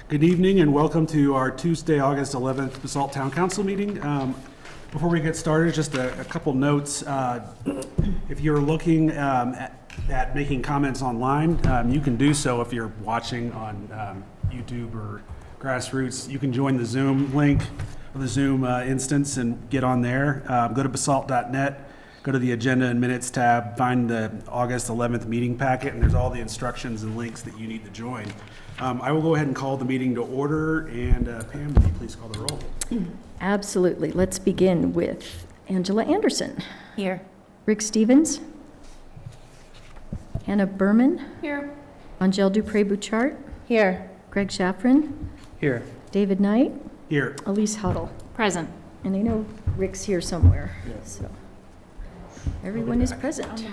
Good evening and welcome to our Tuesday, August 11th Basalt Town Council meeting. Before we get started, just a couple notes. If you're looking at making comments online, you can do so if you're watching on YouTube or Grassroots. You can join the Zoom link or the Zoom instance and get on there. Go to basalt.net, go to the Agenda and Minutes tab, find the August 11th meeting packet, and there's all the instructions and links that you need to join. I will go ahead and call the meeting to order, and Pam, would you please call the roll? Absolutely. Let's begin with Angela Anderson. Here. Rick Stevens. Hannah Berman. Here. Angel Dupré-Bouchard. Here. Greg Shaffrin. Here. David Knight. Here. Elise Huddle. Present. And I know Rick's here somewhere, so everyone is present.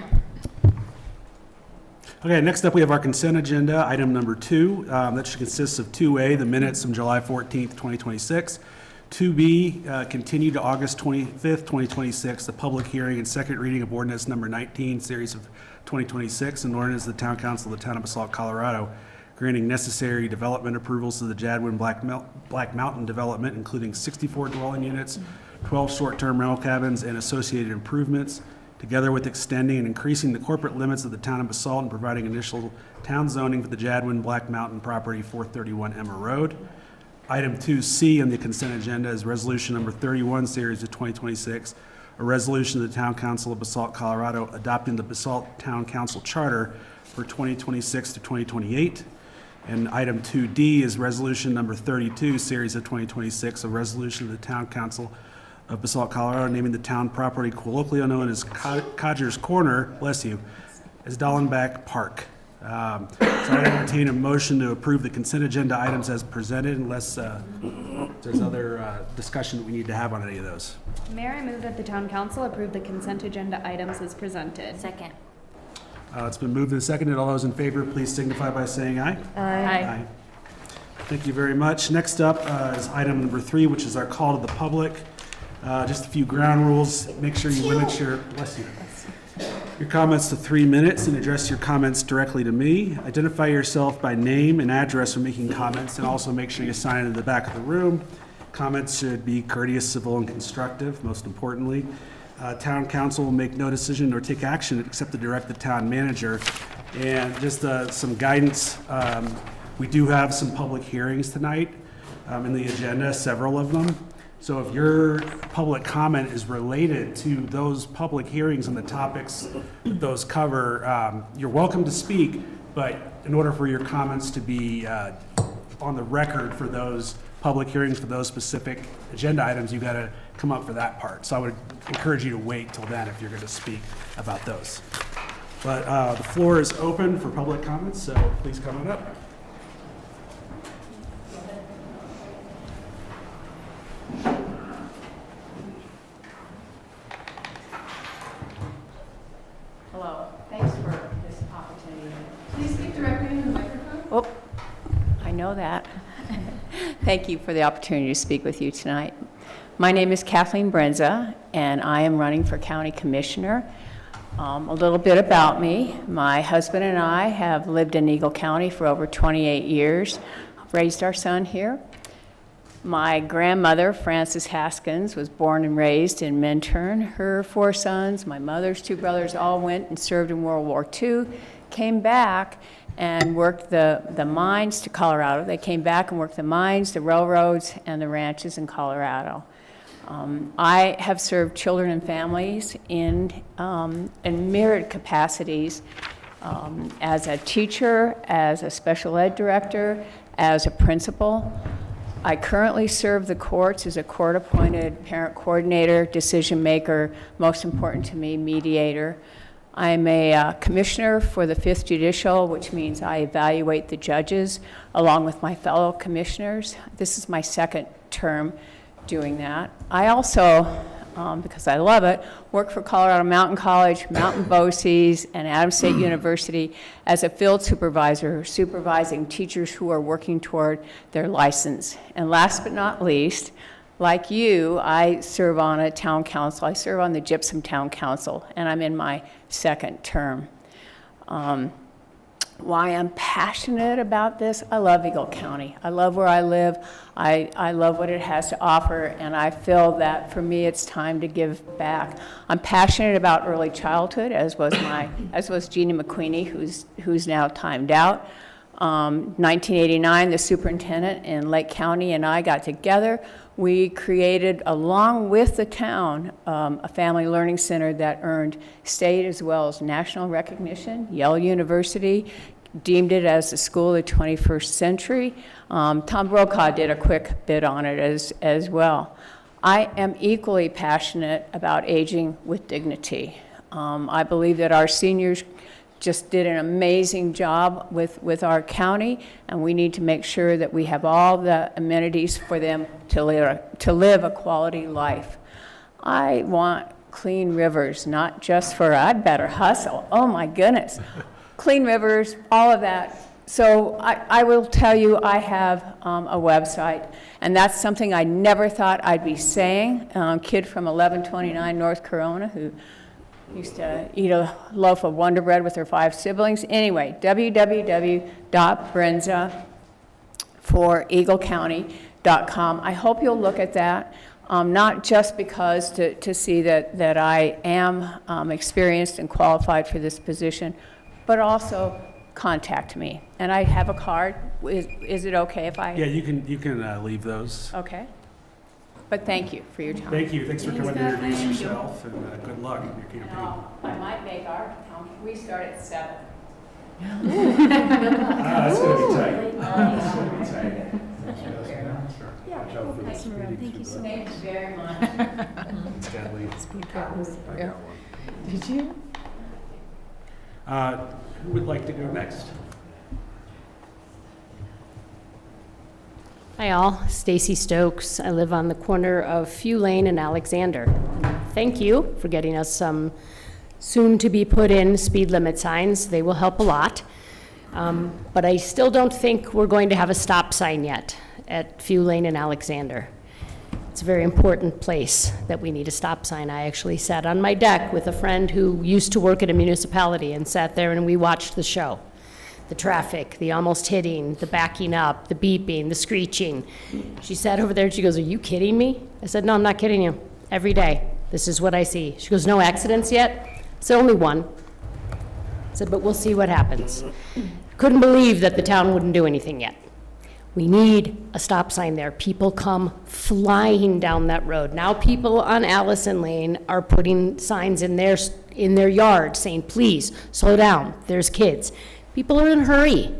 Okay, next up we have our consent agenda, item number 2. That should consist of 2A, the minutes from July 14th, 2026. 2B, continued to August 25th, 2026, the public hearing and second reading of ordinance number 19, series of 2026, an ordinance of the Town Council of the Town of Basalt, Colorado, granting necessary development approvals to the Jadwin Black Mountain development, including 64 dwelling units, 12 short-term rental cabins, and associated improvements, together with extending and increasing the corporate limits of the Town of Basalt and providing initial town zoning for the Jadwin Black Mountain property, 431 Emma Road. Item 2C on the consent agenda is resolution number 31, series of 2026, a resolution of the Town Council of Basalt, Colorado, adopting the Basalt Town Council Charter for 2026 to 2028. And item 2D is resolution number 32, series of 2026, a resolution of the Town Council of Basalt, Colorado, naming the town property colloquially known as Codger's Corner, bless you, as Dallenbach Park. So I entertain a motion to approve the consent agenda items as presented, unless there's other discussion that we need to have on any of those. Mayor, I move that the town council approve the consent agenda items as presented. Second. It's been moved and seconded. All those in favor, please signify by saying aye. Aye. Thank you very much. Next up is item number 3, which is our call to the public. Just a few ground rules. Make sure you limit your, bless you, your comments to 3 minutes and address your comments directly to me. Identify yourself by name and address when making comments, and also make sure you sign in the back of the room. Comments should be courteous, civil, and constructive, most importantly. Town council will make no decision or take action except to direct the town manager. And just some guidance, we do have some public hearings tonight in the agenda, several of them. So if your public comment is related to those public hearings and the topics that those cover, you're welcome to speak, but in order for your comments to be on the record for those public hearings for those specific agenda items, you got to come up for that part. So I would encourage you to wait till then if you're going to speak about those. But the floor is open for public comments, so please come on up. Hello, thanks for this opportunity. Please speak directly into the microphone. Oh, I know that. Thank you for the opportunity to speak with you tonight. My name is Kathleen Brenza, and I am running for County Commissioner. A little bit about me. My husband and I have lived in Eagle County for over 28 years, raised our son here. My grandmother, Frances Haskins, was born and raised in Minturn. Her 4 sons, my mother's 2 brothers, all went and served in World War II, came back and worked the mines to Colorado. They came back and worked the mines, the railroads, and the ranches in Colorado. I have served children and families in myriad capacities, as a teacher, as a special ed director, as a principal. I currently serve the courts as a court-appointed parent coordinator, decision maker, most important to me, mediator. I'm a commissioner for the 5th Judicial, which means I evaluate the judges along with my fellow commissioners. This is my 2nd term doing that. I also, because I love it, work for Colorado Mountain College, Mountain BOCES, and Adams State University as a field supervisor, supervising teachers who are working toward their license. And last but not least, like you, I serve on a town council. I serve on the Gypsum Town Council, and I'm in my 2nd term. why I'm passionate about this. I love Eagle County. I love where I live. I love what it has to offer, and I feel that for me it's time to give back. I'm passionate about early childhood, as was Jeannie McQueenie, who's now timed out. 1989, the superintendent in Lake County and I got together. We created, along with the town, a family learning center that earned state as well as national recognition. Yale University deemed it as the school of the 21st century. Tom Brokaw did a quick bit on it as well. I am equally passionate about aging with dignity. I believe that our seniors just did an amazing job with our county, and we need to make sure that we have all the amenities for them to live a quality life. I want clean rivers, not just for, I'd better hustle, oh my goodness. Clean rivers, all of that. So I will tell you, I have a website, and that's something I never thought I'd be saying. A kid from 1129 North Corona who used to eat a loaf of Wonder Bread with her 5 siblings. Anyway, www.brenza4eaglecounty.com. I hope you'll look at that, not just because to see that I am experienced and qualified for this position, but also contact me. And I have a card. Is it okay if I? Yeah, you can leave those. Okay. But thank you for your time. Thank you. Thanks for coming to introduce yourself, and good luck in your campaign. I might make our count. We start at 7. That's going to be tight. That's going to be tight. Thank you so much. Thank you very much. It's deadly. Did you? Who would like to go next? Hi all, Stacy Stokes. I live on the corner of Few Lane and Alexander. Thank you for getting us some soon-to-be put-in speed limit signs. They will help a lot. But I still don't think we're going to have a stop sign yet at Few Lane and Alexander. It's a very important place that we need a stop sign. I actually sat on my deck with a friend who used to work at a municipality and sat there and we watched the show. The traffic, the almost hitting, the backing up, the beeping, the screeching. She sat over there and she goes, "Are you kidding me?" I said, "No, I'm not kidding you. Every day, this is what I see." She goes, "No accidents yet?" I said, "Only one." I said, "But we'll see what happens." Couldn't believe that the town wouldn't do anything yet. We need a stop sign there. People come flying down that road. Now people on Allison Lane are putting signs in their yard saying, "Please, slow down, there's kids." People are in a hurry.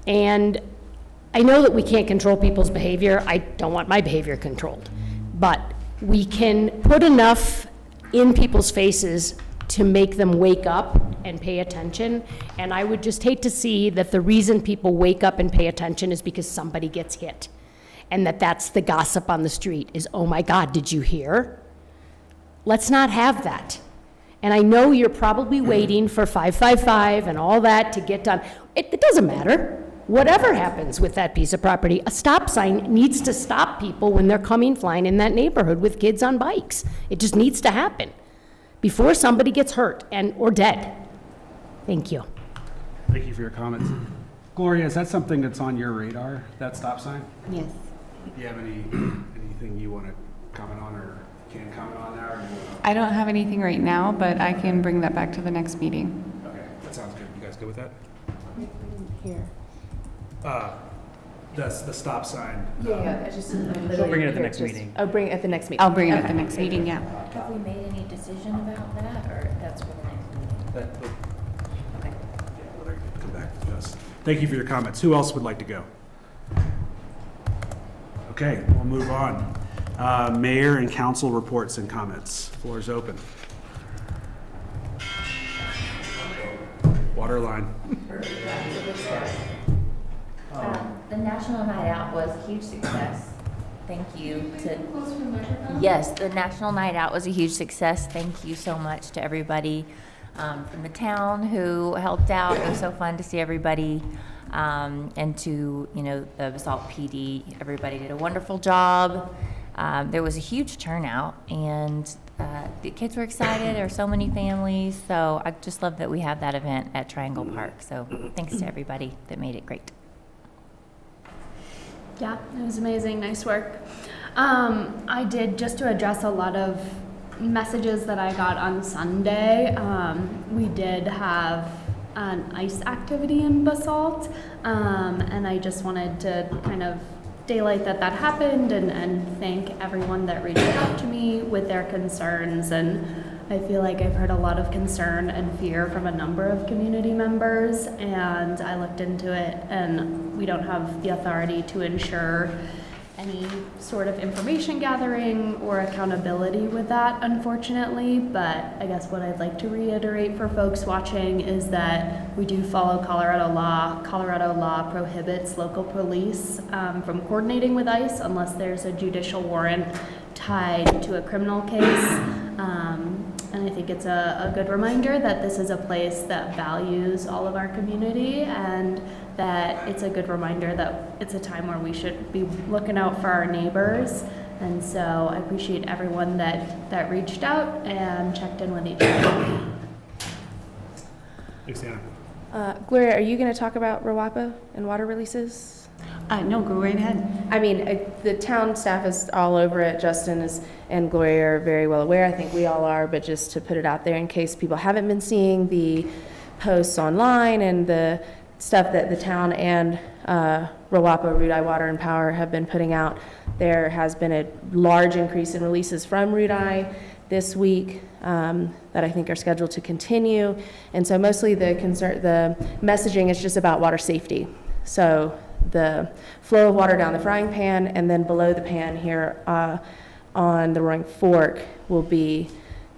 And I know that we can't control people's behavior. I don't want my behavior controlled. But we can put enough in people's faces to make them wake up and pay attention. And I would just hate to see that the reason people wake up and pay attention is because somebody gets hit. And that's the gossip on the street is, "Oh my God, did you hear?" Let's not have that. And I know you're probably waiting for 555 and all that to get done. It doesn't matter. Whatever happens with that piece of property, a stop sign needs to stop people when they're coming flying in that neighborhood with kids on bikes. It just needs to happen before somebody gets hurt or dead. Thank you. Thank you for your comments. Gloria, is that something that's on your radar, that stop sign? Yes. Do you have anything you want to comment on or can comment on now? Or I don't have anything right now, but I can bring that back to the next meeting. Okay, that sounds good. You guys good with that? Here. The stop sign. Yeah, I just. We'll bring it at the next meeting. I'll bring it at the next meeting. I'll bring it at the next meeting, yeah. Have we made any decision about that, or that's for the next meeting? Okay. Come back to us. Thank you for your comments. Who else would like to go? Okay, we'll move on. Mayor and council reports and comments. Floor is open. Water line. The National Night Out was a huge success. Thank you to. Yes, the National Night Out was a huge success. Thank you so much to everybody from the town who helped out. It was so fun to see everybody. And to, the Basalt PD, everybody did a wonderful job. There was a huge turnout, and The kids were excited. There were so many families. So I just love that we have that event at Triangle Park. So thanks to everybody that made it great. Yeah, it was amazing. Nice work. I did, just to address a lot of messages that I got on Sunday, we did have an ice activity in Basalt, and I just wanted to kind of daylight that happened and thank everyone that reached out to me with their concerns. And I feel like I've heard a lot of concern and fear from a number of community members, and I looked into it, and we don't have the authority to ensure any sort of information gathering or accountability with that, unfortunately. But I guess what I'd like to reiterate for folks watching is that we do follow Colorado law. Colorado law prohibits local police from coordinating with ICE unless there's a judicial warrant tied to a criminal case. And I think it's a good reminder that this is a place that values all of our community, and that it's a good reminder that it's a time where we should be looking out for our neighbors. And so I appreciate everyone that reached out and checked in with each other. Thanks, Anna. Gloria, are you going to talk about RWAPA and water releases? No, go right ahead. I mean, the town staff is all over it. Justin and Gloria are very well aware. I think we all are, but just to put it out there in case people haven't been seeing the posts online and the stuff that the town and RWAPA, Rudi Water and Power, have been putting out. There has been a large increase in releases from Rudi this week that I think are scheduled to continue. And so mostly the messaging is just about water safety. So the flow of water down the frying pan and then below the pan here on the Roaring Fork will be,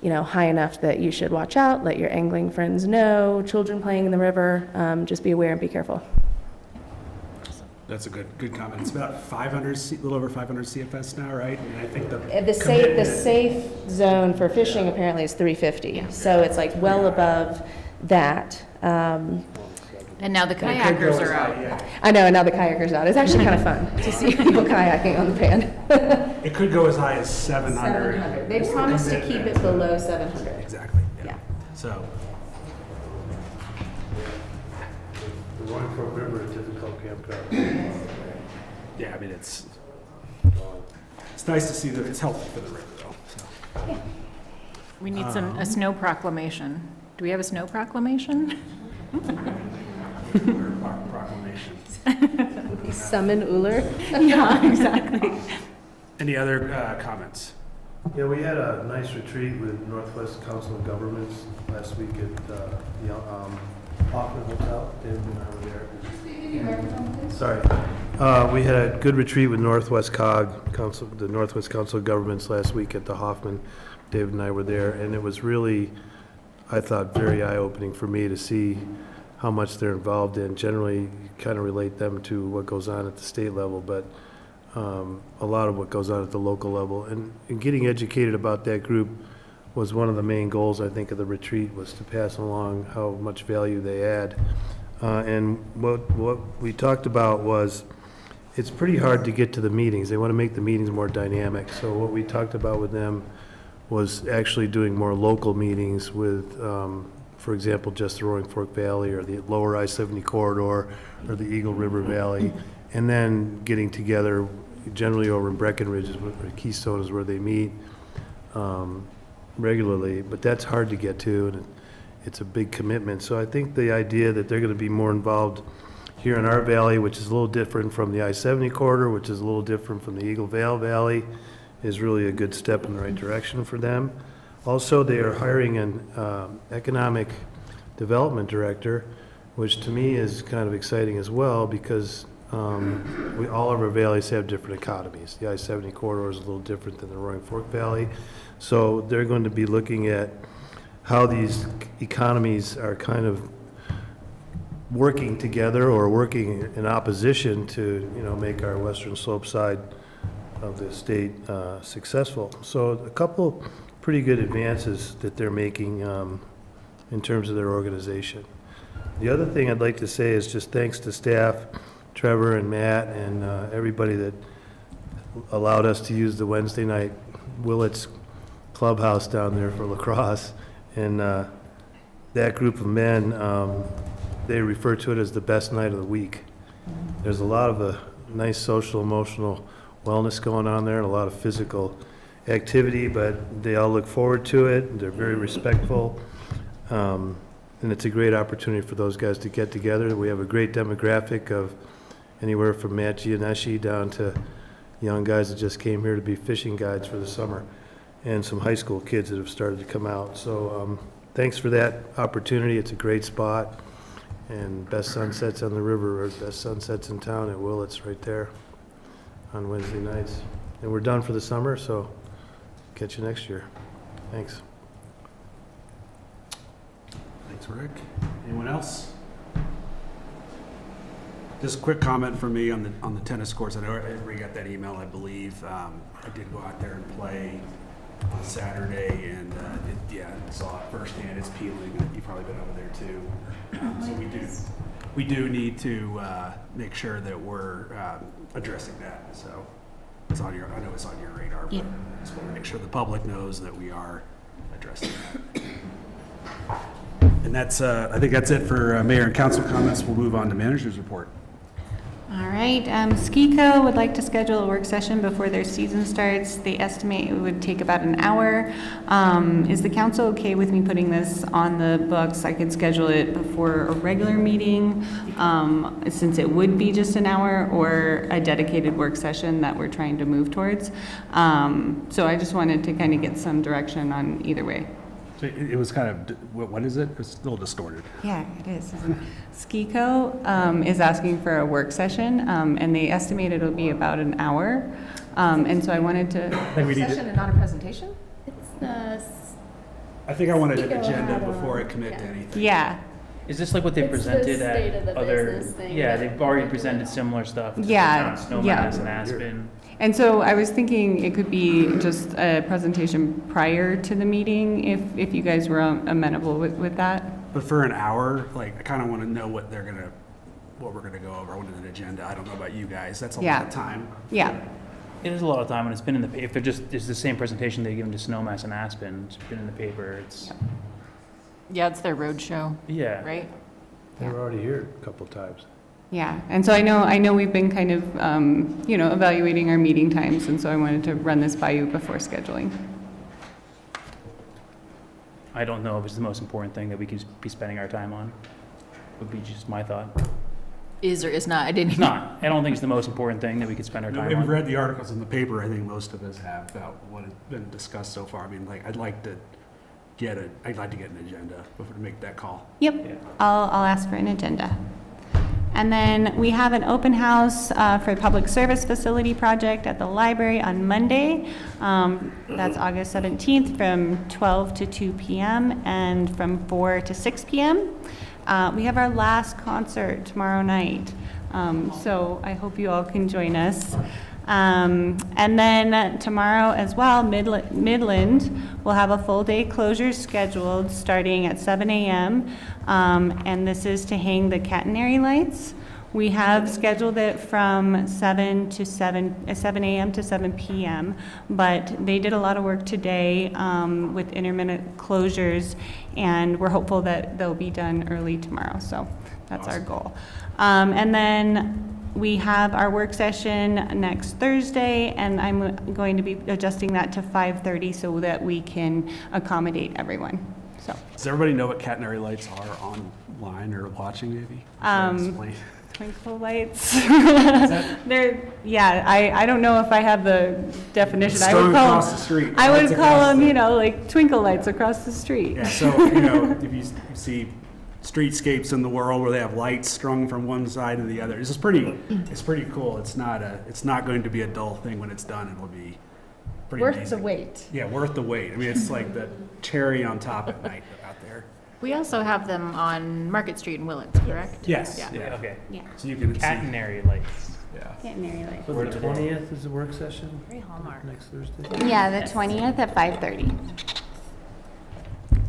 high enough that you should watch out, let your angling friends know, children playing in the river, just be aware and be careful. That's a good comment. It's about 500, a little over 500 CFS now, right? And I think The safe zone for fishing apparently is 350, so it's like well above that. And now the kayakers are out. I know, and now the kayakers out. It's actually kind of fun to see people kayaking on the pan. it could go as high as 700. 700. They promised to keep it below 700. Exactly. Yeah. So, The Roaring Fork River is difficult campground. yeah, I mean, it's nice to see that it's healthy for the river, though. So. We need a snow proclamation. Do we have a snow proclamation? Proclamation. Summon Uller. Yeah, exactly. Any other comments? Yeah, we had a nice retreat with Northwest Council of Governments last week at the Hoffman Hotel. David and I were there. Sorry. We had a good retreat with Northwest the Northwest Council of Governments last week at the Hoffman. David and I were there, and it was really, I thought, very eye-opening for me to see how much they're involved in. Generally, you kind of relate them to what goes on at the state level, but a lot of what goes on at the local level. And getting educated about that group was one of the main goals, I think, of the retreat, was to pass along how much value they add. And what we talked about was, it's pretty hard to get to the meetings. They want to make the meetings more dynamic. So what we talked about with them was actually doing more local meetings with, for example, just the Roaring Fork Valley or the lower I-70 corridor or the Eagle River Valley, and then getting together generally over in Breckenridge, or Keystone is where they meet regularly, but that's hard to get to, and it's a big commitment. So I think the idea that they're going to be more involved here in our valley, which is a little different from the I-70 corridor, which is a little different from the Eagle Valley, is really a good step in the right direction for them. Also, they are hiring an economic development director, which to me is kind of exciting as well, because all of our valleys have different economies. The I-70 corridor is a little different than the Roaring Fork Valley. So they're going to be looking at how these economies are kind of working together or working in opposition to, make our western slope side of the state successful. So a couple pretty good advances that they're making in terms of their organization. The other thing I'd like to say is just thanks to staff, Trevor and Matt and everybody that allowed us to use the Wednesday night Willits clubhouse down there for lacrosse. And that group of men, they refer to it as the best night of the week. There's a lot of nice social, emotional wellness going on there, and a lot of physical activity, but they all look forward to it. They're very respectful. And it's a great opportunity for those guys to get together. We have a great demographic of anywhere from Matt Gianeschi down to young guys that just came here to be fishing guides for the summer, and some high school kids that have started to come out. So thanks for that opportunity. It's a great spot. And best sunsets on the river, or best sunsets in town at Willits right there on Wednesday nights. And we're done for the summer, so catch you next year. Thanks. Thanks, Rick. Anyone else? Just a quick comment from me on the tennis courts. I know everybody got that email, I believe. I did go out there and play on Saturday, and saw it firsthand. It's peeling. You've probably been over there too. So we do need to make sure that we're addressing that. So it's on I know it's on your radar, but I just want to make sure the public knows that we are addressing that. And that's, I think that's it for mayor and council comments. We'll move on to manager's report. All right, SKICO would like to schedule a work session before their season starts. They estimate it would take about an hour. Is the council okay with me putting this on the books? I could schedule it before a regular meeting, since it would be just an hour, or a dedicated work session that we're trying to move towards. So I just wanted to kind of get some direction on either way. So it was kind of, what is it? It's a little distorted. Yeah, it is. SKICO is asking for a work session, and they estimate it'll be about an hour. And so I wanted to. Session and not a presentation? It's the, I think I wanted an Speak agenda out, before I commit to anything. Yeah, Is this like what they It's the presented state of at the other? business thing Yeah, that- they've already presented similar stuff. To Yeah, the town, yeah. Snowmass and Aspen. and so I was thinking it could be just a presentation prior to the meeting, if you guys were amenable with that. But for an hour, like, I kind of want to know what we're gonna go over. I wanted an agenda. I don't know about you guys. That's a lot of time. Yeah, It is a lot of time, and it's been in the, if it's the same presentation they've given to Snowmass and Aspen, it's been in the paper, it's, Yeah, it's their road show, yeah. right? They were already here a couple of times. yeah. And so I know we've been kind of, evaluating our meeting times, and so I wanted to run this by you before scheduling. I don't know if it's the most important thing that we could be spending our time on, would be just my thought. Is or is not, I didn't. It's not, I don't think it's the most important thing that we could spend our time We've on. read the articles in the paper. I think most of us have about what has been discussed so far. I mean, like, I'd like to get an agenda before to make that call. Yep, Yeah. I'll ask for an agenda. And then we have an open house for the public service facility project at the library on Monday. That's August 17th from 12 to 2 p.m. and from 4 to 6 p.m. We have our last concert tomorrow night, so I hope you all can join us. And then tomorrow as well, Midland will have a full day closure scheduled starting at 7 a.m. And this is to hang the catenary lights. We have scheduled it from 7 a.m. to 7 p.m., but they did a lot of work today with intermittent closures, and we're hopeful that they'll be done early tomorrow, so that's our goal. And then we have our work session next Thursday, and I'm going to be adjusting that to 5:30 so that we can accommodate everyone, so. Does everybody know what catenary lights are online or watching, maybe? Explain. Twinkle lights. I don't know if I have the definition. Strung across the street. I would Lights call across them, the- like twinkle lights across the street. Yeah, so, if you see streetscapes in the world where they have lights strung from one side to the other, it's pretty cool. It's not going to be a dull thing when it's done. It'll be pretty Worth amazing. the wait. Yeah, worth the wait. I mean, it's like the cherry on top at night out there. We also have them on Market Street in Willits, correct? Yes, Yeah. yeah. Okay, So you can see. catenary lights. Yeah. Catenary lights. So the 20th is the work session, Very Hallmark. next Thursday? Yeah, the 20th at 5:30.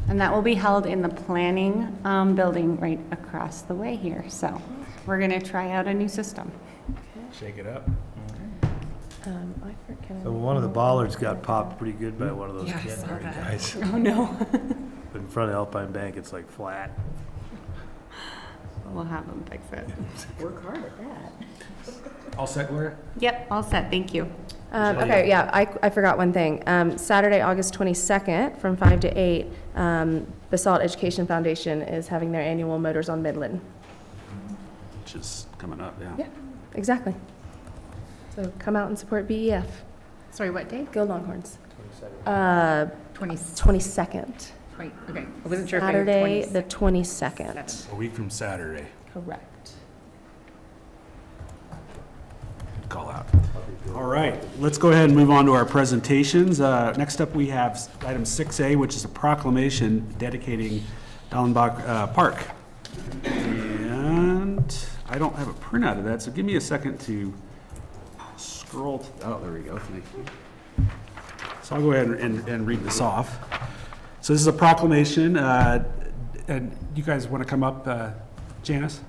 And that will be held in the planning building right across the way here. So we're going to try out a new system. Shake it up. So one of the bollards got popped pretty good by one of those Canterbury guys. Oh, no. But in front of Alpine Bank, it's like flat. We'll have them fix it. Work hard at that. All set, Gloria? Yep, all set, thank you. Okay, yeah, I forgot one thing. Saturday, August 22nd, from 5 to 8, Basalt Education Foundation is having their annual Motors on Midland. Which is coming up, yeah. Yeah, exactly. So come out and support BEF. Sorry, what day? Go Longhorns. 20, 22nd, okay. I wasn't sure if I Saturday, heard the 22nd. A week from Saturday. Correct. Good call out. All right, let's go ahead and move on to our presentations. Next up, we have item 6A, which is a proclamation dedicating Dallenbach Park. And I don't have a printout of that, so give me a second to scroll. Oh, there we go, thank you. So I'll go ahead and read this off. So this is a proclamation, and you guys want to come up, Janice?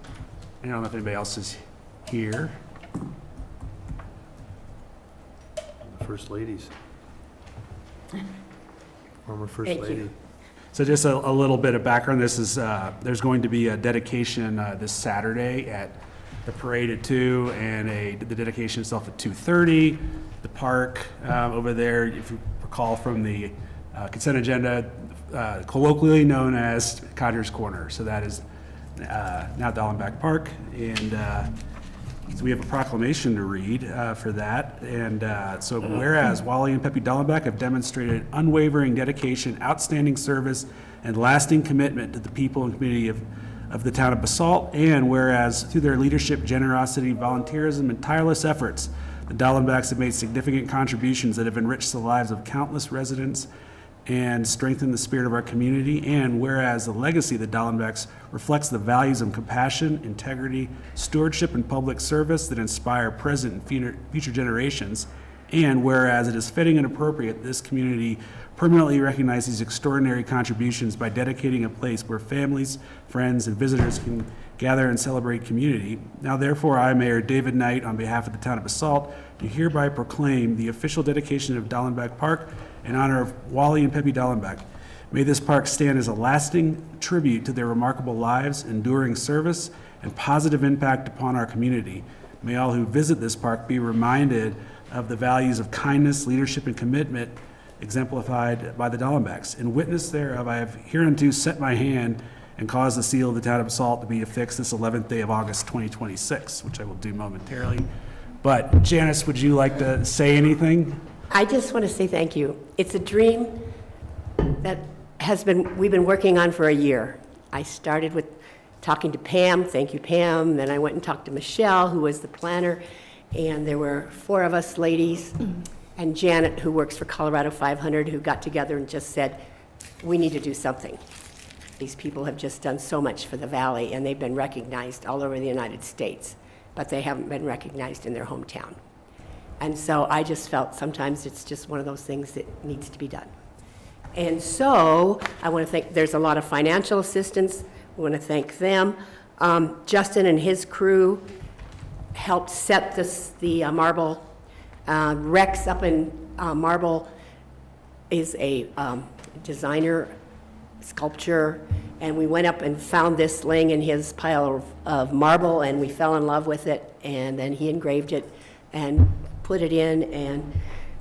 I don't know if anybody else is here. The First Ladies. Former First Lady. So just a little bit of background. This is, there's going to be a dedication this Saturday at the parade at 2 and the dedication itself at 2:30. The park over there, if you recall from the consent agenda, colloquially known as Codger's Corner. So that is now Dallenbach Park. And so we have a proclamation to read for that. And so whereas Wally and Pepe Dallenbach have demonstrated unwavering dedication, outstanding service, and lasting commitment to the people and community of the town of Basalt, and whereas through their leadership, generosity, volunteerism, and tireless efforts, the Dallenbachs have made significant contributions that have enriched the lives of countless residents and strengthened the spirit of our community, and whereas the legacy of the Dallenbachs reflects the values of compassion, integrity, stewardship, and public service that inspire present and future generations, and whereas it is fitting and appropriate this community permanently recognize these extraordinary contributions by dedicating a place where families, friends, and visitors can gather and celebrate community. Now therefore, I, Mayor David Knight, on behalf of the town of Basalt, do hereby proclaim the official dedication of Dallenbach Park in honor of Wally and Pepe Dallenbach. May this park stand as a lasting tribute to their remarkable lives, enduring service, and positive impact upon our community. May all who visit this park be reminded of the values of kindness, leadership, and commitment exemplified by the Dallenbachs. In witness thereof, I have hereunto set my hand and caused the seal of the town of Basalt to be affixed this 11th day of August 2026, which I will do momentarily. But Janice, would you like to say anything? I just want to say thank you. It's a dream that we've been working on for a year. I started with talking to Pam, thank you Pam, then I went and talked to Michelle, who was the planner, and there were 4 of us ladies, and Janet, who works for Colorado 500, who got together and just said, we need to do something. These people have just done so much for the valley, and they've been recognized all over the United States, but they haven't been recognized in their hometown. And so I just felt sometimes it's just one of those things that needs to be done. And so I want to thank, there's a lot of financial assistance. I want to thank them. Justin and his crew helped set the marble. Rex up in Marble is a designer, sculpture, and we went up and found this laying in his pile of marble, and we fell in love with it, and then he engraved it and put it in, and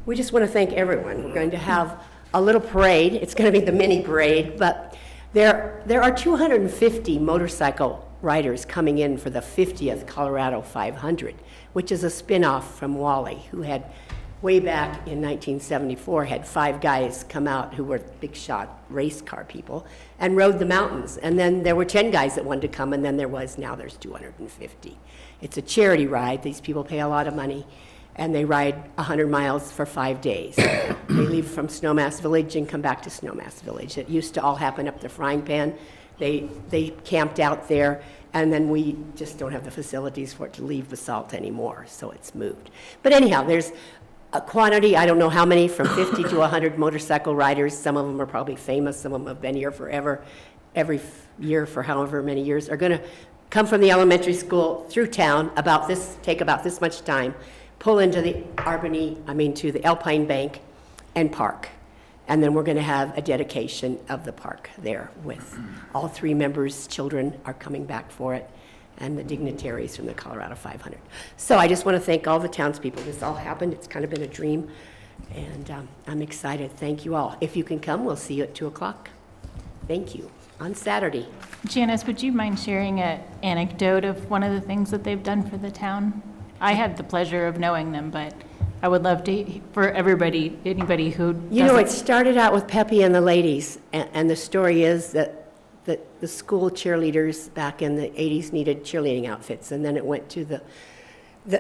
we just want to thank everyone. We're going to have a little parade. It's going to be the mini parade, but there are 250 motorcycle riders coming in for the 50th Colorado 500, which is a spin-off from Wally, who had, way back in 1974, had 5 guys come out who were big shot race car people and rode the mountains. And then there were 10 guys that wanted to come, and then now there's 250. It's a charity ride. These people pay a lot of money, and they ride 100 miles for 5 days. They leave from Snowmass Village and come back to Snowmass Village. It used to all happen up the Frying Pan. They camped out there, and then we just don't have the facilities for it to leave Basalt anymore, so it's moved. But anyhow, there's a quantity, I don't know how many, from 50 to 100 motorcycle riders. Some of them are probably famous, some of them have been here forever, every year for however many years, are going to come from the elementary school through town, take about this much time. pull into the to the Alpine Bank and park. And then we're going to have a dedication of the park there with all 3 members' children are coming back for it, and the dignitaries from the Colorado 500. So I just want to thank all the townspeople. This all happened. It's kind of been a dream, and I'm excited. Thank you all. If you can come, we'll see you at 2 o'clock. Thank you. On Saturday. Janice, would you mind sharing an anecdote of one of the things that they've done for the town? I had the pleasure of knowing them, but I would love to, for everybody, anybody who You know, doesn't- it started out with Pepe and the ladies, and the story is that the school cheerleaders back in the 80s needed cheerleading outfits, and then it went to the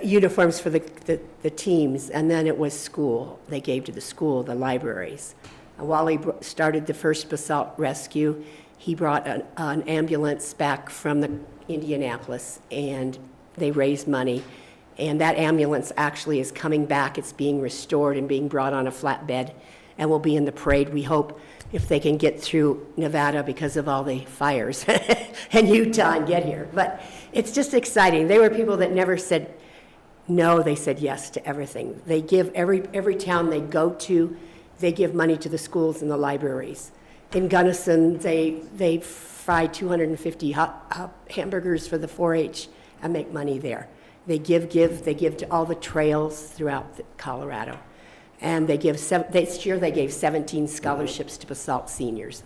uniforms for the teams, and then it was school. They gave to the school, the libraries. And Wally started the first Basalt rescue. He brought an ambulance back from the Indianapolis, and they raised money. And that ambulance actually is coming back. It's being restored and being brought on a flatbed, and will be in the parade, we hope, if they can get through Nevada because of all the fires, and Utah and get here. But it's just exciting. They were people that never said no, they said yes to everything. They give every town they go to, they give money to the schools and the libraries. In Gunnison, they fry 250 hamburgers for the 4-H and make money there. They give to all the trails throughout Colorado. And this year they gave 17 scholarships to Basalt seniors.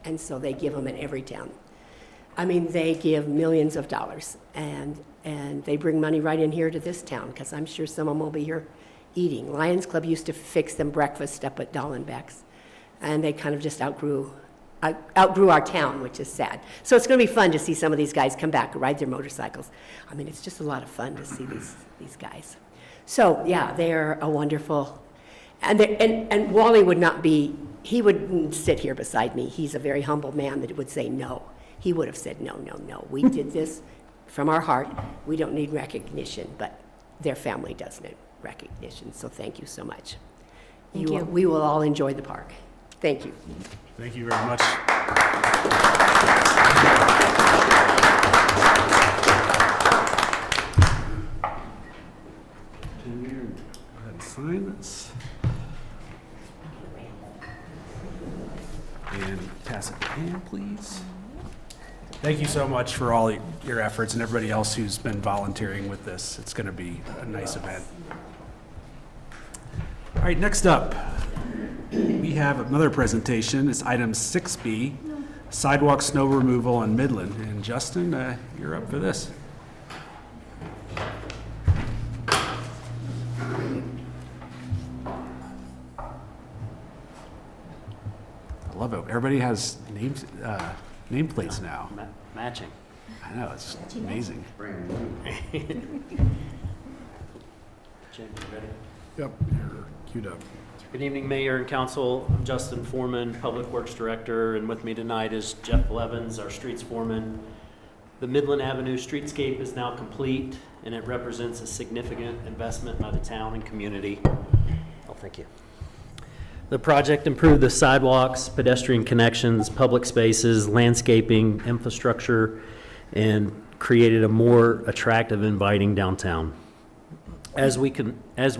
And so they give them in every town. I mean, they give millions of dollars. And they bring money right in here to this town, because I'm sure some of them will be here eating. Lions Club used to fix them breakfast up at Dallenbeck's. And they kind of just outgrew our town, which is sad. So it's going to be fun to see some of these guys come back and ride their motorcycles. I mean, it's just a lot of fun to see these guys. So, yeah, they're a wonderful... And Wally he wouldn't sit here beside me. He's a very humble man that would say no. He would have said, no, no, no. We did this from our heart. We don't need recognition, but their family does need recognition. So thank you so much. Thank you. We will all enjoy the park. Thank you. Thank you very much. Go ahead and sign this. And pass it to Pam, please. Thank you so much for all your efforts and everybody else who's been volunteering with this. It's going to be a nice event. All right, next up, we have another presentation. It's item 6B, sidewalk snow removal in Midland. And Justin, you're up for this. I love it. Everybody has nameplates now. Matching. I know, it's amazing. Jim, you ready? Yep, you're queued up. Good evening, Mayor and Council. I'm Justin Forman, Public Works Director, and with me tonight is Jeff Levens, our Streets Foreman. The Midland Avenue streetscape is now complete, and it represents a significant investment by the town and community. Oh, thank you. The project improved the sidewalks, pedestrian connections, public spaces, landscaping, infrastructure, and created a more attractive, inviting downtown. As we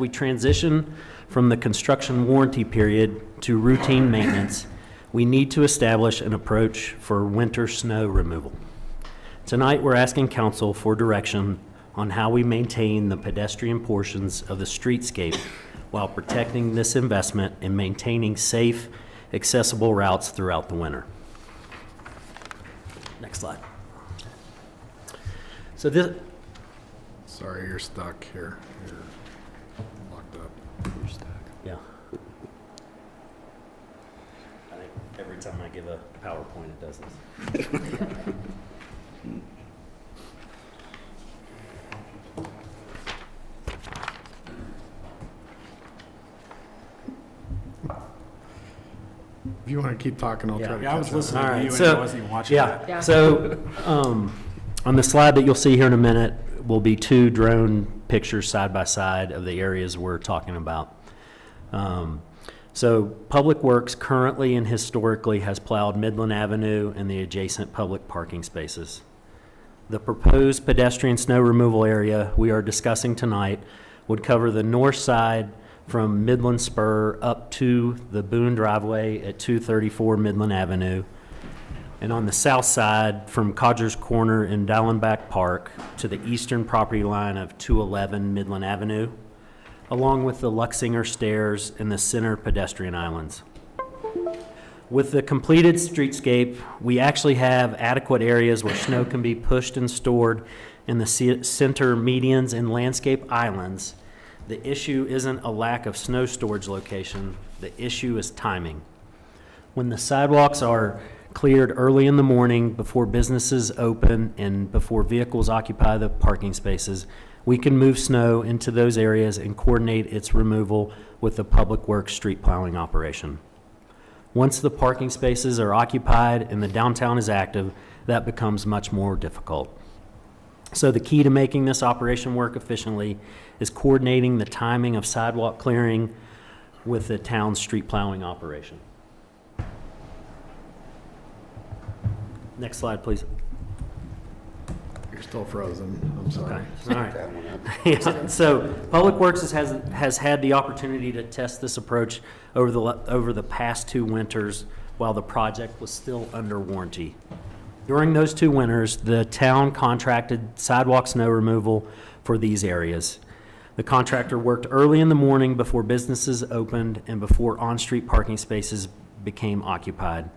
transition from the construction warranty period to routine maintenance, we need to establish an approach for winter snow removal. Tonight, we're asking council for direction on how we maintain the pedestrian portions of the streetscape while protecting this investment and maintaining safe, accessible routes throughout the winter. Next slide. So this, Sorry, you're stuck here. You're locked up. yeah. I think every time I give a PowerPoint, it does this. If you want to keep talking, I'll try to Yeah, I was catch up. listening All to right, you and so- I wasn't even watching that. Yeah, so on the slide that you'll see here in a minute will be 2 drone pictures side by side of the areas we're talking about. So Public Works currently and historically has plowed Midland Avenue and the adjacent public parking spaces. The proposed pedestrian snow removal area we are discussing tonight would cover the north side from Midland Spur up to the Boone driveway at 234 Midland Avenue, and on the south side from Codger's Corner in Dallenbach Park to the eastern property line of 211 Midland Avenue, along with the Luxinger Stairs and the center pedestrian islands. With the completed streetscape, we actually have adequate areas where snow can be pushed and stored in the center medians and landscape islands. The issue isn't a lack of snow storage location, the issue is timing. When the sidewalks are cleared early in the morning before businesses open and before vehicles occupy the parking spaces, we can move snow into those areas and coordinate its removal with the Public Works street plowing operation. Once the parking spaces are occupied and the downtown is active, that becomes much more difficult. So the key to making this operation work efficiently is coordinating the timing of sidewalk clearing with the town's street plowing operation. Next slide, please. You're still frozen. I'm sorry. All right. Yeah, so Public Works has had the opportunity to test this approach over the past 2 winters while the project was still under warranty. During those 2 winters, the town contracted sidewalk snow removal for these areas. The contractor worked early in the morning before businesses opened and before on-street parking spaces became occupied.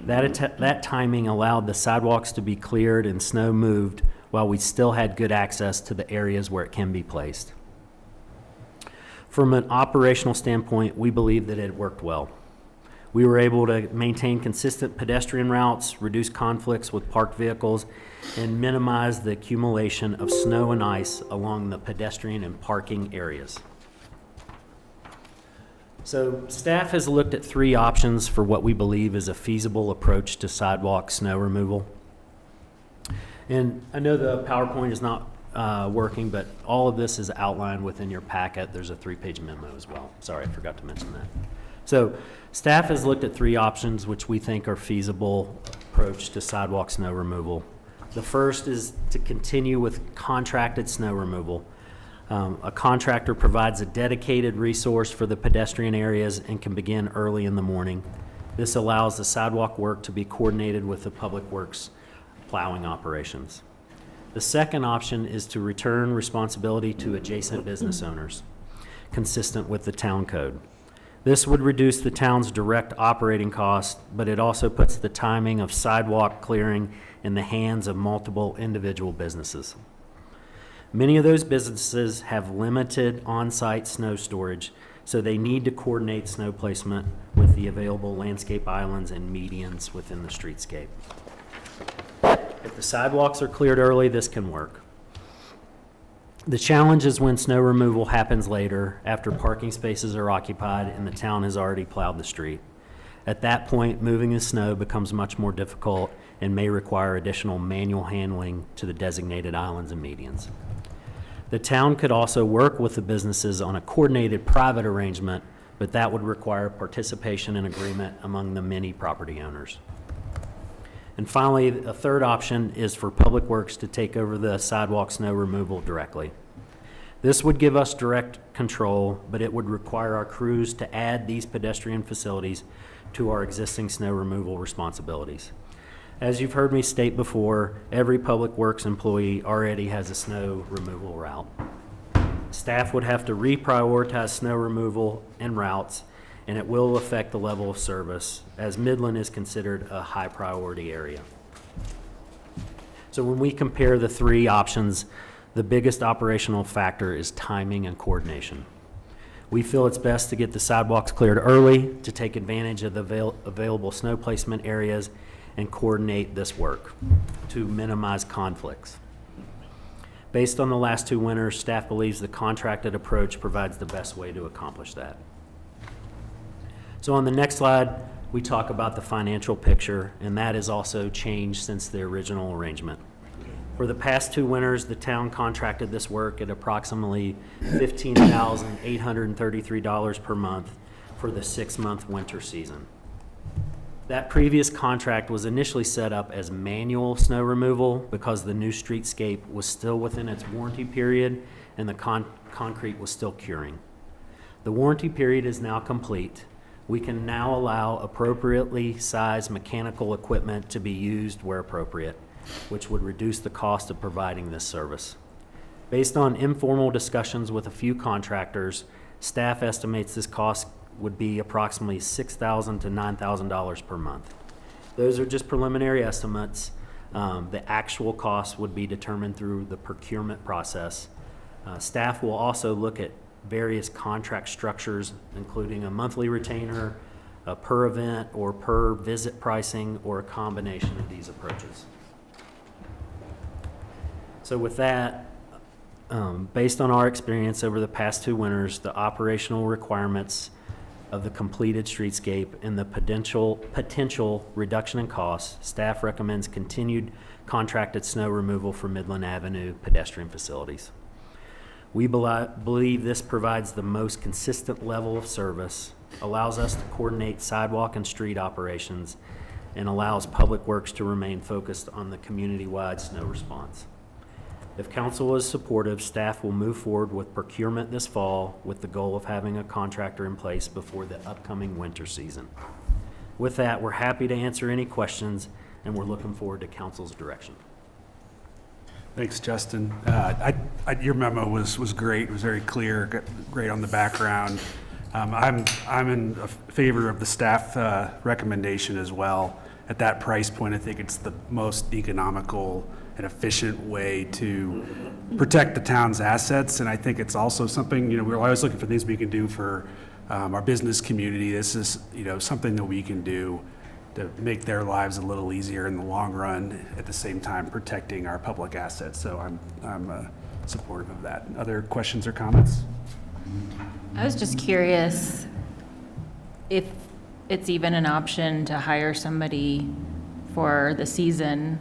That timing allowed the sidewalks to be cleared and snow moved while we still had good access to the areas where it can be placed. From an operational standpoint, we believe that it worked well. We were able to maintain consistent pedestrian routes, reduce conflicts with parked vehicles, and minimize the accumulation of snow and ice along the pedestrian and parking areas. So staff has looked at 3 options for what we believe is a feasible approach to sidewalk snow removal. And I know the PowerPoint is not working, but all of this is outlined within your packet. There's a 3-page memo as well. Sorry, I forgot to mention that. So staff has looked at 3 options which we think are feasible approach to sidewalk snow removal. The first is to continue with contracted snow removal. A contractor provides a dedicated resource for the pedestrian areas and can begin early in the morning. This allows the sidewalk work to be coordinated with the Public Works plowing operations. The second option is to return responsibility to adjacent business owners, consistent with the town code. This would reduce the town's direct operating costs, but it also puts the timing of sidewalk clearing in the hands of multiple individual businesses. Many of those businesses have limited on-site snow storage, so they need to coordinate snow placement with the available landscape islands and medians within the streetscape. If the sidewalks are cleared early, this can work. The challenge is when snow removal happens later, after parking spaces are occupied and the town has already plowed the street. At that point, moving the snow becomes much more difficult and may require additional manual handling to the designated islands and medians. The town could also work with the businesses on a coordinated private arrangement, but that would require participation and agreement among the many property owners. And finally, a third option is for Public Works to take over the sidewalk snow removal directly. This would give us direct control, but it would require our crews to add these pedestrian facilities to our existing snow removal responsibilities. As you've heard me state before, every Public Works employee already has a snow removal route. Staff would have to reprioritize snow removal and routes, and it will affect the level of service, as Midland is considered a high priority area. So when we compare the 3 options, the biggest operational factor is timing and coordination. We feel it's best to get the sidewalks cleared early to take advantage of the available snow placement areas and coordinate this work to minimize conflicts. Based on the last 2 winters, staff believes the contracted approach provides the best way to accomplish that. So on the next slide, we talk about the financial picture, and that has also changed since the original arrangement. For the past 2 winters, the town contracted this work at approximately $15,833 per month for the 6-month winter season. That previous contract was initially set up as manual snow removal because the new streetscape was still within its warranty period and the concrete was still curing. The warranty period is now complete. We can now allow appropriately sized mechanical equipment to be used where appropriate, which would reduce the cost of providing this service. Based on informal discussions with a few contractors, staff estimates this cost would be approximately $6,000 to $9,000 per month. Those are just preliminary estimates. The actual cost would be determined through the procurement process. Staff will also look at various contract structures, including a monthly retainer, a per event or per visit pricing, or a combination of these approaches. So with that, based on our experience over the past 2 winters, the operational requirements of the completed streetscape and the potential reduction in costs, staff recommends continued contracted snow removal for Midland Avenue pedestrian facilities. We believe this provides the most consistent level of service, allows us to coordinate sidewalk and street operations, and allows Public Works to remain focused on the community-wide snow response. If council is supportive, staff will move forward with procurement this fall with the goal of having a contractor in place before the upcoming winter season. With that, we're happy to answer any questions, and we're looking forward to council's direction. Thanks, Justin. Your memo was great. It was very clear, great on the background. I'm in favor of the staff recommendation as well. At that price point, I think it's the most economical and efficient way to protect the town's assets. And I think it's also something, we're always looking for things we can do for our business community. This is, something that we can do to make their lives a little easier in the long run, at the same time protecting our public assets. So I'm supportive of that. Other questions or comments? I was just curious if it's even an option to hire somebody for the season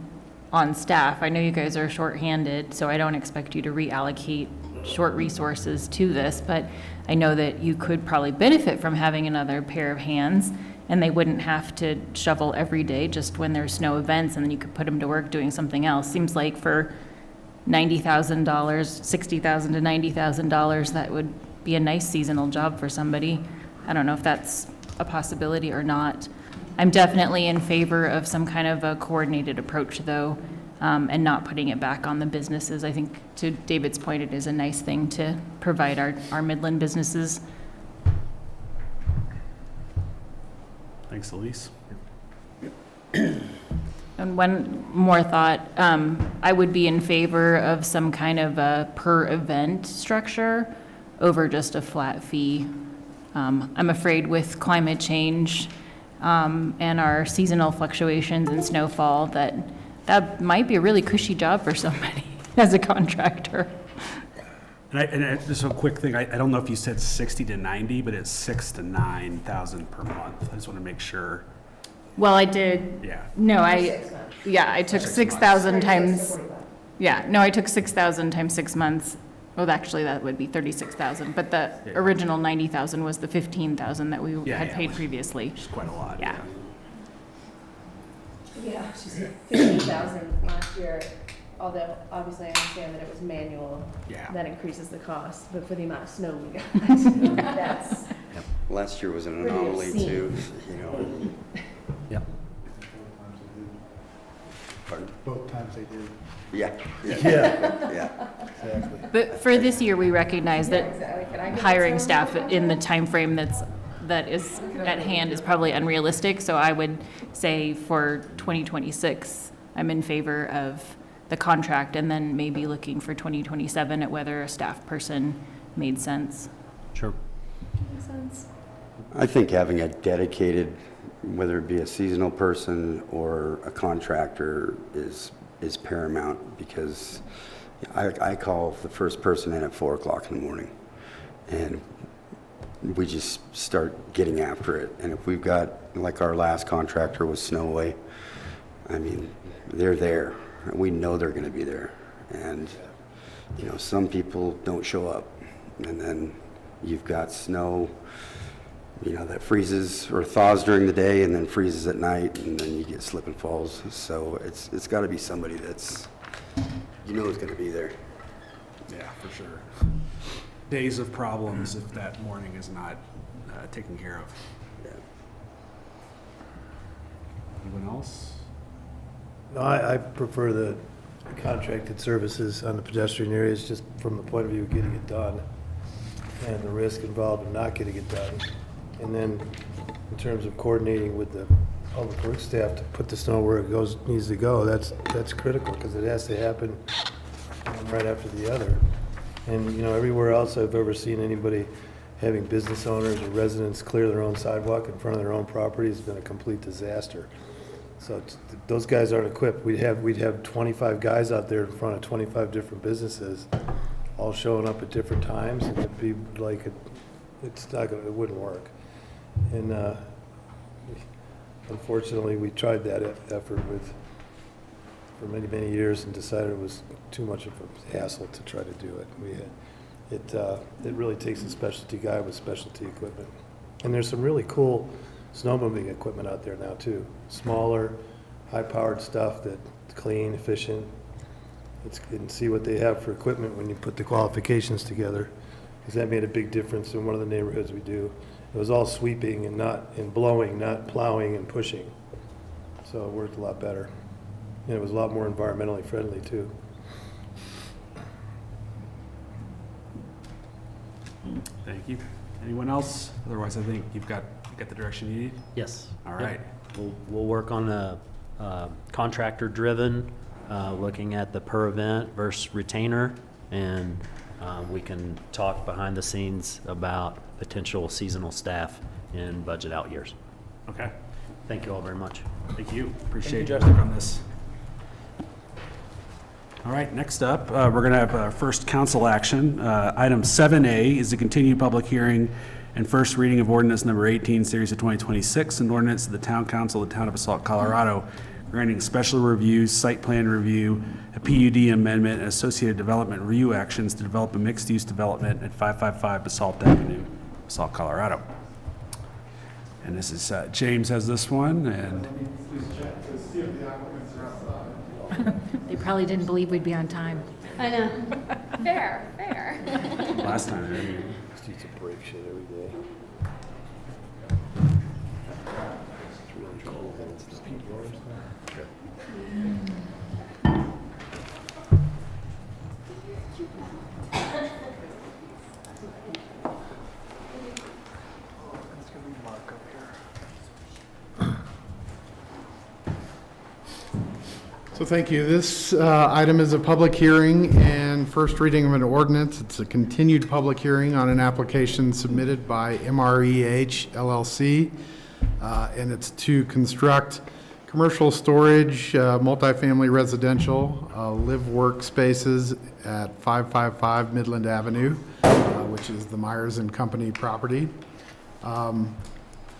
on staff. I know you guys are shorthanded, so I don't expect you to reallocate short resources to this, but I know that you could probably benefit from having another pair of hands, and they wouldn't have to shovel every day just when there's snow events, and then you could put them to work doing something else. Seems like for $90,000, $60,000 to $90,000, that would be a nice seasonal job for somebody. I don't know if that's a possibility or not. I'm definitely in favor of some kind of a coordinated approach, though, and not putting it back on the businesses. I think, to David's point, it is a nice thing to provide our Midland businesses. Thanks, Elise. And one more thought, I would be in favor of some kind of a per event structure over just a flat fee. I'm afraid with climate change and our seasonal fluctuations in snowfall that might be a really cushy job for somebody as a contractor. And just a quick thing, I don't know if you said 60 to 90, but it's 6,000 to 9,000 per month. I just want to make sure. Well, I did. Yeah. No, I took 6,000 times. Yeah, no, I took 6,000 times 6 months. Well, actually, that would be 36,000. But the original 90,000 was the 15,000 that we had paid previously. Which is quite a lot. Yeah. Yeah, she's 15,000 last year, although obviously I understand that it was manual. Yeah. That increases the cost, but for the amount of snow we got, that's Last year was an pretty anomaly obscene. too, you know. Yep. Pardon? Both times they did. Yeah. Yeah. Exactly. But for this year, we recognize that Exactly. Can I get hiring some? staff in the time frame that is at hand is probably unrealistic. So I would say for 2026, I'm in favor of the contract, and then maybe looking for 2027 at whether a staff person made sense. Sure. Makes sense. I think having a dedicated, whether it be a seasonal person or a contractor, is paramount, because I call the first person in at 4 o'clock in the morning, and we just start getting after it. And if we've got, like our last contractor was Snowway, I mean, they're there. We know they're going to be there. And, you know, some people don't show up. And then you've got snow, you know, that freezes or thaws during the day and then freezes at night, and then you get slip and falls. So it's got to be somebody that's, you know, is going to be there. Yeah, for sure. Days of problems if that morning is not taken care of. Anyone else? No, I prefer the contracted services on the pedestrian areas, just from the point of view of getting it done and the risk involved in not getting it done. And then in terms of coordinating with the public works staff to put the snow where it needs to go, that's critical, because it has to happen one right after the other. And, you know, everywhere else I've ever seen anybody having business owners or residents clear their own sidewalk in front of their own property has been a complete disaster. So those guys aren't equipped. We'd have 25 guys out there in front of 25 different businesses, all showing up at different times, and it'd be like, it wouldn't work. And unfortunately, we tried that effort for many, many years and decided it was too much of a hassle to try to do it. It really takes a specialty guy with specialty equipment. And there's some really cool snow moving equipment out there now too. Smaller, high-powered stuff that's clean, efficient. And see what they have for equipment when you put the qualifications together, because that made a big difference in one of the neighborhoods we do. It was all sweeping and blowing, not plowing and pushing. So it worked a lot better. And it was a lot more environmentally friendly too. Thank you. Anyone else? Otherwise, I think you've got the direction you need. Yes. All right. We'll work on the contractor-driven, looking at the per event versus retainer, and we can talk behind the scenes about potential seasonal staff in budget out years. Okay. Thank you all very much. Thank you. Appreciate your work on this. All right, next up, we're going to have our first council action. Item 7A is a continued public hearing and first reading of ordinance number 18, series of 2026, an ordinance of the Town Council of the Town of Basalt, Colorado, granting special reviews, site plan review, a PUD amendment, and associated development review actions to develop a mixed-use development at 555 Basalt Avenue, Basalt, Colorado. And this is, James has this one, and They probably didn't believe we'd be on time. I know. Fair. last time, I mean, Just need to break shit every day. It's really cold and it's just warm. So thank you. This item is a public hearing and first reading of an ordinance. It's a continued public hearing on an application submitted by MREH LLC, and it's to construct commercial storage, multifamily residential, live-work spaces at 555 Midland Avenue, which is the Myers and Company property.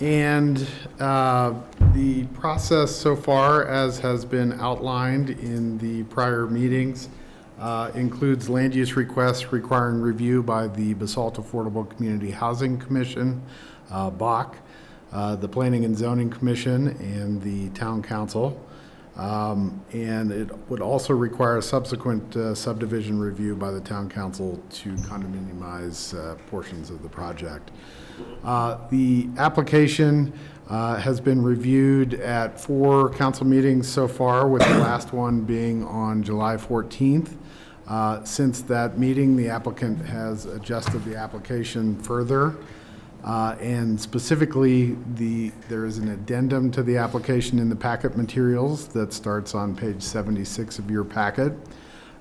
And the process so far, as has been outlined in the prior meetings, includes land use requests requiring review by the Basalt Affordable Community Housing Commission, BAC, the Planning and Zoning Commission, and the Town Council. And it would also require a subsequent subdivision review by the Town Council to condominiumize portions of the project. The application has been reviewed at 4 council meetings so far, with the last one being on July 14th. Since that meeting, the applicant has adjusted the application further. And specifically, there is an addendum to the application in the packet materials that starts on page 76 of your packet.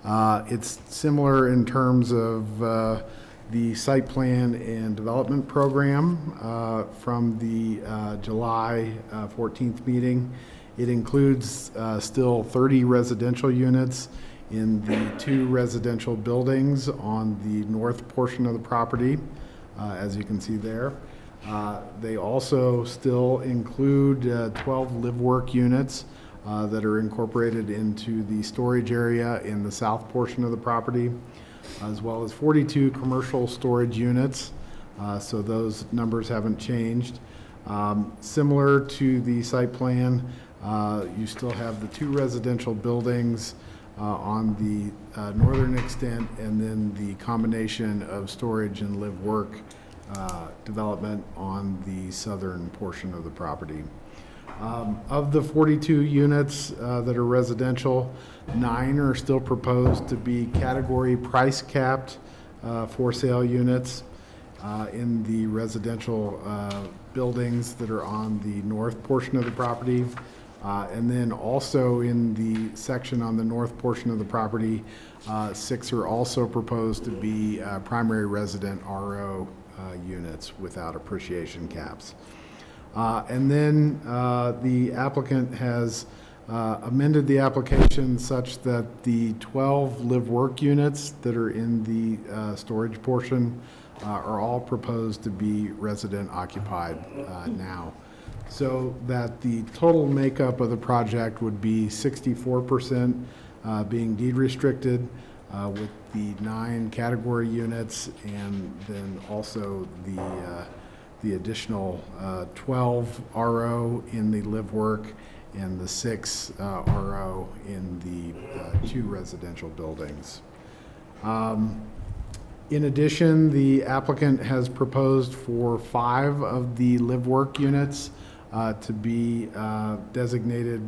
It's similar in terms of the site plan and development program from the July 14th meeting. It includes still 30 residential units in the 2 residential buildings on the north portion of the property, as you can see there. They also still include 12 live-work units that are incorporated into the storage area in the south portion of the property, as well as 42 commercial storage units, so those numbers haven't changed. Similar to the site plan, you still have the 2 residential buildings on the northern extent, and then the combination of storage and live-work development on the southern portion of the property. Of the 42 units that are residential, 9 are still proposed to be category price capped for sale units in the residential buildings that are on the north portion of the property. And then also in the section on the north portion of the property, 6 are also proposed to be primary resident RO units without appreciation caps. And then the applicant has amended the application such that the 12 live-work units that are in the storage portion are all proposed to be resident occupied now. So that the total makeup of the project would be 64% being deed restricted with the 9 category units, and then also the additional 12 RO in the live-work and the 6 RO in the 2 residential buildings. In addition, the applicant has proposed for 5 of the live-work units to be designated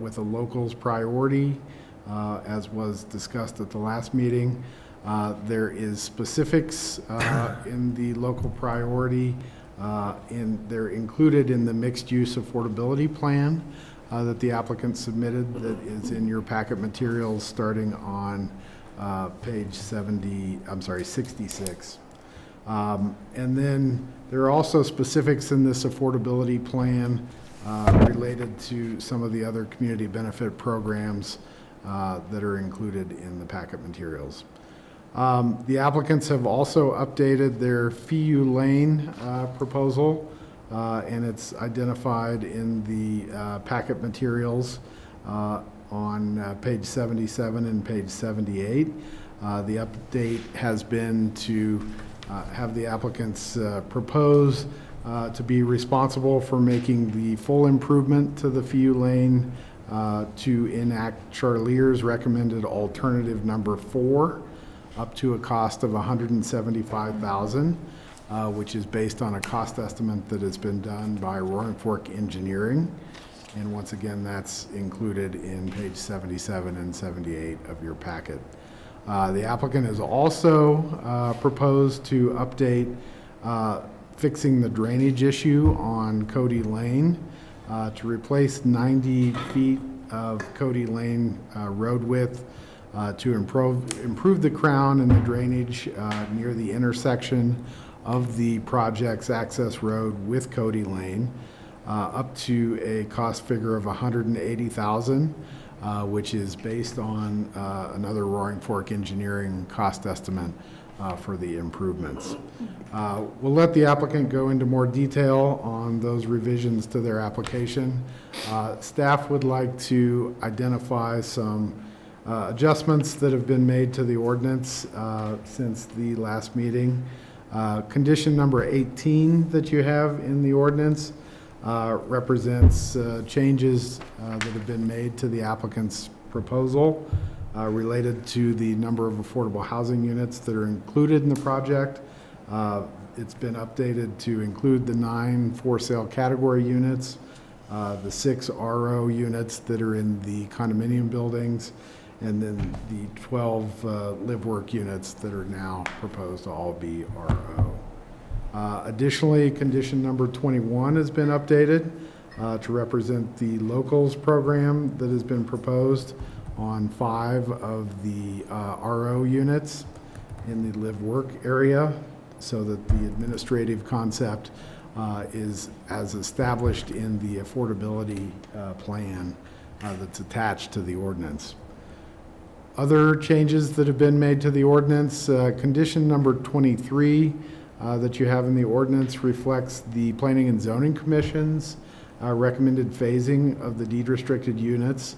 with a locals priority, as was discussed at the last meeting. There is specifics in the local priority, they're included in the mixed-use affordability plan that the applicant submitted that is in your packet materials starting on page 66. And then there are also specifics in this affordability plan related to some of the other community benefit programs that are included in the packet materials. The applicants have also updated their Fiu Lane proposal, and it's identified in the packet materials on page 77 and page 78. The update has been to have the applicants propose to be responsible for making the full improvement to the Fiu Lane to enact Charlier's recommended alternative number 4, up to a cost of $175,000, which is based on a cost estimate that has been done by Roaring Fork Engineering. And once again, that's included in page 77 and 78 of your packet. The applicant has also proposed to update fixing the drainage issue on Cody Lane to replace 90 feet of Cody Lane road width to improve the crown and the drainage near the intersection of the project's access road with Cody Lane, up to a cost figure of $180,000, which is based on another Roaring Fork Engineering cost estimate for the improvements. We'll let the applicant go into more detail on those revisions to their application. Staff would like to identify some adjustments that have been made to the ordinance since the last meeting. Condition number 18 that you have in the ordinance represents changes that have been made to the applicant's proposal related to the number of affordable housing units that are included in the project. It's been updated to include the 9 for-sale category units, the 6 RO units that are in the condominium buildings, and then the 12 live-work units that are now proposed to all be RO. Additionally, condition number 21 has been updated to represent the locals program that has been proposed on 5 of the RO units in the live-work area, so that the administrative concept is as established in the affordability plan that's attached to the ordinance. Other changes that have been made to the ordinance, condition number 23 that you have in the ordinance reflects the Planning and Zoning Commission's recommended phasing of the deed-restricted units,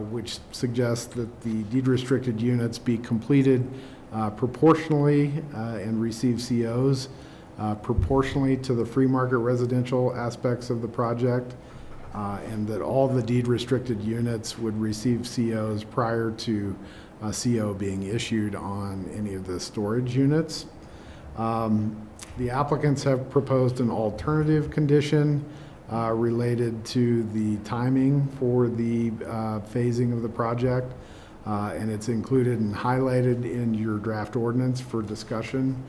which suggests that the deed-restricted units be completed proportionally and receive COs proportionally to the free market residential aspects of the project, and that all the deed-restricted units would receive COs prior to a CO being issued on any of the storage units. The applicants have proposed an alternative condition related to the timing for the phasing of the project, and it's included and highlighted in your draft ordinance for discussion.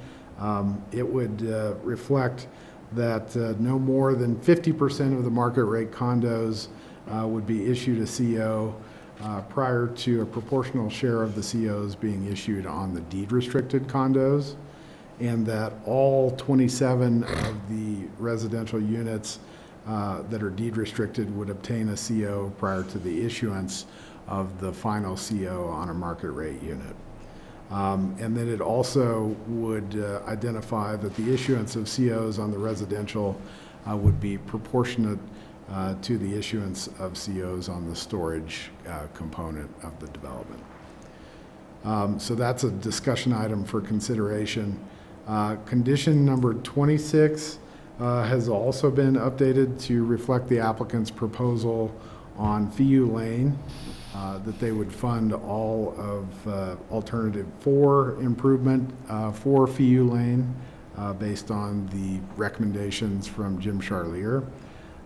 It would reflect that no more than 50% of the market rate condos would be issued a CO prior to a proportional share of the COs being issued on the deed restricted condos, and that all 27 of the residential units that are deed restricted would obtain a CO prior to the issuance of the final CO on a market rate unit. And then it also would identify that the issuance of COs on the residential would be proportionate to the issuance of COs on the storage component of the development. So that's a discussion item for consideration. Condition number 26 has also been updated to reflect the applicant's proposal on Fiu Lane, that they would fund all of alternative 4 improvement for Fiu Lane based on the recommendations from Jim Charlier,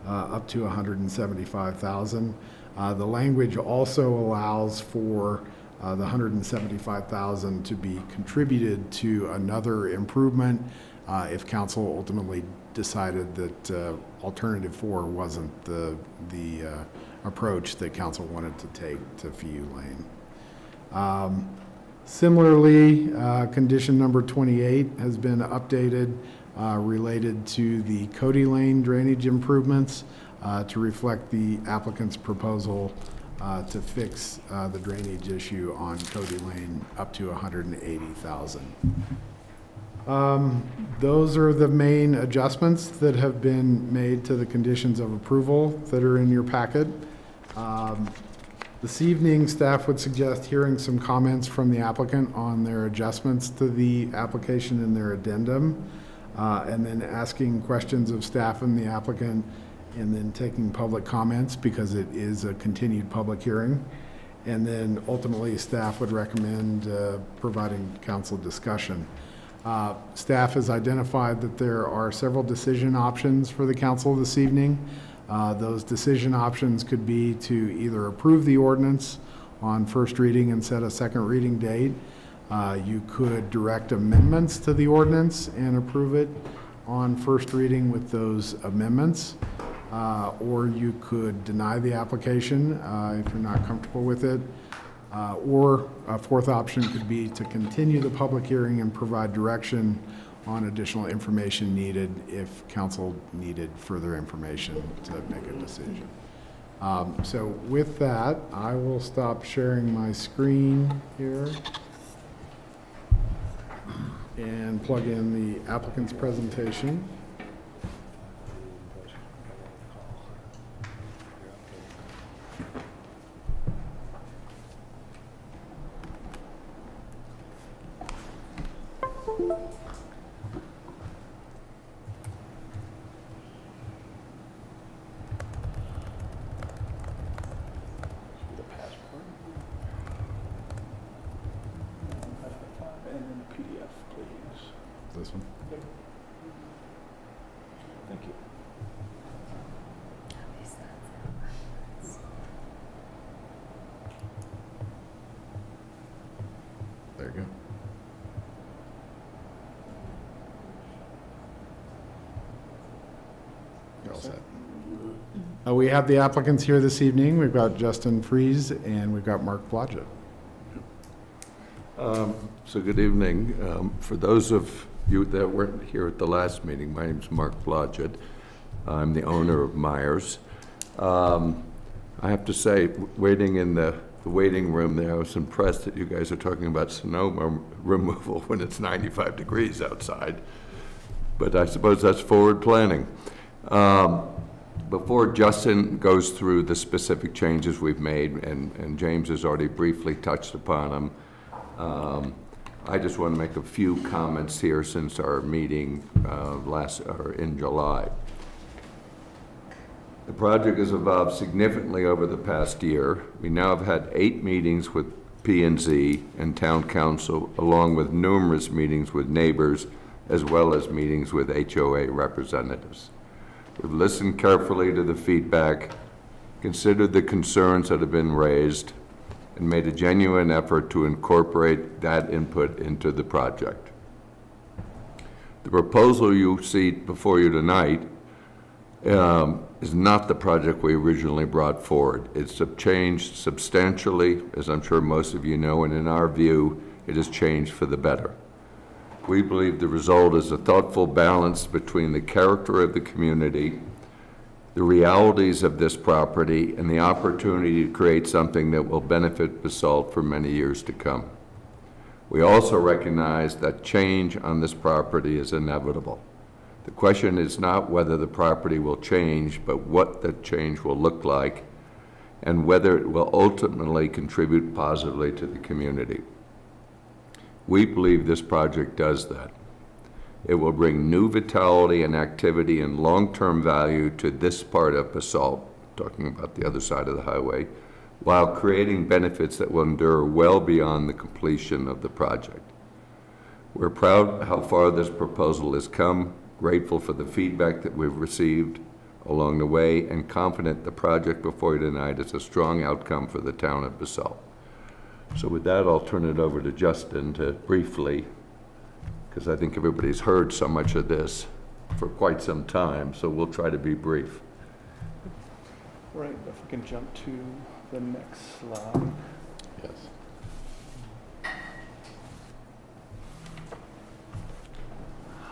up to $175,000. The language also allows for the $175,000 to be contributed to another improvement if council ultimately decided that alternative 4 wasn't the approach that council wanted to take to Fiu Lane. Similarly, condition number 28 has been updated related to the Cody Lane drainage improvements to reflect the applicant's proposal to fix the drainage issue on Cody Lane up to $180,000. Those are the main adjustments that have been made to the conditions of approval that are in your packet. This evening, staff would suggest hearing some comments from the applicant on their adjustments to the application and their addendum, and then asking questions of staff and the applicant, and then taking public comments because it is a continued public hearing. And then ultimately, staff would recommend providing council discussion. Staff has identified that there are several decision options for the council this evening. Those decision options could be to either approve the ordinance on first reading and set a second reading date. You could direct amendments to the ordinance and approve it on first reading with those amendments. Or you could deny the application if you're not comfortable with it. Or a fourth option could be to continue the public hearing and provide direction on additional information needed if council needed further information to make a decision. So with that, I will stop sharing my screen here and plug in the applicant's presentation. This one. Thank you. There you go. You're all set. We have the applicants here this evening. We've got Justin Fries and we've got Mark Blodgett. So good evening. For those of you that weren't here at the last meeting, my name's Mark Blodgett. I'm the owner of Myers. I have to say, waiting in the waiting room there, I was impressed that you guys are talking about snow removal when it's 95 degrees outside. But I suppose that's forward planning. Before Justin goes through the specific changes we've made, and James has already briefly touched upon them, I just want to make a few comments here since our meeting in July. The project has evolved significantly over the past year. We now have had 8 meetings with P&Z, and Town Council, along with numerous meetings with neighbors, as well as meetings with HOA representatives. We've listened carefully to the feedback, considered the concerns that have been raised, and made a genuine effort to incorporate that input into the project. The proposal you see before you tonight is not the project we originally brought forward. It's changed substantially, as I'm sure most of you know, and in our view, it has changed for the better. We believe the result is a thoughtful balance between the character of the community, the realities of this property, and the opportunity to create something that will benefit Basalt for many years to come. We also recognize that change on this property is inevitable. The question is not whether the property will change, but what that change will look like and whether it will ultimately contribute positively to the community. We believe this project does that. It will bring new vitality and activity and long-term value to this part of Basalt, talking about the other side of the highway, while creating benefits that will endure well beyond the completion of the project. We're proud how far this proposal has come, grateful for the feedback that we've received along the way, and confident the project before you tonight is a strong outcome for the town of Basalt. So with that, I'll turn it over to Justin to briefly, because I think everybody's heard so much of this for quite some time, so we'll try to be brief. Right, if we can jump to the next slide. Yes.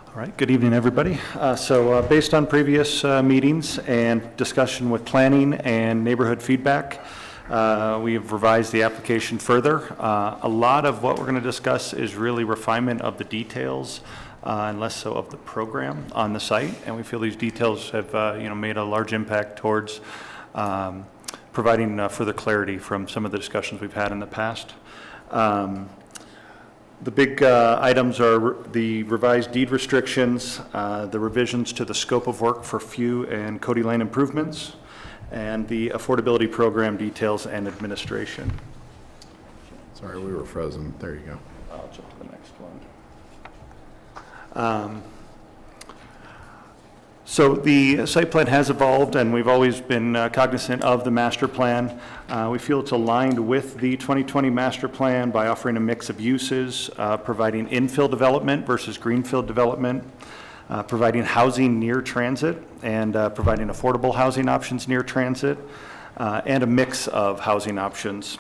All right, good evening, everybody. So based on previous meetings and discussion with planning and neighborhood feedback, we have revised the application further. A lot of what we're going to discuss is really refinement of the details and less so of the program on the site. And we feel these details have made a large impact towards providing further clarity from some of the discussions we've had in the past. The big items are the revised deed restrictions, the revisions to the scope of work for Few and Cody Lane improvements, and the affordability program details and administration. Sorry, we were frozen. There you go. I'll jump to the next one. So the site plan has evolved, and we've always been cognizant of the master plan. We feel it's aligned with the 2020 master plan by offering a mix of uses, providing infill development versus greenfield development, providing housing near transit, and providing affordable housing options near transit, and a mix of housing options.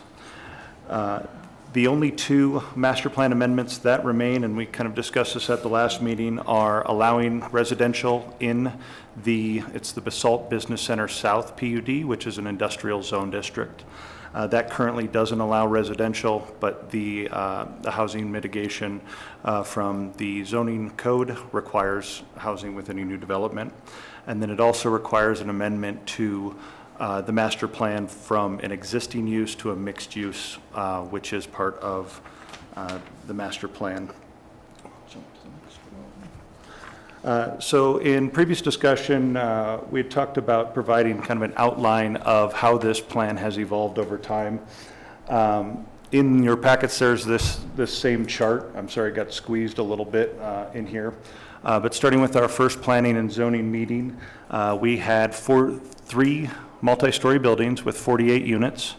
The only two master plan amendments that remain, and we kind of discussed this at the last meeting, are allowing residential in it's the Basalt Business Center South PUD, which is an industrial zone district. That currently doesn't allow residential, but the housing mitigation from the zoning code requires housing with any new development. And then it also requires an amendment to the master plan from an existing use to a mixed use, which is part of the master plan. So in previous discussion, we had talked about providing kind of an outline of how this plan has evolved over time. In your packets, there's this same chart. I'm sorry, it got squeezed a little bit in here. But starting with our first planning and zoning meeting, we had three multi-story buildings with 48 units,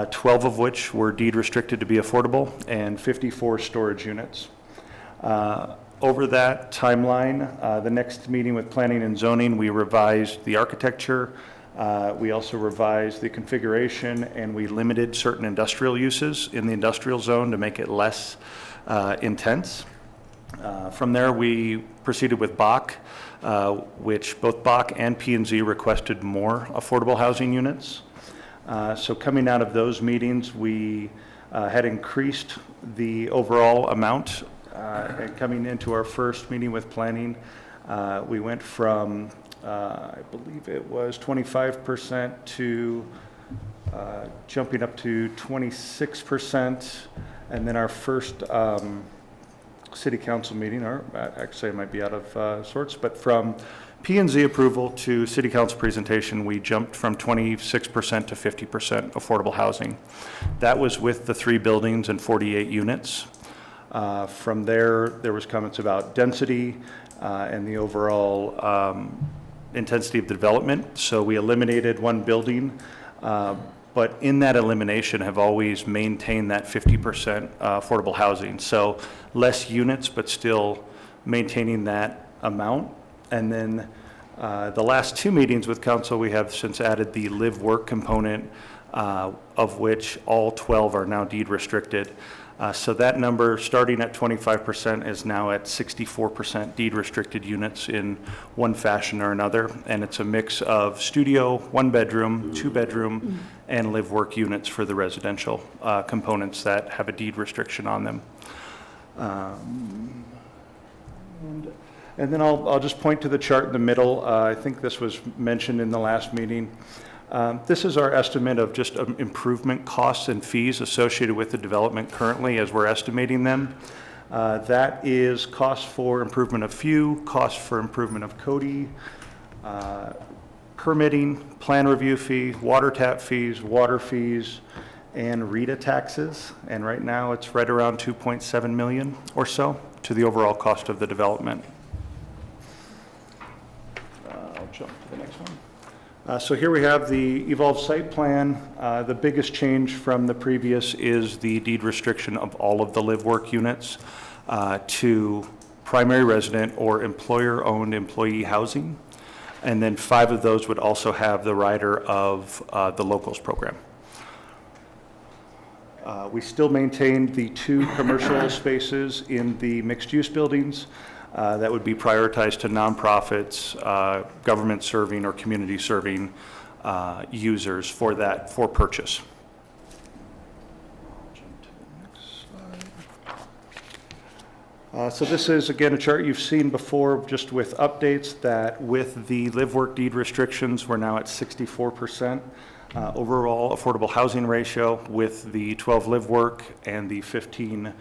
12 of which were deed restricted to be affordable, and 54 storage units. Over that timeline, the next meeting with planning and zoning, we revised the architecture, we also revised the configuration, and we limited certain industrial uses in the industrial zone to make it less intense. From there, we proceeded with Bach, which both Bach and P&Z requested more affordable housing units. So coming out of those meetings, we had increased the overall amount. And coming into our first meeting with planning, we went from, I believe it was 25% to jumping up to 26%. And then our first city council meeting, or actually I might be out of sorts, but from P&Z approval to city council presentation, we jumped from 26% to 50% affordable housing. That was with the 3 buildings and 48 units. From there was comments about density and the overall intensity of the development. So we eliminated 1 building, but in that elimination have always maintained that 50% affordable housing. So less units, but still maintaining that amount. And then the last 2 meetings with council, we have since added the live-work component, of which all 12 are now deed restricted. So that number, starting at 25%, is now at 64% deed restricted units in one fashion or another. And it's a mix of studio, 1-bedroom, 2-bedroom, and live-work units for the residential components that have a deed restriction on them. And then I'll just point to the chart in the middle. I think this was mentioned in the last meeting. This is our estimate of just improvement costs and fees associated with the development currently as we're estimating them. That is cost for improvement of FEW, cost for improvement of CODI, permitting, plan review fee, water tap fees, water fees, and RETA taxes. And right now it's right around 2.7 million or so to the overall cost of the development. Jump to the next one. So here we have the evolved site plan. The biggest change from the previous is the deed restriction of all of the live-work units to primary resident or employer-owned employee housing. And then 5 of those would also have the rider of the locals program. We still maintained the 2 commercial spaces in the mixed-use buildings. That would be prioritized to nonprofits, government serving or community serving users for purchase. So this is, again, a chart you've seen before, just with updates that with the live-work deed restrictions, we're now at 64% overall affordable housing ratio with the 12 live-work and the 15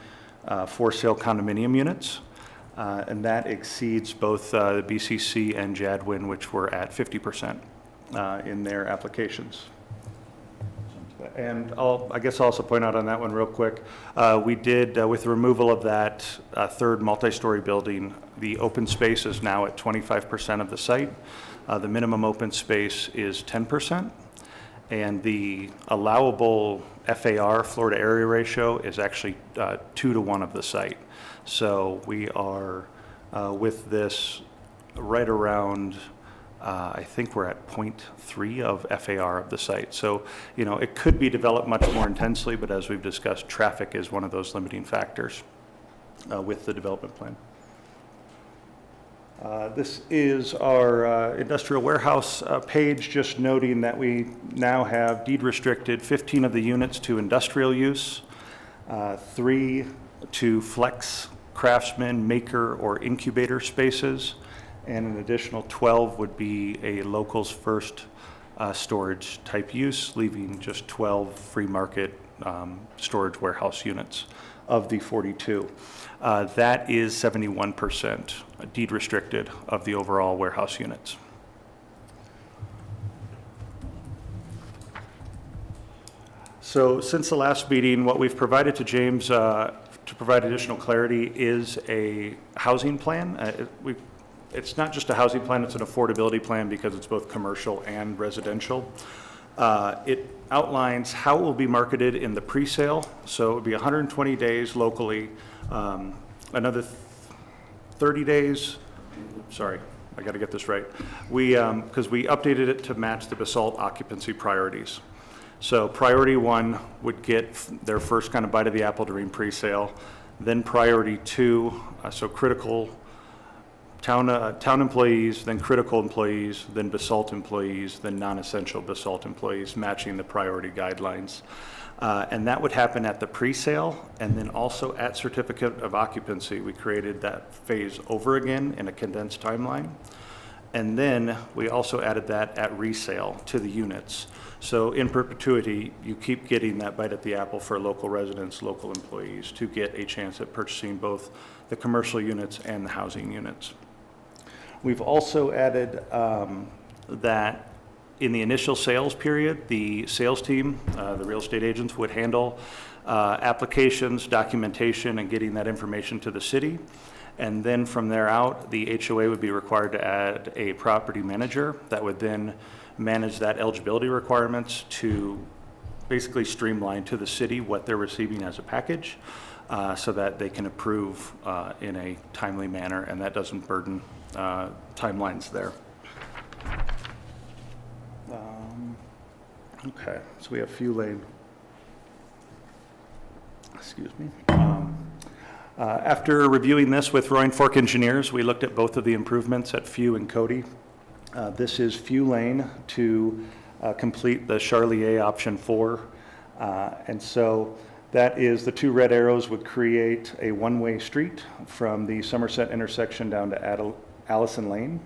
for-sale condominium units. And that exceeds both the BCC and Jadwin, which were at 50% in their applications. And I guess I'll also point out on that one real quick, we did, with the removal of that 3rd multi-story building, the open space is now at 25% of the site. The minimum open space is 10%. And the allowable FAR, floor to area ratio, is actually 2 to 1 of the site. So we are with this right around, I think we're at 0.3 of FAR of the site. So, you know, it could be developed much more intensely, but as we've discussed, traffic is one of those limiting factors with the development plan. This is our industrial warehouse page, just noting that we now have deed restricted 15 of the units to industrial use, 3 to flex, craftsman, maker, or incubator spaces, and an additional 12 would be a locals first storage type use, leaving just 12 free market storage warehouse units of the 42. That is 71% deed restricted of the overall warehouse units. So since the last meeting, what we've provided to James to provide additional clarity is a housing plan. It's not just a housing plan, it's an affordability plan because it's both commercial and residential. It outlines how it will be marketed in the pre-sale. So it would be 120 days locally, another 30 days, sorry, I got to get this right. Because we updated it to match the Basalt occupancy priorities. So priority 1 would get their first kind of bite of the apple during pre-sale. Then priority 2, so critical town employees, then critical employees, then Basalt employees, then non-essential Basalt employees, matching the priority guidelines. And that would happen at the pre-sale, and then also at certificate of occupancy. We created that phase over again in a condensed timeline. And then we also added that at resale to the units. So in perpetuity, you keep getting that bite at the apple for local residents, local employees, to get a chance at purchasing both the commercial units and the housing units. We've also added that in the initial sales period, the sales team, the real estate agents, would handle applications, documentation, and getting that information to the city. And then from there out, the HOA would be required to add a property manager that would then manage that eligibility requirements to basically streamline to the city what they're receiving as a package, so that they can approve in a timely manner, and that doesn't burden timelines there. Okay, so we have Few Lane. Excuse me. After reviewing this with Roaring Fork engineers, we looked at both of the improvements at Few and Cody. This is Few Lane to complete the Charlier option 4. And so that is, the 2 red arrows would create a one-way street from the Somerset intersection down to Allison Lane.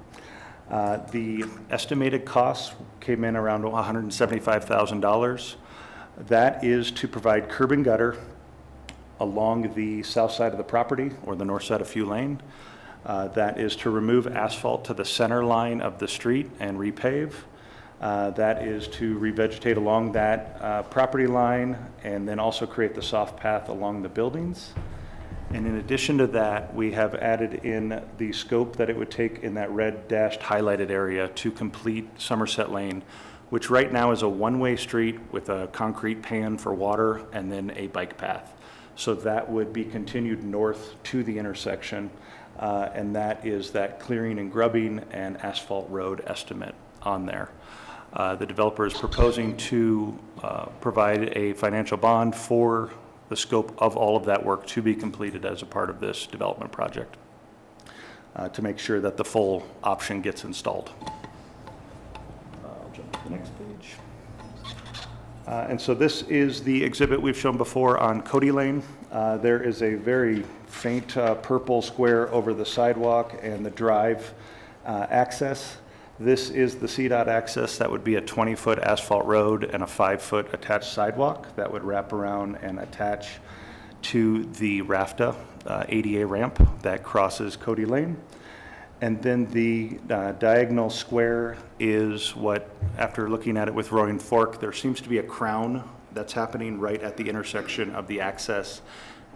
The estimated cost came in around $175,000. That is to provide curb and gutter along the south side of the property, or the north side of Few Lane. That is to remove asphalt to the center line of the street and repave. That is to revegetate along that property line, and then also create the soft path along the buildings. And in addition to that, we have added in the scope that it would take in that red dashed highlighted area to complete Somerset Lane, which right now is a one-way street with a concrete pan for water and then a bike path. So that would be continued north to the intersection, and that is that clearing and grubbing and asphalt road estimate on there. The developer is proposing to provide a financial bond for the scope of all of that work to be completed as a part of this development project, to make sure that the full option gets installed. I'll jump to the next page. And so this is the exhibit we've shown before on Cody Lane. There is a very faint purple square over the sidewalk and the drive access. This is the CDOT access. That would be a 20-foot asphalt road and a 5-foot attached sidewalk that would wrap around and attach to the RAFTA ADA ramp that crosses Cody Lane. And then the diagonal square is what, after looking at it with Roaring Fork, there seems to be a crown that's happening right at the intersection of the access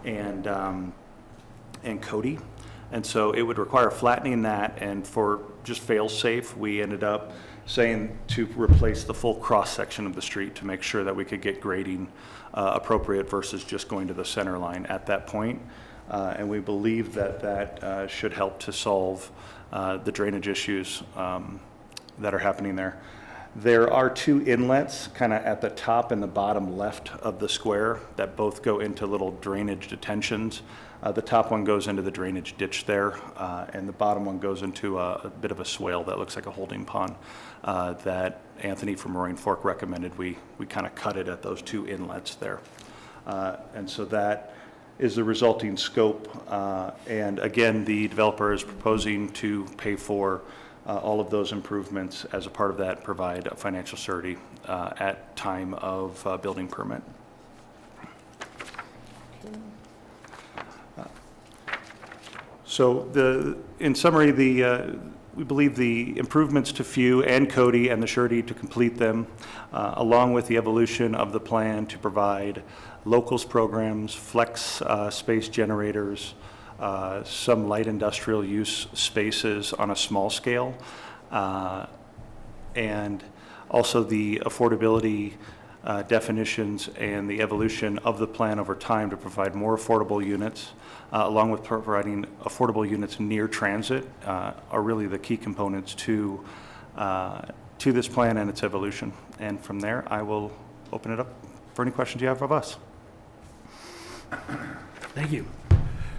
and Cody. And so it would require flattening that, and for just fail-safe, we ended up saying to replace the full cross-section of the street to make sure that we could get grading appropriate versus just going to the center line at that point. And we believe that that should help to solve the drainage issues that are happening there. There are 2 inlets kind of at the top and the bottom left of the square that both go into little drainage detentions. The top one goes into the drainage ditch there, and the bottom one goes into a bit of a swale that looks like a holding pond that Anthony from Roaring Fork recommended we kind of cut it at those 2 inlets there. And so that is the resulting scope. And again, the developer is proposing to pay for all of those improvements as a part of that, provide a financial surety at time of building permit. So in summary, we believe the improvements to Few and Cody and the surety to complete them, along with the evolution of the plan to provide locals programs, flex space generators, some light industrial use spaces on a small scale, and also the affordability definitions and the evolution of the plan over time to provide more affordable units, along with providing affordable units near transit, are really the key components to this plan and its evolution. And from there, I will open it up for any questions you have of us. Thank you.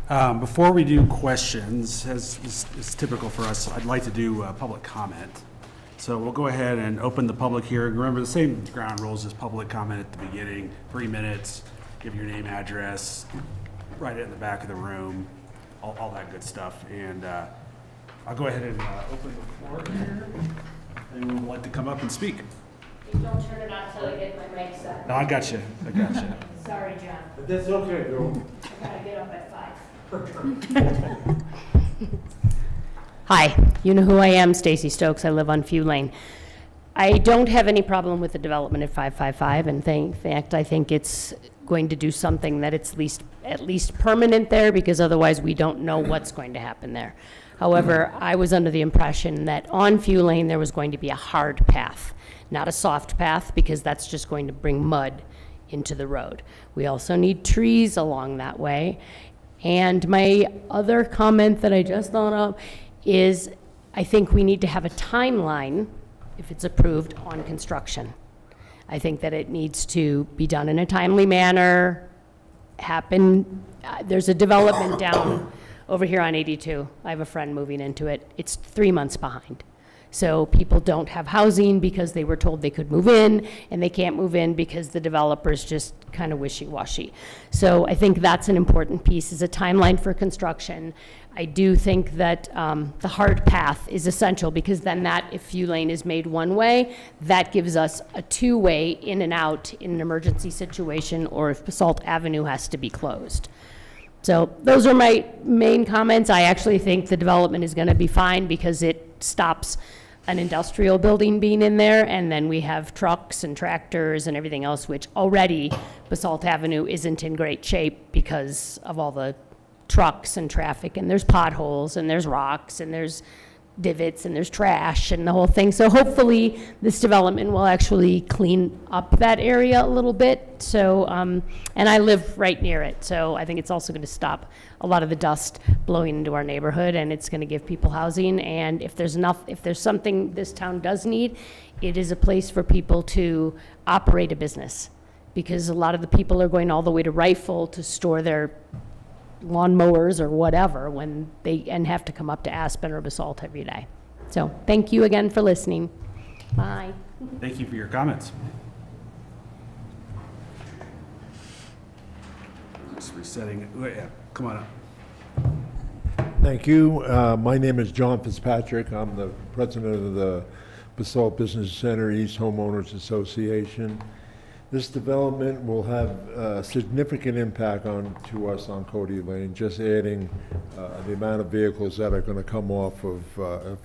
Before we do questions, as is typical for us, I'd like to do public comment. So we'll go ahead and open the public hearing. Remember, the same ground rules as public comment at the beginning, 3 minutes, give your name, address, write it in the back of the room, all that good stuff. And I'll go ahead and open the floor here. Anyone would like to come up and speak? Don't turn it on until I get my mic set. No, I got you. I got you. Sorry, John. That's okay, girl. I gotta get up at 5. Hi, you know who I am, Stacy Stokes. I live on Few Lane. I don't have any problem with the development at 555, and in fact, I think it's going to do something that it's at least permanent there, because otherwise we don't know what's going to happen there. However, I was under the impression that on Few Lane there was going to be a hard path, not a soft path, because that's just going to bring mud into the road. We also need trees along that way. And my other comment that I just thought of is I think we need to have a timeline, if it's approved, on construction. I think that it needs to be done in a timely manner, happen. There's a development down over here on 82. I have a friend moving into it. It's 3 months behind. So people don't have housing because they were told they could move in, and they can't move in because the developer's just kind of wishy-washy. So I think that's an important piece, is a timeline for construction. I do think that the hard path is essential, because then that, if Few Lane is made one way, that gives us a two-way in and out in an emergency situation, or if Basalt Avenue has to be closed. So those are my main comments. I actually think the development is going to be fine, because it stops an industrial building being in there, and then we have trucks and tractors and everything else, which already Basalt Avenue isn't in great shape because of all the trucks and traffic, and there's potholes, and there's rocks, and there's divots, and there's trash, and the whole thing. So hopefully this development will actually clean up that area a little bit. So, and I live right near it, so I think it's also going to stop a lot of the dust blowing into our neighborhood, and it's going to give people housing. And if there's something this town does need, it is a place for people to operate a business, because a lot of the people are going all the way to Rifle to store their lawnmowers or whatever and have to come up to Aspen or Basalt every day. So thank you again for listening. Bye. Thank you for your comments. Just resetting. Oh, yeah, come on up. Thank you. My name is John Fitzpatrick. I'm the president of the Basalt Business Center East Homeowners Association. This development will have a significant impact to us on Cody Lane, just adding the amount of vehicles that are going to come off of, a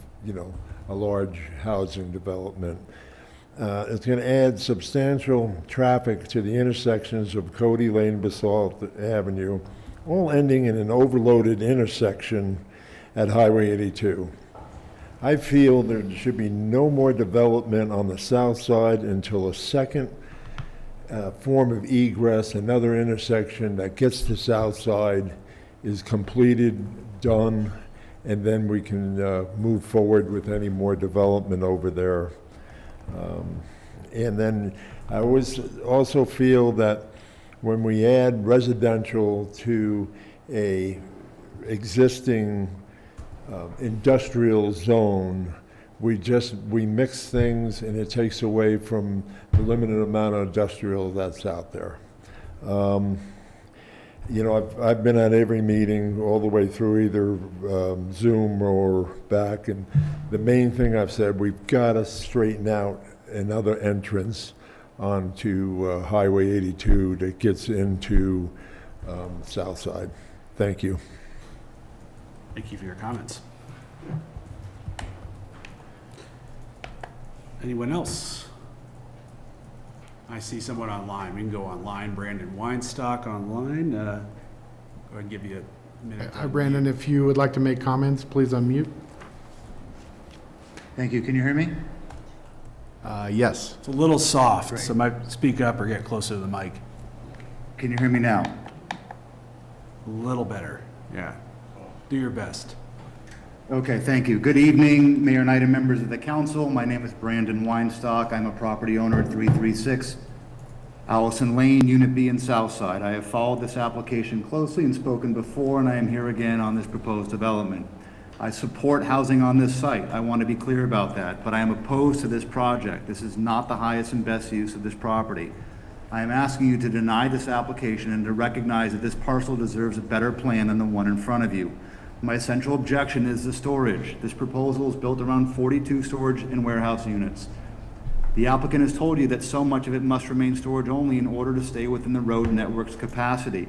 large housing development. It's going to add substantial traffic to the intersections of Cody Lane, Basalt Avenue, all ending in an overloaded intersection at Highway 82. I feel there should be no more development on the south side until a second form of egress, another intersection that gets to south side, is completed, done, and then we can move forward with any more development over there. And then I also feel that when we add residential to a existing industrial zone, we mix things, and it takes away from the limited amount of industrial that's out there. I've been at every meeting all the way through, either Zoom or back, and the main thing I've said, we've got to straighten out another entrance onto Highway 82 that gets into South Side. Thank you. Thank you for your comments. Anyone else? I see someone online. We can go online. Brandon Weinstock online. Go ahead and give you a minute. Hi, Brandon. If you would like to make comments, please unmute. Thank you. Can you hear me? Yes. It's a little soft, Great. so might speak up or get closer to the mic. Can you hear me now? A little better. Yeah. Do your best. Okay, thank you. Good evening, Mayor and item members of the council. My name is Brandon Weinstock. I'm a property owner at 336 Allison Lane, Unit B in Southside. I have followed this application closely and spoken before, and I am here again on this proposed development. I support housing on this site. I want to be clear about that, but I am opposed to this project. This is not the highest and best use of this property. I am asking you to deny this application and to recognize that this parcel deserves a better plan than the one in front of you. My central objection is the storage. This proposal is built around 42 storage and warehouse units. The applicant has told you that so much of it must remain storage only in order to stay within the road network's capacity.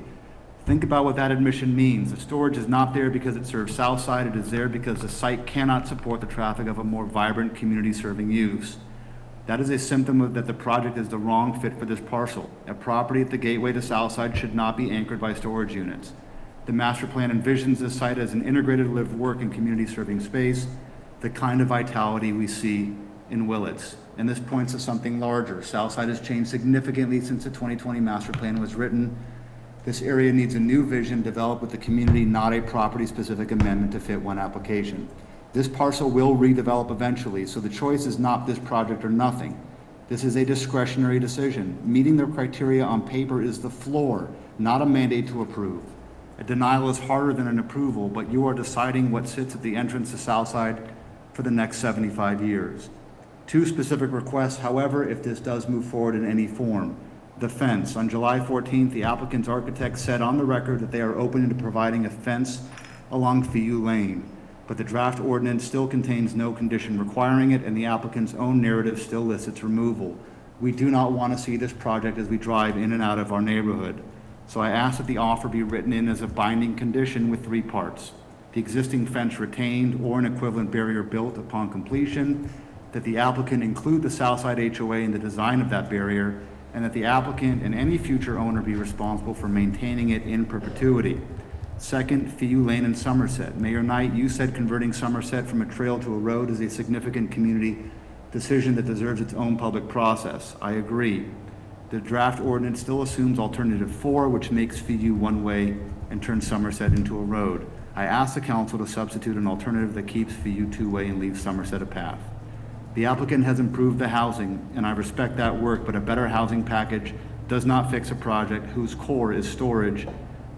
Think about what that admission means. The storage is not there because it serves Southside. It is there because the site cannot support the traffic of a more vibrant community-serving use. That is a symptom of that the project is the wrong fit for this parcel. A property at the gateway to Southside should not be anchored by storage units. The master plan envisions this site as an integrated live, work, and community-serving space, the kind of vitality we see in Willits. And this points to something larger. Southside has changed significantly since the 2020 master plan was written. This area needs a new vision developed with the community, not a property-specific amendment to fit one application. This parcel will redevelop eventually, so the choice is not this project or nothing. This is a discretionary decision. Meeting the criteria on paper is the floor, not a mandate to approve. A denial is harder than an approval, but you are deciding what sits at the entrance to Southside for the next 75 years. Two specific requests, however, if this does move forward in any form. The fence. On July 14th, the applicant's architect said on the record that they are open to providing a fence along Fiu Lane, but the draft ordinance still contains no condition requiring it, and the applicant's own narrative still lists its removal. We do not want to see this project as we drive in and out of our neighborhood. So I ask that the offer be written in as a binding condition with 3 parts. The existing fence retained or an equivalent barrier built upon completion, that the applicant include the Southside HOA in the design of that barrier, and that the applicant and any future owner be responsible for maintaining it in perpetuity. Second, Fiu Lane in Somerset. Mayor Knight, you said converting Somerset from a trail to a road is a significant community decision that deserves its own public process. I agree. The draft ordinance still assumes alternative 4, which makes Fiu one-way and turns Somerset into a road. I ask the council to substitute an alternative that keeps Fiu two-way and leaves Somerset a path. The applicant has improved the housing, and I respect that work, but a better housing package does not fix a project whose core is storage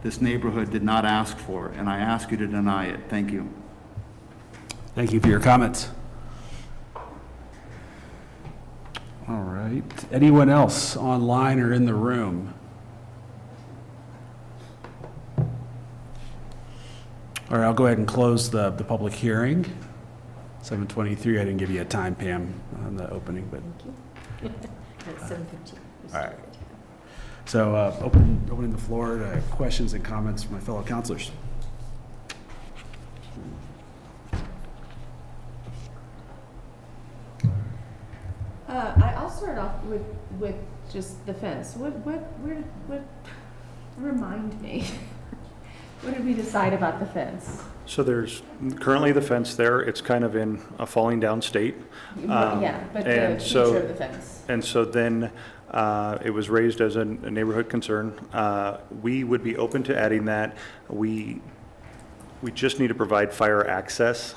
this neighborhood did not ask for, and I ask you to deny it. Thank you. Thank you for your comments. All right. Anyone else online or in the room? All right, I'll go ahead and close the public hearing. 7:23, I didn't give you a time, Pam, on the opening, but. At 7:15. All right. So opening the floor to questions and comments from my fellow councilors. I'll start off with just the fence. Remind me. What did we decide about the fence? So there's currently the fence there. It's kind of in a falling down state. Yeah, but the and future so- of the fence. And so then it was raised as a neighborhood concern. We would be open to adding that. We just need to provide fire access.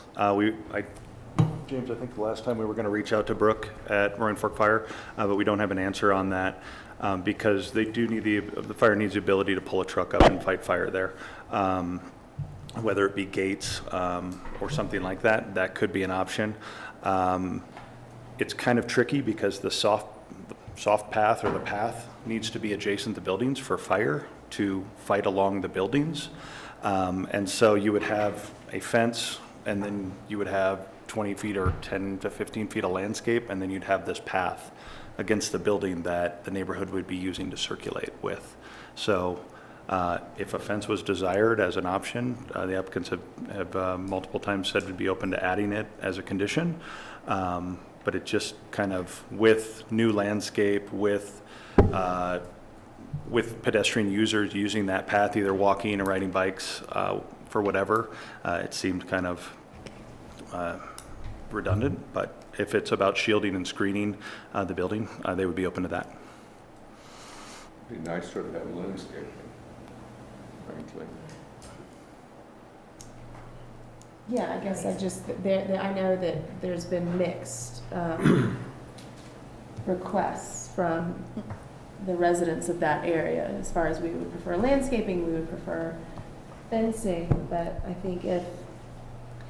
James, I think the last time we were going to reach out to Brooke at Roaring Fork Fire, but we don't have an answer on that because they do need the fire needs the ability to pull a truck up and fight fire there. Whether it be gates or something like that, that could be an option. It's kind of tricky because the soft path or the path needs to be adjacent to buildings for fire to fight along the buildings. And so you would have a fence and then you would have 20 feet or 10 to 15 feet of landscape, and then you'd have this path against the building that the neighborhood would be using to circulate with. So if a fence was desired as an option, the applicants have multiple times said we'd be open to adding it as a condition. But it just kind of, with new landscape, with pedestrian users using that path, either walking or riding bikes for whatever, it seemed kind of redundant. But if it's about shielding and screening the building, they would be open to that. It'd be nicer to have landscaping, frankly. Yeah, I guess I know that there's been mixed requests from the residents of that area. As far as we would prefer landscaping, we would prefer fencing, but I think if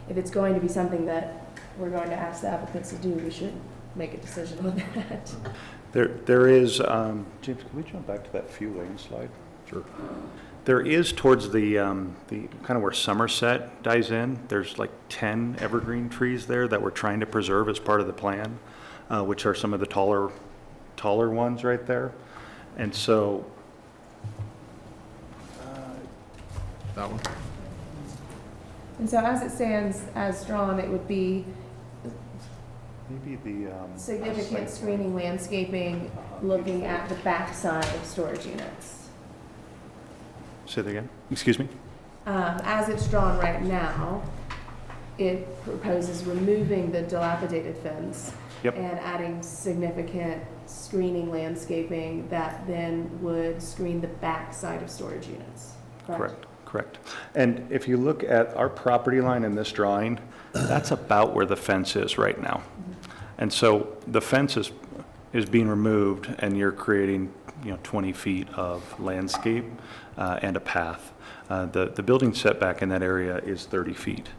it's going to be something that we're going to ask the applicants to do, we should make a decision on that. There is, James, can we jump back to that Fiu Lane slide? Sure. There is towards the kind of where Somerset dies in, there's like 10 evergreen trees there that we're trying to preserve as part of the plan, which are some of the taller ones right there. And so, That one? And so as it stands, as drawn, it would be maybe the, significant screening landscaping looking at the backside of storage units. say that again, excuse me? As it's drawn right now, it proposes removing the dilapidated fence Yep. and adding significant screening landscaping that then would screen the backside of storage units. Correct. And if you look at our property line in this drawing, that's about where the fence is right now. And so the fence is being removed, and you're creating, 20 feet of landscape and a path. The building setback in that area is 30 feet.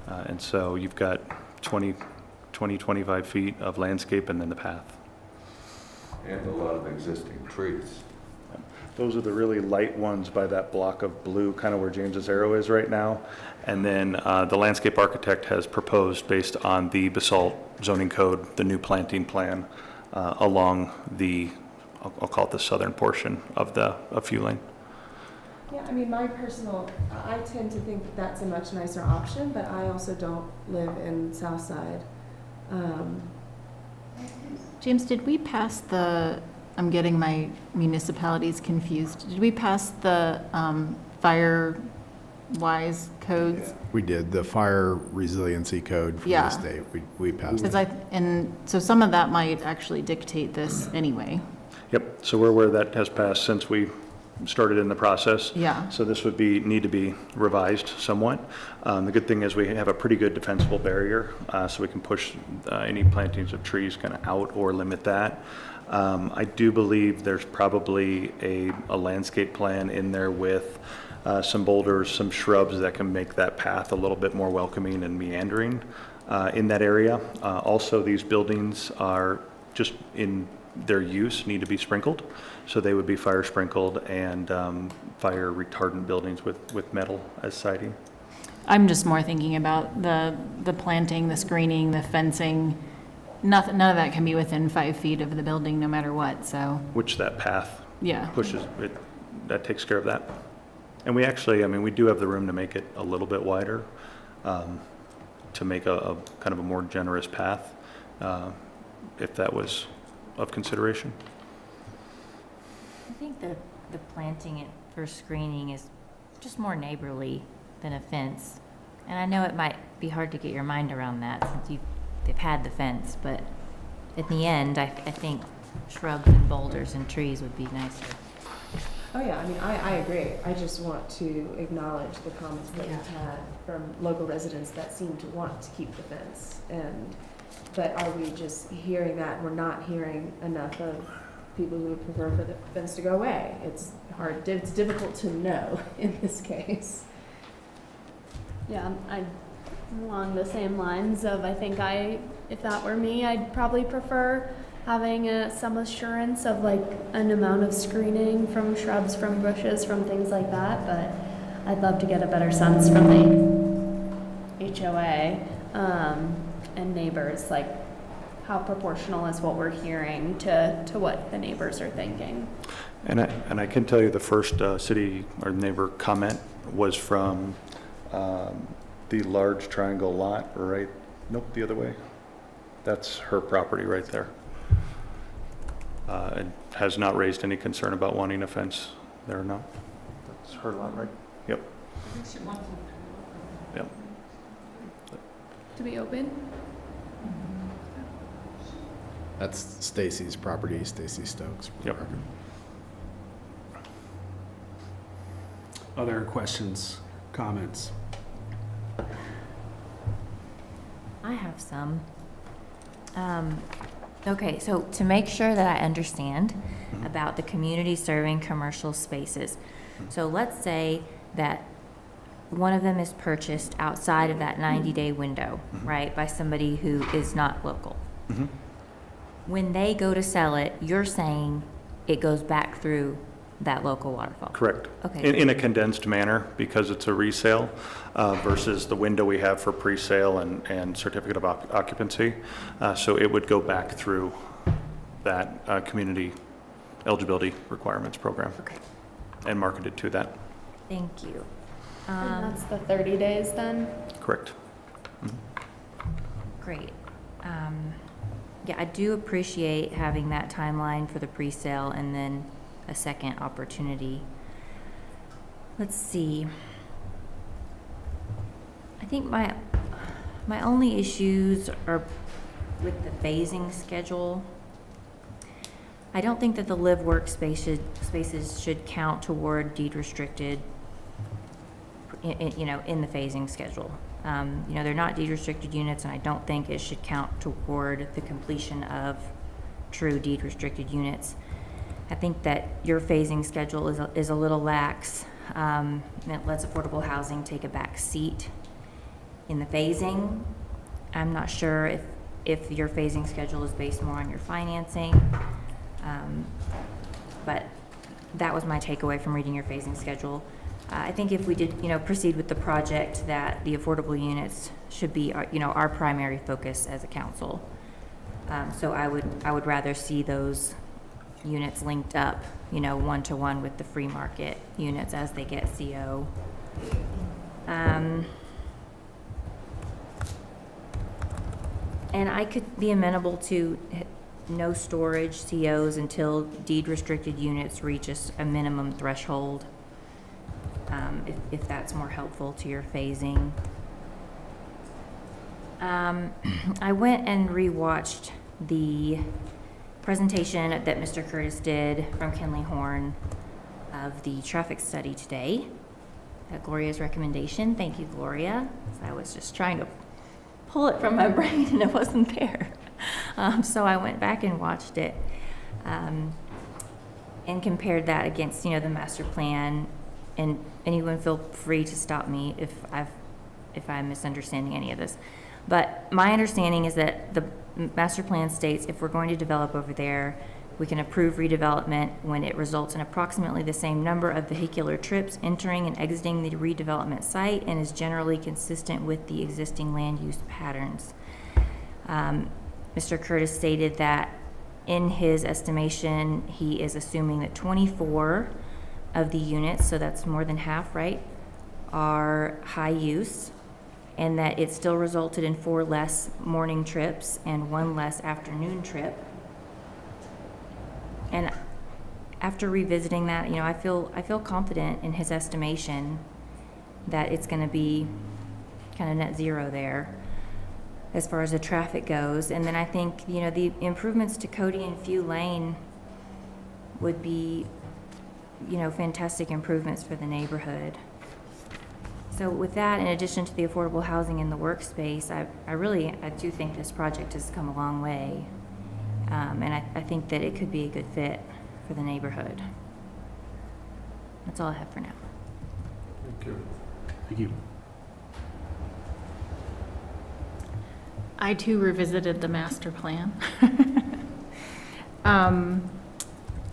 And so you've got 25 feet of landscape and then the path. And a lot of existing trees. Those are the really light ones by that block of blue, kind of where James's arrow is right now. And then the landscape architect has proposed, based on the Basalt zoning code, the new planting plan along the, I'll call it the southern portion of Few Lane. Yeah, I mean, I tend to think that that's a much nicer option, but I also don't live in Southside. James, did we pass I'm getting my municipalities confused. Did we pass the fire-wise codes? We did, the fire resiliency code for the Yeah. state, we passed Because it. and so some of that might actually dictate this anyway. Yep, so we're aware that has passed since we started in the process. Yeah. So this would need to be revised somewhat. The good thing is we have a pretty good defensible barrier, so we can push any plantings of trees kind of out or limit that. I do believe there's probably a landscape plan in there with some boulders, some shrubs that can make that path a little bit more welcoming and meandering in that area. Also, these buildings are just in their use need to be sprinkled, so they would be fire sprinkled and fire retardant buildings with metal as siding. I'm just more thinking about the planting, the screening, the fencing. None of that can be within 5 feet of the building, no matter what, so, Which that path yeah. pushes, that takes care of that. And we actually, we do have the room to make it a little bit wider, to make a kind of a more generous path, if that was of consideration. I think the planting it for screening is just more neighborly than a fence. And I know it might be hard to get your mind around that since they've had the fence, but in the end, I think shrubs and boulders and trees would be nicer. Oh, yeah, I mean, I agree. I just want to acknowledge the comments that we've had from local residents that seem to want to keep the fence. But are we just hearing that? We're not hearing enough of people who would prefer for the fence to go away. It's difficult to know in this case. Yeah, along the same lines of, I think if that were me, I'd probably prefer having some assurance of like an amount of screening from shrubs, from bushes, from things like that, but I'd love to get a better sense from the HOA and neighbors, like how proportional is what we're hearing to what the neighbors are thinking. And I can tell you the first city or neighbor comment was from the large triangle lot, right? Nope, the other way. That's her property right there. And has not raised any concern about wanting a fence there or not. That's her lot, right? Yep. Yep. To be open? That's Stacy's property, Stacy Stokes. for the Yep. record. Other questions, comments? I have some. Okay, so to make sure that I understand about the community serving commercial spaces. So let's say that one of them is purchased outside of that 90-day window, right, by somebody who is not local. When they go to sell it, you're saying it goes back through that local waterfall? Correct. Okay. In a condensed manner, because it's a resale versus the window we have for pre-sale and certificate of occupancy. So it would go back through that community eligibility requirements program. Okay. And marketed to that. Thank you. And that's the 30 days then? Correct. Great. Yeah, I do appreciate having that timeline for the pre-sale and then a second opportunity. Let's see. I think my only issues are with the phasing schedule. I don't think that the live work spaces should count toward deed restricted, in the phasing schedule. They're not deed restricted units, and I don't think it should count toward the completion of true deed restricted units. I think that your phasing schedule is a little lax. It lets affordable housing take a back seat in the phasing. I'm not sure if your phasing schedule is based more on your financing, but that was my takeaway from reading your phasing schedule. I think if we did, proceed with the project, that the affordable units should be, our primary focus as a council. So I would rather see those units linked up, one-to-one with the free market units as they get CO. And I could be amenable to no storage COs until deed restricted units reach a minimum threshold. If that's more helpful to your phasing. I went and rewatched the presentation that Mr. Curtis did from Kenley Horn of the traffic study today at Gloria's recommendation. Thank you, Gloria. So I was just trying to pull it from my brain and it wasn't there. So I went back and watched it and compared that against, the master plan. And anyone feel free to stop me if I'm misunderstanding any of this. But my understanding is that the master plan states if we're going to develop over there, we can approve redevelopment when it results in approximately the same number of vehicular trips entering and exiting the redevelopment site and is generally consistent with the existing land use patterns. Mr. Curtis stated that in his estimation, he is assuming that 24 of the units, so that's more than half, right, are high use, and that it still resulted in 4 less morning trips and 1 less afternoon trip. And after revisiting that, I feel confident in his estimation that it's going to be kind of net zero there as far as the traffic goes. And then I think, the improvements to Cody and Few Lane would be fantastic improvements for the neighborhood. So with that, in addition to the affordable housing in the workspace, I do think this project has come a long way. And I think that it could be a good fit for the neighborhood. That's all I have for now. Thank you. Thank you. I too revisited the master plan.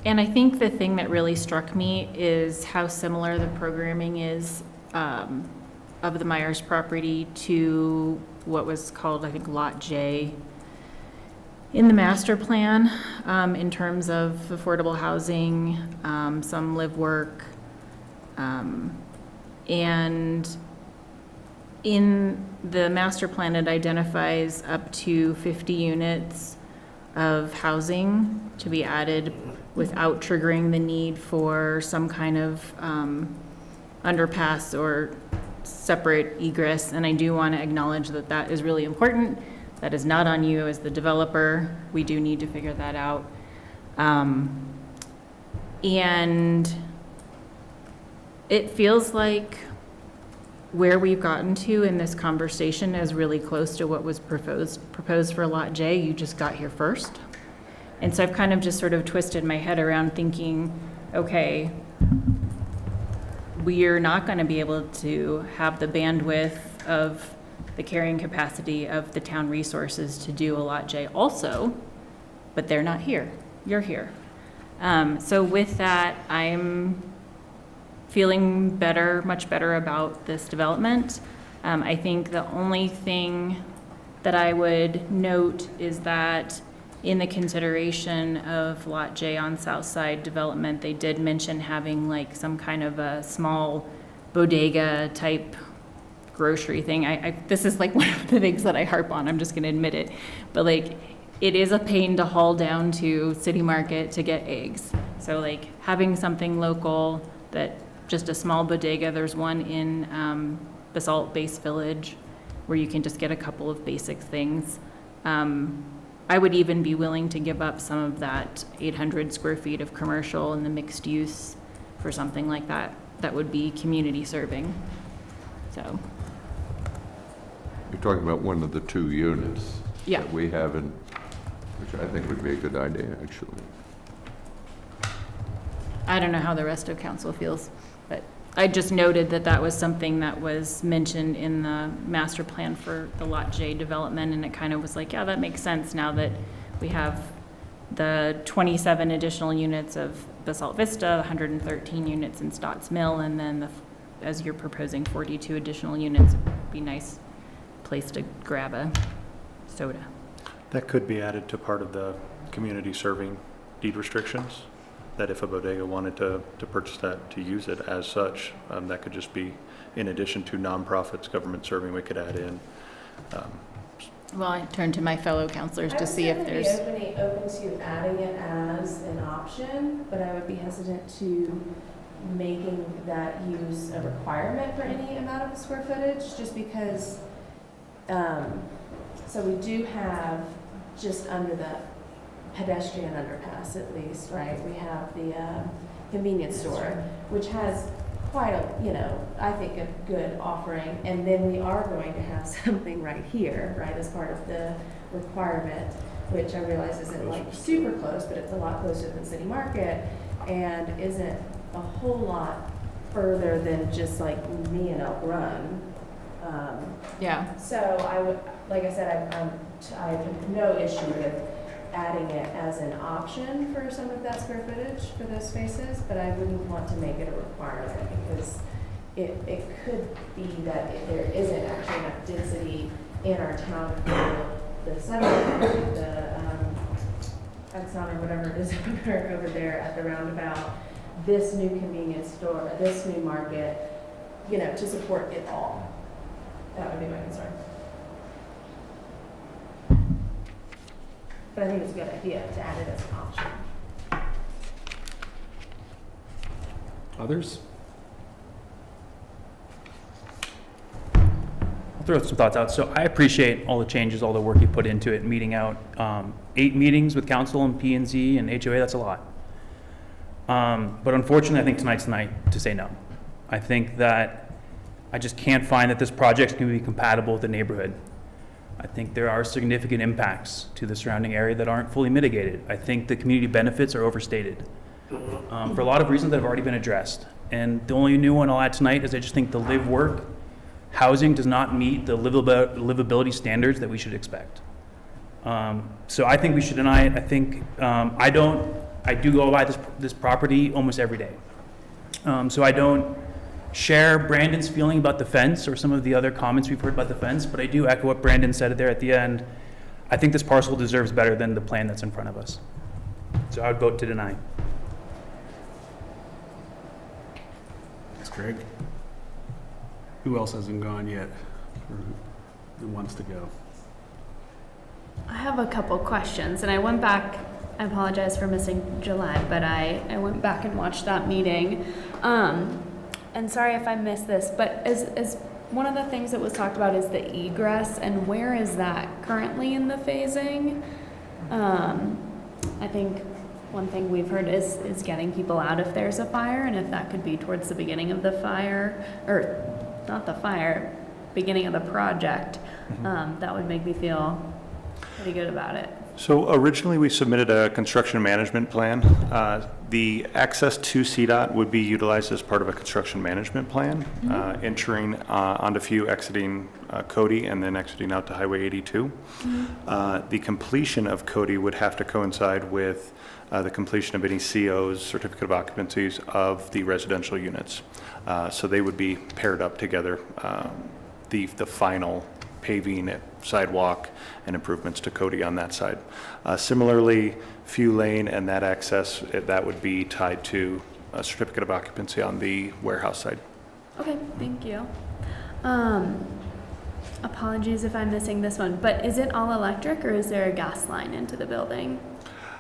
And I think the thing that really struck me is how similar the programming is of the Myers property to what was called, I think, Lot J in the master plan, in terms of affordable housing, some live work, and in the master plan, it identifies up to 50 units of housing to be added without triggering the need for some kind of underpass or separate egress. And I do want to acknowledge that that is really important. That is not on you as the developer. We do need to figure that out. And it feels like where we've gotten to in this conversation is really close to what was proposed for Lot J. You just got here first. And so I've kind of just sort of twisted my head around thinking, okay, we're not going to be able to have the bandwidth of the carrying capacity of the town resources to do a Lot J also, but they're not here. You're here. So with that, I'm feeling better, much better about this development. I think the only thing that I would note is that in the consideration of Lot J on South Side development, they did mention having like some kind of a small bodega type grocery thing. This is like one of the things that I harp on, I'm just gonna admit it. But like, it is a pain to haul down to City Market to get eggs. So like having something local, that just a small bodega, there's one in Basalt Base Village where you can just get a couple of basic things. I would even be willing to give up some of that 800 square feet of commercial and the mixed use for something like that. That would be community serving. So, You're talking about one of the 2 units yeah. that we have in, which I think would be a good idea, actually. I don't know how the rest of council feels, but I just noted that that was something that was mentioned in the master plan for the Lot J development, and it kind of was like, yeah, that makes sense now that we have the 27 additional units of Basalt Vista, 113 units in Stotts Mill, and then as you're proposing 42 additional units, it'd be a nice place to grab a soda. That could be added to part of the community serving deed restrictions, that if a bodega wanted to purchase that, to use it as such, that could just be in addition to nonprofits, government serving, we could add in. Well, I turn to my fellow counselors to see if there's. I would be open to adding it as an option, but I would be hesitant to making that use a requirement for any amount of the square footage, just because, so we do have just under the pedestrian underpass at least, right? We have the convenience store, which has quite a, I think a good offering. And then we are going to have something right here, right, as part of the requirement, which I realize isn't like super close, but it's a lot closer than City Market and isn't a whole lot further than just like me and Elk Run. Yeah. So I would, like I said, I have no issue with adding it as an option for some of that square footage for those spaces, but I wouldn't want to make it a requirement because it could be that there isn't actually enough density in our town for the Sidewalk, the Pattison or whatever it is over there at the roundabout, this new convenience store, this new market, to support it all. That would be my concern. But I think it's a good idea to add it as an option. Others? I'll throw some thoughts out. So I appreciate all the changes, all the work you put into it, meeting out 8 meetings with council and P&Z and HOA, that's a lot. But unfortunately, I think tonight's the night to say no. I think that I just can't find that this project's going to be compatible with the neighborhood. I think there are significant impacts to the surrounding area that aren't fully mitigated. I think the community benefits are overstated for a lot of reasons that have already been addressed. And the only new one I'll add tonight is I just think the live-work housing does not meet the livability standards that we should expect. So I think we should deny it. I think I do go by this property almost every day. So I don't share Brandon's feeling about the fence or some of the other comments we've heard about the fence, but I do echo what Brandon said there at the end. I think this parcel deserves better than the plan that's in front of us. So I would vote to deny. Thanks, Greg. Who else hasn't gone yet or who wants to go? I have a couple questions, and I went back, I apologize for missing July, but I went back and watched that meeting. And sorry if I missed this, but is one of the things that was talked about is the egress, and where is that currently in the phasing? I think one thing we've heard is getting people out if there's a fire, and if that could be towards the beginning of the fire, or not the fire, beginning of the project, that would make me feel pretty good about it. So originally, we submitted a construction management plan. The access to CDOT would be utilized as part of a construction management plan, entering onto Few, exiting Cody, and then exiting out to Highway 82. The completion of Cody would have to coincide with the completion of any COs, certificate of occupancies, of the residential units. So they would be paired up together, the final paving, sidewalk, and improvements to Cody on that side. Similarly, Few Lane and that access, that would be tied to a certificate of occupancy on the warehouse side. Okay, thank you. Apologies if I'm missing this one, but is it all electric or is there a gas line into the building?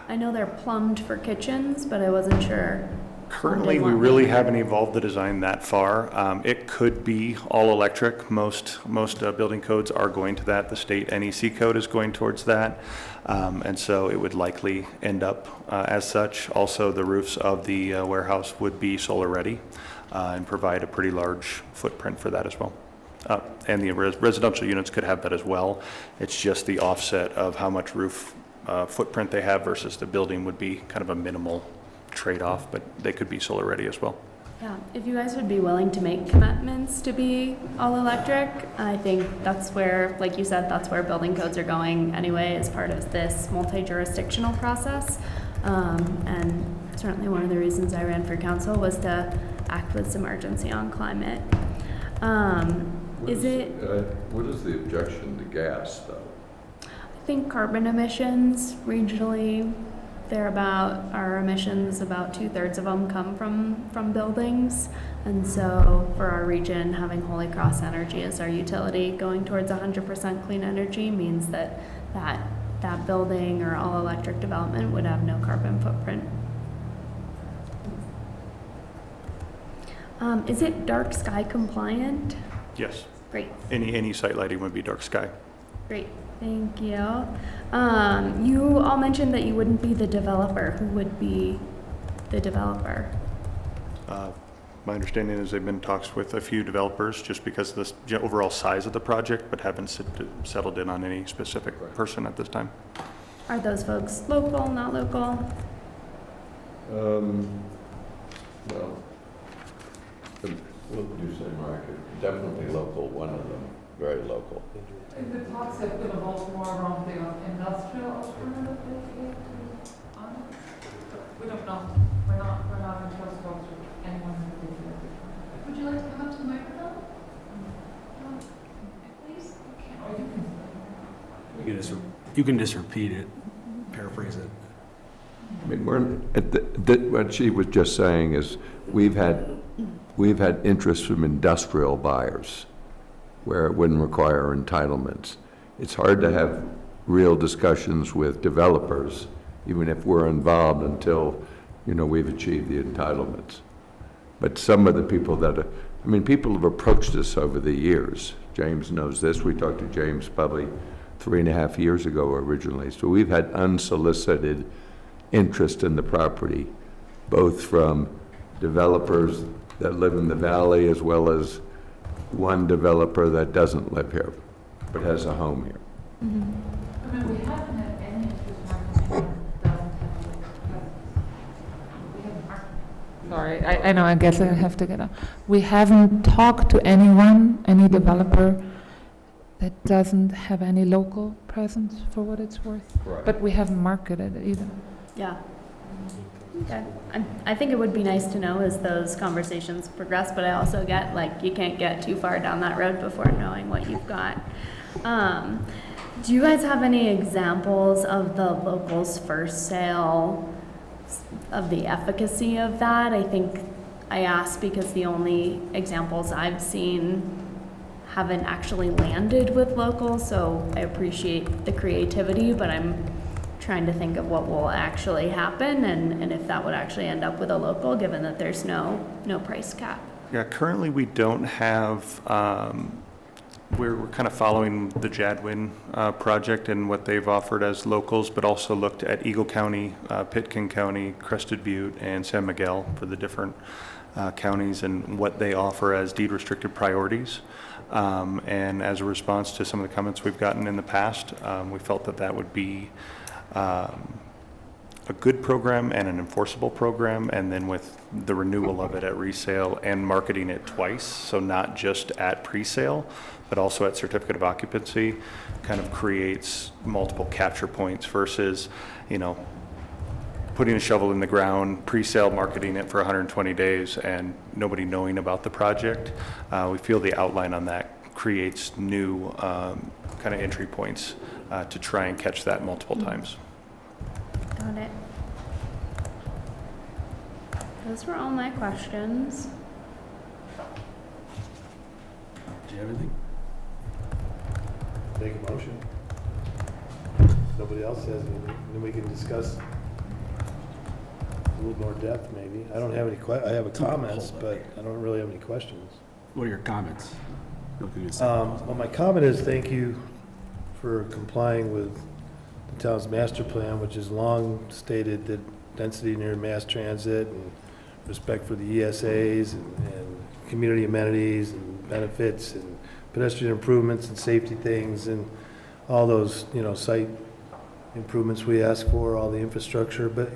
I know they're plumbed for kitchens, but I wasn't sure. Currently, we really haven't evolved the design that far. It could be all electric. Most building codes are going to that. The state NEC code is going towards that. And so it would likely end up as such. Also, the roofs of the warehouse would be solar ready and provide a pretty large footprint for that as well. And the residential units could have that as well. It's just the offset of how much roof footprint they have versus the building would be kind of a minimal trade-off, but they could be solar ready as well. Yeah, if you guys would be willing to make commitments to be all electric, I think that's where, like you said, that's where building codes are going anyway as part of this multi-jurisdictional process. And certainly one of the reasons I ran for council was to act with some urgency on climate. What is the objection to gas, though? I think carbon emissions regionally, our emissions, about 2/3 of them come from buildings. And so for our region, having Holy Cross Energy as our utility going towards 100% clean energy means that building or all electric development would have no carbon footprint. Is it dark sky compliant? Yes. Great. Any site lighting would be dark sky. Great, thank you. You all mentioned that you wouldn't be the developer. Who would be the developer? My understanding is they've been in talks with a few developers just because of the overall size of the project, but haven't settled in on any specific person at this time. Are those folks local, not local? Well, what would you say, Mark? Definitely local, one of them, very local. If the talks have been evolved more around the industrial alternative, we don't know. We're not in close talks with anyone in particular. Would you like to come up to the microphone? Please? Or you can. You can just repeat it, paraphrase it. I mean, what she was just saying is we've had interest from industrial buyers where it wouldn't require entitlements. It's hard to have real discussions with developers, even if we're involved, until, we've achieved the entitlements. But some of the people people have approached us over the years. James knows this. We talked to James probably 3.5 years ago originally. So we've had unsolicited interest in the property, both from developers that live in the valley as well as one developer that doesn't live here, but has a home here. Mm-hmm. I mean, we haven't had any interest that doesn't have Sorry, I know, I guess I have to get up. We haven't talked to any developer that doesn't have any local presence, for what it's worth. Right. But we haven't marketed it either. Yeah. Okay. I think it would be nice to know as those conversations progress, but I also get, you can't get too far down that road before knowing what you've got. Do you guys have any examples of the locals first sale, of the efficacy of that? I think I asked because the only examples I've seen haven't actually landed with locals, so I appreciate the creativity, but I'm trying to think of what will actually happen and if that would actually end up with a local, given that there's no price cap. Yeah, currently we don't have, we're kind of following the Jadwin project and what they've offered as locals, but also looked at Eagle County, Pitkin County, Crested Butte, and San Miguel for the different counties and what they offer as deed restricted priorities. And as a response to some of the comments we've gotten in the past, we felt that would be a good program and an enforceable program, and then with the renewal of it at resale and marketing it twice, so not just at pre-sale, but also at certificate of occupancy, kind of creates multiple capture points versus, putting a shovel in the ground, pre-sale marketing it for 120 days and nobody knowing about the project. We feel the outline on that creates new kind of entry points to try and catch that multiple times. Got it. Those were all my questions. Do you have anything? Make a motion. Nobody else has anything, then we can discuss a little more depth maybe. I don't have any I have comments, but I don't really have any questions. What are your comments? Well, my comment is thank you for complying with the town's master plan, which has long stated that density near mass transit and respect for the ESAs and community amenities and benefits and pedestrian improvements and safety things and all those, site improvements we ask for, all the infrastructure, but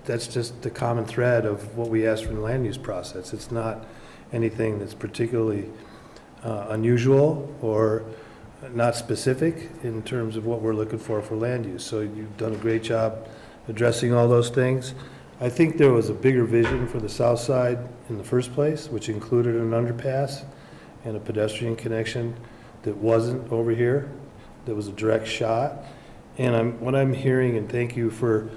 that's just the common thread of what we ask from the land use process. It's not anything that's particularly unusual or not specific in terms of what we're looking for land use. So you've done a great job addressing all those things. I think there was a bigger vision for the south side in the first place, which included an underpass and a pedestrian connection that wasn't over here, that was a direct shot. And what I'm hearing, and thank you for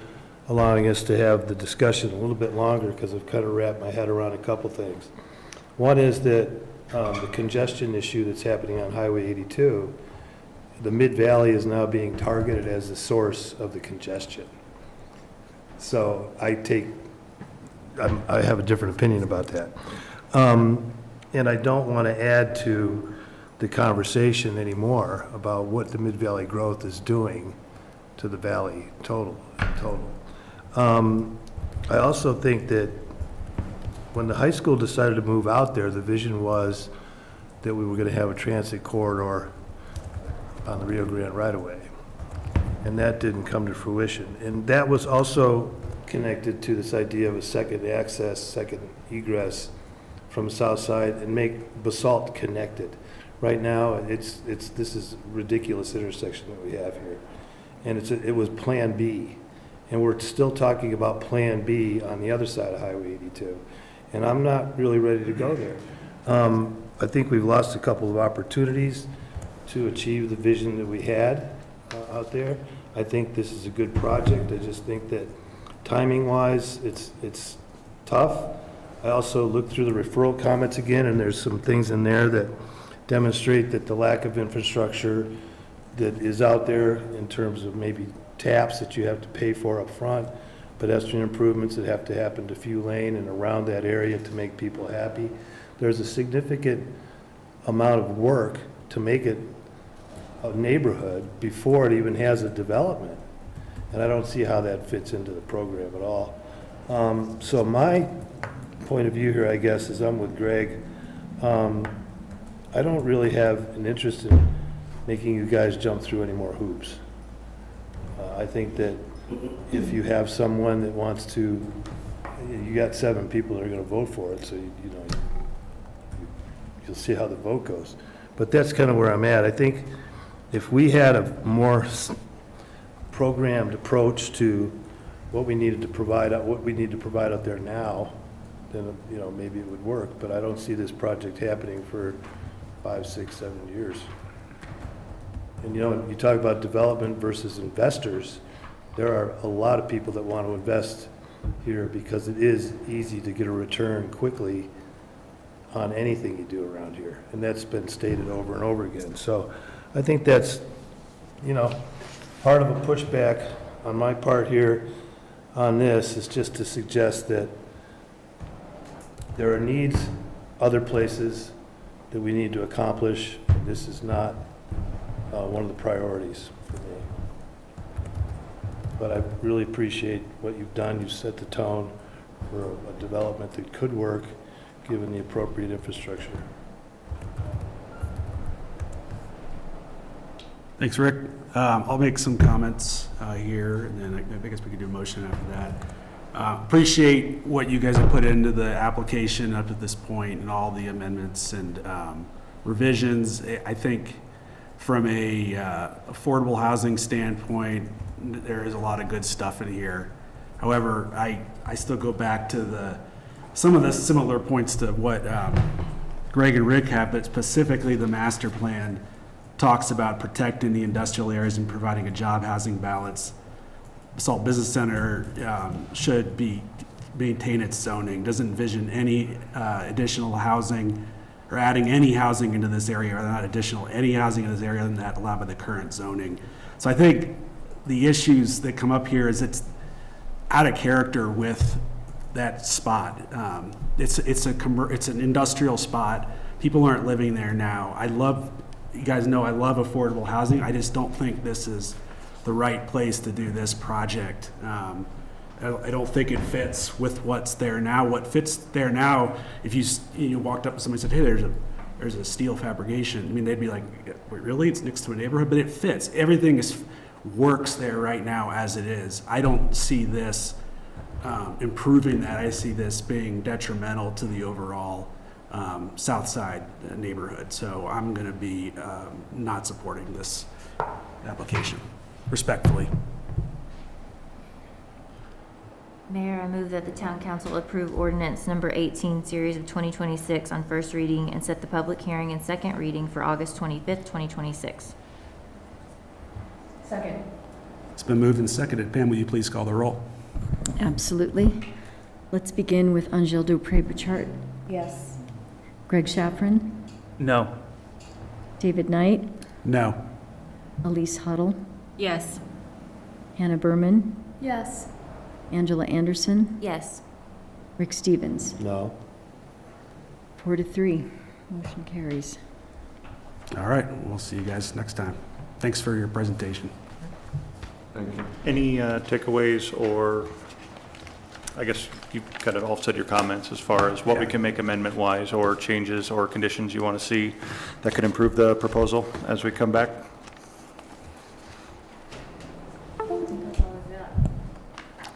allowing us to have the discussion a little bit longer, because I've kind of wrapped my head around a couple things. One is that the congestion issue that's happening on Highway 82, the Mid-Valley is now being targeted as the source of the congestion. So I have a different opinion about that. And I don't want to add to the conversation anymore about what the Mid-Valley growth is doing to the valley total. I also think that when the high school decided to move out there, the vision was that we were going to have a transit corridor on the Rio Grande right-of-way. And that didn't come to fruition. And that was also connected to this idea of a second access, second egress from the south side and make Basalt connected. Right now, this is a ridiculous intersection that we have here. And it was Plan B. And we're still talking about Plan B on the other side of Highway 82. And I'm not really ready to go there. I think we've lost a couple of opportunities to achieve the vision that we had out there. I think this is a good project. I just think that timing-wise, it's tough. I also looked through the referral comments again, and there's some things in there that demonstrate that the lack of infrastructure that is out there in terms of maybe taps that you have to pay for up front, pedestrian improvements that have to happen to Few Lane and around that area to make people happy. There's a significant amount of work to make it a neighborhood before it even has a development. And I don't see how that fits into the program at all. So my point of view here, I guess, is I'm with Greg. I don't really have an interest in making you guys jump through any more hoops. I think that if you have someone that wants to, you got 7 people that are going to vote for it, so you'll see how the vote goes. But that's kind of where I'm at. I think if we had a more programmed approach to what we needed to provide, what we need to provide out there now, then maybe it would work. But I don't see this project happening for 5, 6, 7 years. And you talk about development versus investors. There are a lot of people that want to invest here because it is easy to get a return quickly on anything you do around here. And that's been stated over and over again. So I think that's, part of a pushback on my part here on this is just to suggest that there are needs other places that we need to accomplish. This is not one of the priorities for me. But I really appreciate what you've done. You've set the tone for a development that could work given the appropriate infrastructure. Thanks, Rick. I'll make some comments here, and then I guess we could do a motion after that. Appreciate what you guys have put into the application up to this point and all the amendments and revisions. I think from a affordable housing standpoint, there is a lot of good stuff in here. However, I still go back to some of the similar points to what Greg and Rick have, but specifically the master plan talks about protecting the industrial areas and providing a job housing balance. Basalt Business Center should maintain its zoning, doesn't envision any additional housing or adding any housing into this area, or not additional, any housing in this area than that allowed by the current zoning. So I think the issues that come up here is it's out of character with that spot. It's an industrial spot. People aren't living there now. You guys know I love affordable housing. I just don't think this is the right place to do this project. I don't think it fits with what's there now. What fits there now, if you walked up to somebody and said, hey, there's a steel fabrication, I mean, they'd be like, wait, really? It's next to a neighborhood? But it fits. Everything works there right now as it is. I don't see this improving that. I see this being detrimental to the overall South Side neighborhood. So I'm going to be not supporting this application, respectfully. Mayor, I move that the Town Council approve ordinance number 18, series of 2026 on first reading and set the public hearing and second reading for August 25th, 2026. Second. It's been moved and seconded. Pam, will you please call the roll? Absolutely. Let's begin with Angel Dupré-Bichart. Yes. Greg Shafran. No. David Knight. No. Elise Huddle. Yes. Hannah Berman. Yes. Angela Anderson. Yes. Rick Stevens. No. 4-3. Motion carries. All right. We'll see you guys next time. Thanks for your presentation. Thank you. Any takeaways, or I guess you kind of all said your comments as far as what we can make amendment-wise or changes or conditions you want to see that could improve the proposal as we come back?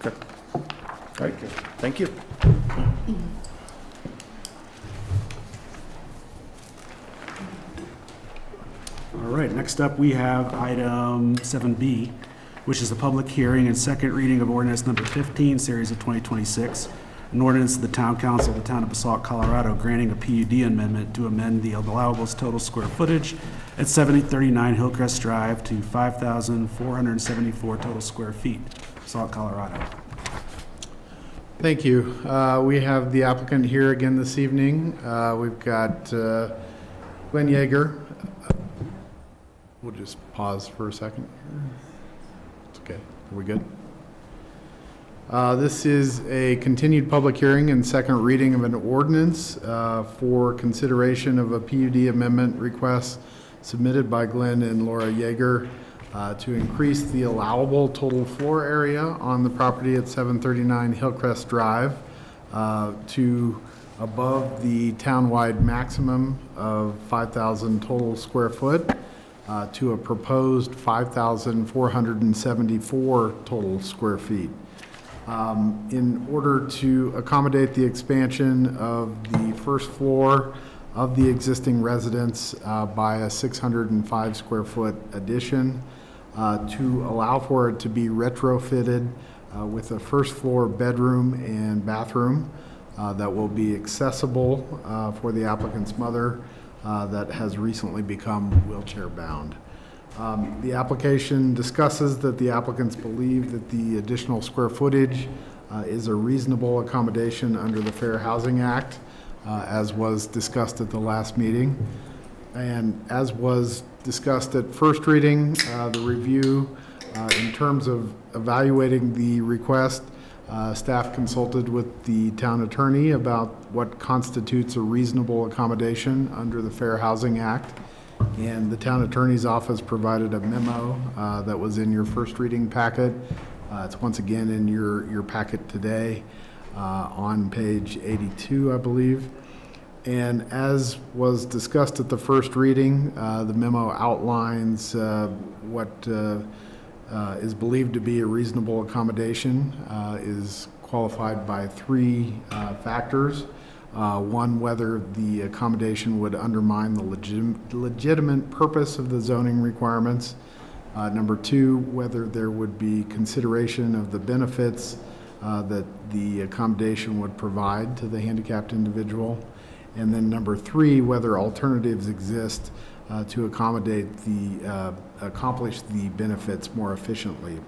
Okay. All right. Thank you. All right, next up, we have item 7B, which is a public hearing and second reading of ordinance number 15, series of 2026, an ordinance of the Town Council of the Town of Basalt, Colorado, granting a PUD amendment to amend the allowable total square footage at 7039 Hillcrest Drive to 5,474 total square feet, Basalt, Colorado. Thank you. We have the applicant here again this evening. We've got Glenn Yeager. We'll just pause for a second. It's okay. Are we good? This is a continued public hearing and second reading of an ordinance for consideration of a PUD amendment request submitted by Glenn and Laura Yeager to increase the allowable total floor area on the property at 739 Hillcrest Drive to above the townwide maximum of 5,000 total square foot to a proposed 5,474 total square feet. In order to accommodate the expansion of the first floor of the existing residence by a 605 square foot addition, to allow for it to be retrofitted with a first floor bedroom and bathroom that will be accessible for the applicant's mother that has recently become wheelchair bound. The application discusses that the applicants believe that the additional square footage is a reasonable accommodation under the Fair Housing Act, as was discussed at the last meeting. And as was discussed at first reading, the review in terms of evaluating the request, staff consulted with the town attorney about what constitutes a reasonable accommodation under the Fair Housing Act. And the town attorney's office provided a memo that was in your first reading packet. It's once again in your packet today on page 82, I believe. And as was discussed at the first reading, the memo outlines what is believed to be a reasonable accommodation is qualified by three factors. One, whether the accommodation would undermine the legitimate purpose of the zoning requirements. Number two, whether there would be consideration of the benefits that the accommodation would provide to the handicapped individual. And then number three, whether alternatives exist to accomplish the benefits more efficiently.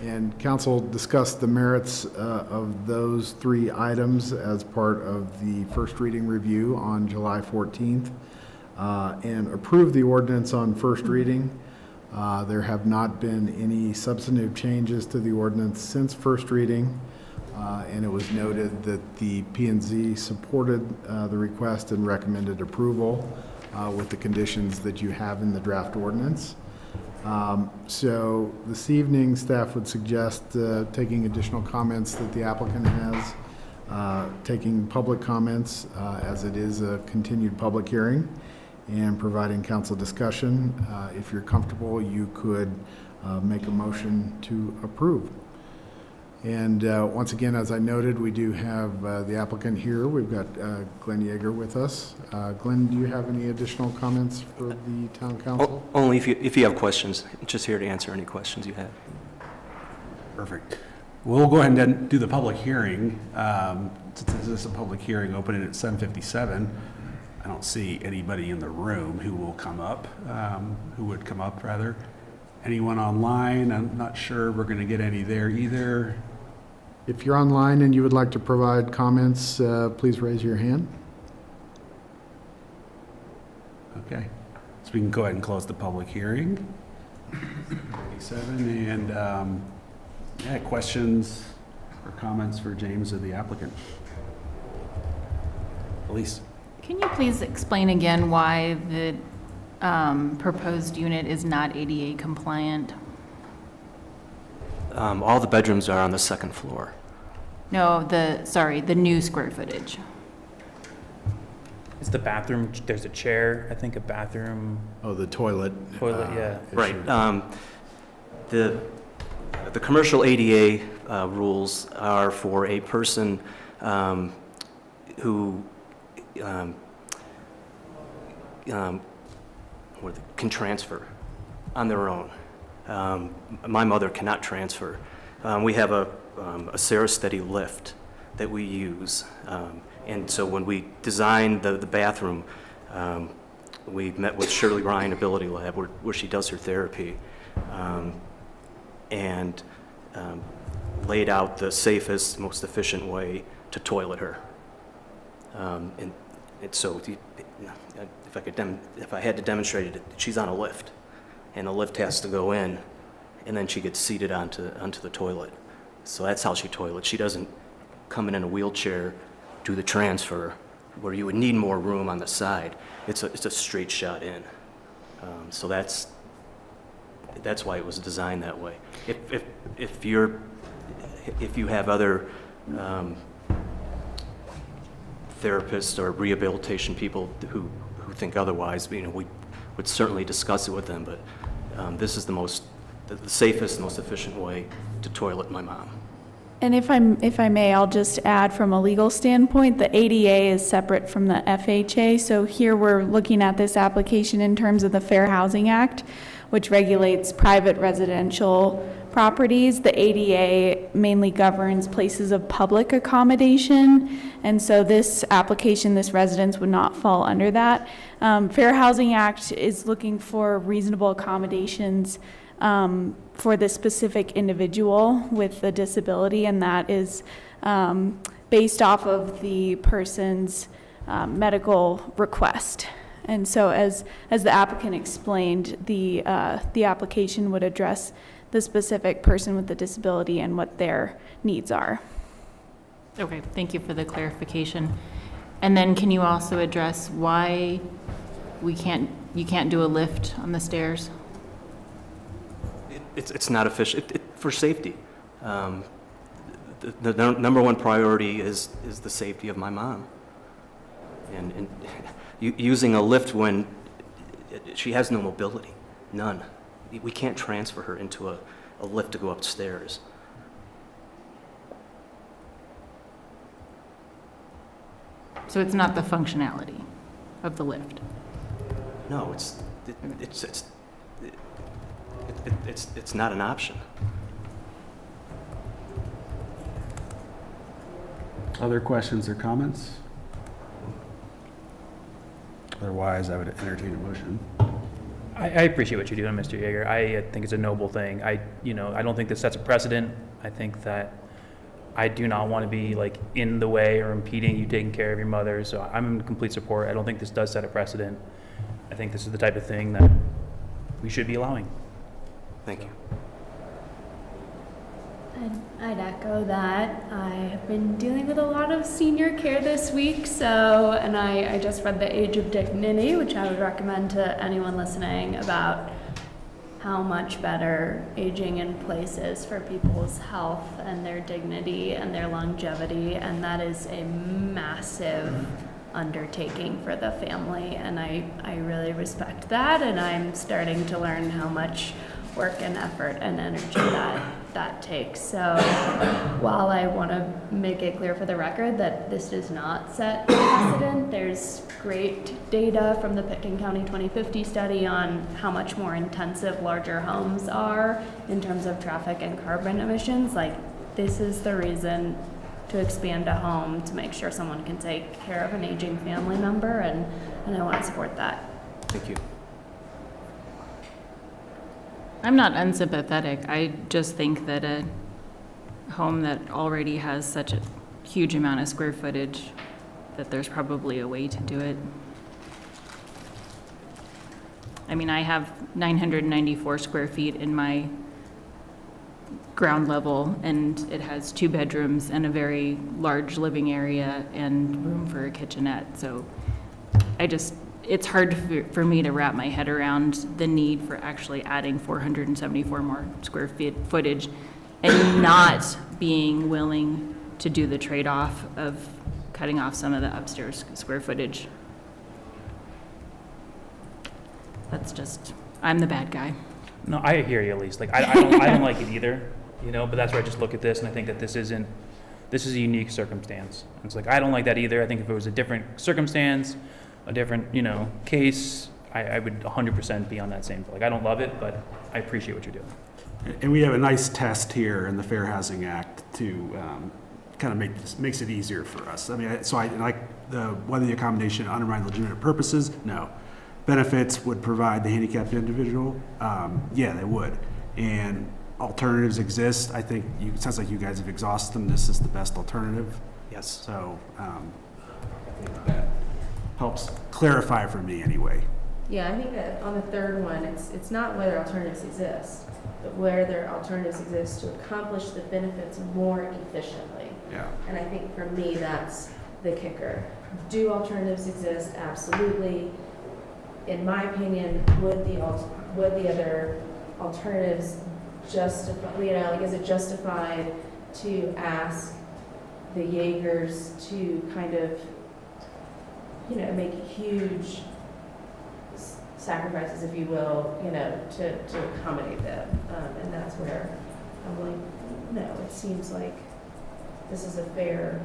And council discussed the merits of those three items as part of the first reading review on July 14th and approved the ordinance on first reading. There have not been any substantive changes to the ordinance since first reading. And it was noted that the P&Z supported the request and recommended approval with the conditions that you have in the draft ordinance. So this evening, staff would suggest taking additional comments that the applicant has, taking public comments as it is a continued public hearing, and providing council discussion. If you're comfortable, you could make a motion to approve. And once again, as I noted, we do have the applicant here. We've got Glenn Yeager with us. Glenn, do you have any additional comments for the town council? Only if you have questions. Just here to answer any questions you have. Perfect. We'll go ahead and do the public hearing. Since this is a public hearing opening at 7:57, I don't see anybody in the room who will come up, who would come up rather. Anyone online? I'm not sure we're going to get any there either. If you're online and you would like to provide comments, please raise your hand. Okay, so we can go ahead and close the public hearing. 87, and yeah, questions or comments for James or the applicant? Elise? Can you please explain again why the proposed unit is not ADA compliant? All the bedrooms are on the second floor. No, the new square footage. It's the bathroom, there's a chair, I think a bathroom. Oh, the toilet. Yeah. Right. The commercial ADA rules are for a person who can transfer on their own. My mother cannot transfer. We have a Steady lift that we use. And so when we designed the bathroom, we met with Shirley Ryan Ability Lab where she does her therapy and laid out the safest, most efficient way to toilet her. And so if I had to demonstrate it, she's on a lift, and the lift has to go in, and then she gets seated onto the toilet. So that's how she toilets. She doesn't come in a wheelchair, do the transfer, where you would need more room on the side. It's a straight shot in. So that's why it was designed that way. If you have other therapists or rehabilitation people who think otherwise, we would certainly discuss it with them. But this is the safest, most efficient way to toilet my mom. And if I may, I'll just add from a legal standpoint, the ADA is separate from the FHA. So here we're looking at this application in terms of the Fair Housing Act, which regulates private residential properties. The ADA mainly governs places of public accommodation. And so this application, this residence would not fall under that. Fair Housing Act is looking for reasonable accommodations for the specific individual with the disability, and that is based off of the person's medical request. And so as the applicant explained, the application would address the specific person with the disability and what their needs are. Okay, thank you for the clarification. And then can you also address why you can't do a lift on the stairs? It's not efficient for safety. The number one priority is the safety of my mom. And using a lift when she has no mobility, none. We can't transfer her into a lift to go upstairs. So it's not the functionality of the lift? No, it's not an option. Other questions or comments? Otherwise, I would entertain a motion. I appreciate what you're doing, Mr. Yeager. I think it's a noble thing. I don't think this sets a precedent. I think that I do not want to be like in the way or impeding you taking care of your mother, so I'm in complete support. I don't think this does set a precedent. I think this is the type of thing that we should be allowing. Thank you. I'd echo that. I have been dealing with a lot of senior care this week, and I just read The Age of Dignity, which I would recommend to anyone listening, about how much better aging in place is for people's health and their dignity and their longevity, and that is a massive undertaking for the family, and I really respect that, and I'm starting to learn how much work and effort and energy that takes. So while I want to make it clear for the record that this does not set precedent, there's great data from the Pitkin County 2050 study on how much more intensive larger homes are in terms of traffic and carbon emissions. Like, this is the reason to expand a home, to make sure someone can take care of an aging family member, and I want to support that. Thank you. I'm not unsympathetic. I just think that a home that already has such a huge amount of square footage, that there's probably a way to do it. I mean, I have 994 square feet in my ground level, and it has 2 bedrooms and a very large living area and room for a kitchenette. So it's hard for me to wrap my head around the need for actually adding 474 more square footage and not being willing to do the trade-off of cutting off some of the upstairs square footage. That's just, I'm the bad guy. No, I hear you, Elise. Like, I don't like it either, but that's where I just look at this and I think that this is a unique circumstance. It's like, I don't like that either. I think if it was a different circumstance, a different, case, I would 100% be on that same. Like, I don't love it, but I appreciate what you're doing. And we have a nice test here in the Fair Housing Act to kind of makes it easier for us. I mean, I like whether the accommodation undermine legitimate purposes, no. Benefits would provide the handicapped individual, yeah, they would. And alternatives exist. I think it sounds like you guys have exhausted them. This is the best alternative. Yes. So I think that helps clarify for me anyway. Yeah, I think that on the third one, it's not whether alternatives exist, but whether alternatives exist to accomplish the benefits more efficiently. Yeah. And I think for me, that's the kicker. Do alternatives exist? Absolutely. In my opinion, would the other alternatives justify, is it justified to ask the Yeagers to kind of, make huge sacrifices, if you will, to accommodate them. And that's where I'm like, no, it seems like this is a fair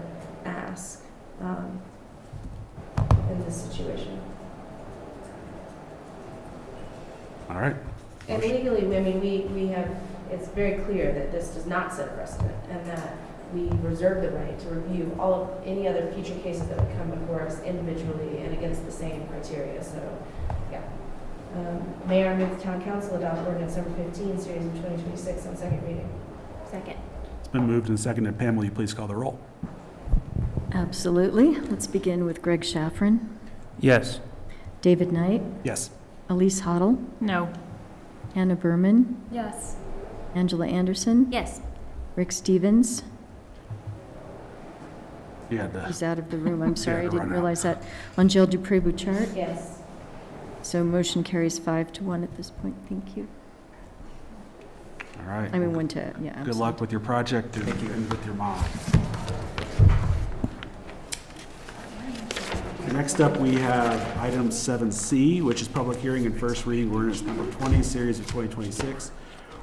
ask in this situation. All right. And legally, we have, it's very clear that this does not set a precedent, and that we reserve the right to review any other future cases that would come before us individually and against the same criteria. So, yeah. Mayor, I move the Town Council adopt Ordinance number 15, series of 2026 on second reading. Second. It's been moved and seconded. Pam, will you please call the roll? Absolutely. Let's begin with Greg Shaffrin, Yes. David Knight, Yes. Elise Hoddle, No. Anna Berman, Yes. Angela Anderson, Yes. Rick Stevens. Yeah. He's out of the room. I'm sorry, I to didn't run out. realize that. Angel Dupré-Bouchard. Yes. So motion carries 5-1 at this point. Thank you. All right. I mean, 1-, yeah. Good absolutely. luck with your project and with your mom. Next up, we have item 7C, which is public hearing and first reading ordinance number 20, series of 2026.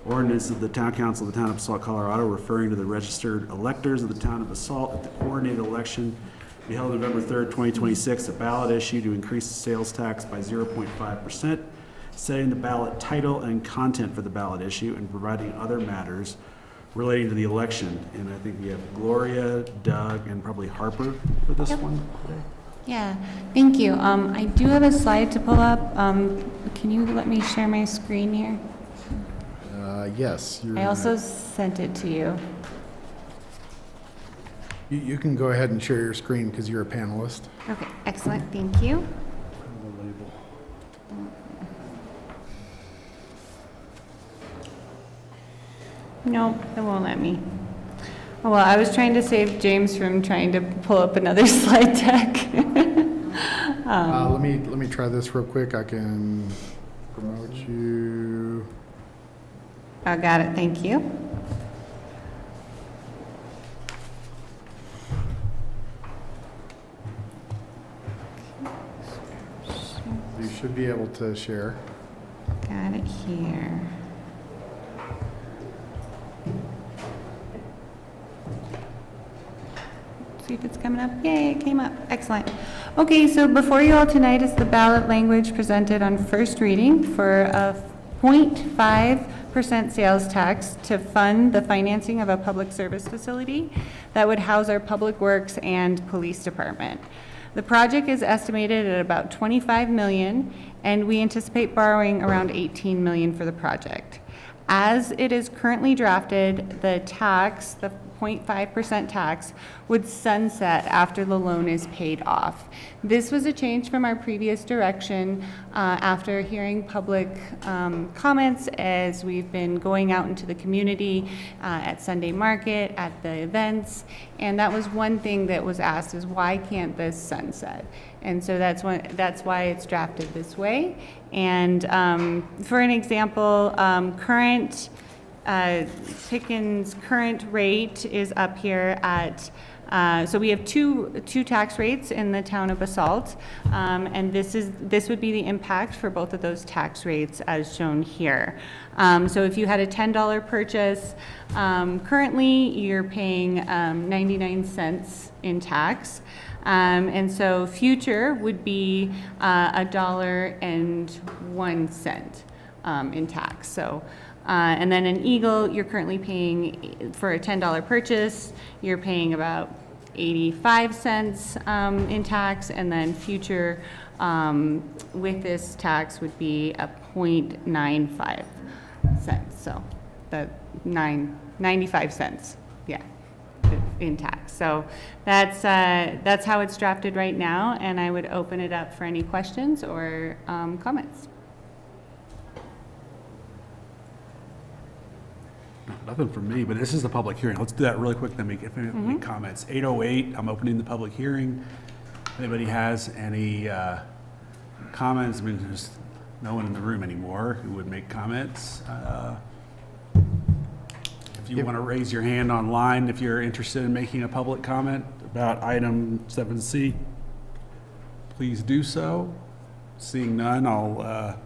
Ordinance of the Town Council of the Town of Basalt, Colorado, referring to the registered electors of the Town of Basalt at the coordinated election to be held November 3rd, 2026, a ballot issue to increase the sales tax by 0.5%, setting the ballot title and content for the ballot issue, and providing other matters relating to the election. And I think we have Gloria, Doug, and probably Harper for this one today. Yeah, thank you. I do have a slide to pull up. Can you let me share my screen here? Yes. I also sent it to you. You can go ahead and share your screen because you're a panelist. Okay, excellent, thank you. Nope, it won't let me. Oh, well, I was trying to save James from trying to pull up another slide deck. Let me try this real quick. I can promote you. I got it, thank you. You should be able to share. Got it here. See if it's coming up. Yay, it came up. Excellent. Okay, so before you all tonight is the ballot language presented on first reading for a 0.5% sales tax to fund the financing of a public service facility that would house our public works and police department. The project is estimated at about $25 million, and we anticipate borrowing around $18 million for the project. As it is currently drafted, the tax, the 0.5% tax, would sunset after the loan is paid off. This was a change from our previous direction after hearing public comments as we've been going out into the community at Sunday Market, at the events, and that was one thing that was asked is why can't this sunset? And so that's why it's drafted this way. And for an example, current Pickens' current rate is up here at, so we have two tax rates in the town of Basalt, and this would be the impact for both of those tax rates as shown here. So if you had a $10 purchase, currently you're paying 99 cents in tax. And so future would be $1.01 in tax. So, and then an Eagle, you're currently paying for a $10 purchase, you're paying about 85 cents in tax, and then future with this tax would be a 0.95 cents. So the 95 cents, yeah, in tax. So that's how it's drafted right now, and I would open it up for any questions or comments. Nothing from me, but this is the public hearing. Let's do that really quick, then we get any comments. 8:08, I'm opening the public hearing. If anybody has any comments, I mean, there's no one in the room anymore who would make comments. If you want to raise your hand online, if you're interested in making a public comment about item 7C, please do so. Seeing none, I'll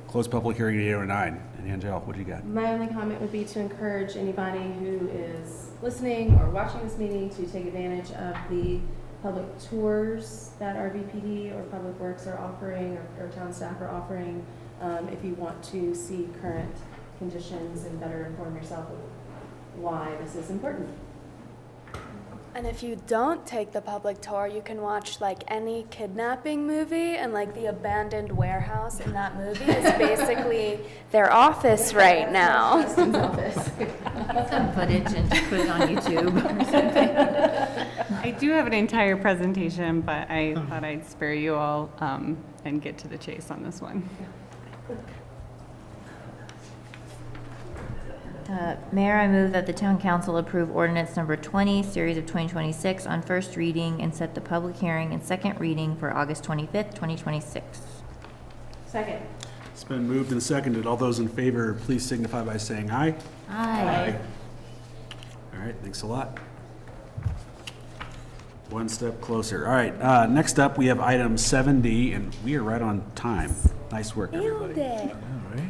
close public hearing at 8:09. And Angel, what do you got? My only comment would be to encourage anybody who is listening or watching this meeting to take advantage of the public tours that our VPD or Public Works are offering or town staff are offering if you want to see current conditions and better inform yourself of why this is important. And if you don't take the public tour, you can watch like any kidnapping movie, and like the abandoned warehouse in that movie is basically their office right now. Justin's office. Some footage and put it on YouTube or something. I do have an entire presentation, but I thought I'd spare you all and get to the chase on this one. Mayor, I move that the Town Council approve ordinance number 20, series of 2026 on first reading and set the public hearing and second reading for August 25th, 2026. Second. It's been moved and seconded. All those in favor, please signify by saying aye. Aye. All right, thanks a lot. One step closer. All right, next up, we have item 7D, and we are right on time. Nice work, everybody.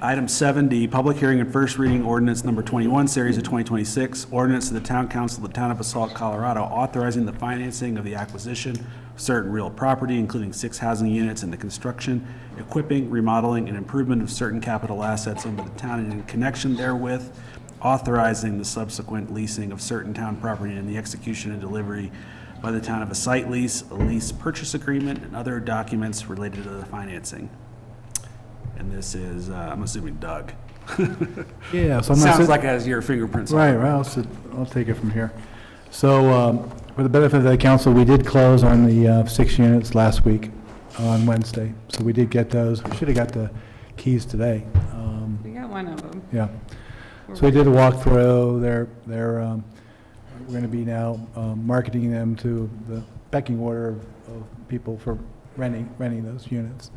Item 7D, public hearing and first reading ordinance number 21, series of 2026, ordinance of the Town Council of the Town of Basalt, Colorado, authorizing the financing of the acquisition of certain real property, including 6 housing units, and the construction, equipping, remodeling, and improvement of certain capital assets under the town, and in connection therewith, authorizing the subsequent leasing of certain town property and the execution and delivery by the town of a site lease, a lease purchase agreement, and other documents related to the financing. And this is, I'm assuming Doug. Yeah, so I'm Sounds like it has your fingerprints on it. Right, well, I'll take it from here. So, for the benefit of the council, we did close on the 6 units last week on Wednesday. So we did get those. We should have got the keys today. We got one of them. Yeah. So we did a walkthrough. We're going to be now marketing them to the pecking order of people for renting those units.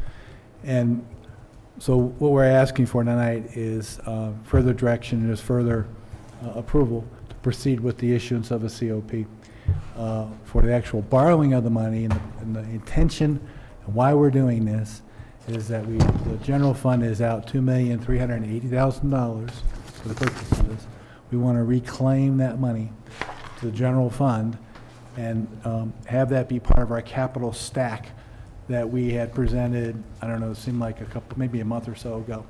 And so what we're asking for tonight is further direction, and just further approval to proceed with the issuance of a COP for the actual borrowing of the money, and the intention and why we're doing this is that the general fund is out $2,380,000 for the purchase of this. We want to reclaim that money to the general fund and have that be part of our capital stack that we had presented, I don't know, it seemed like maybe a month or so ago,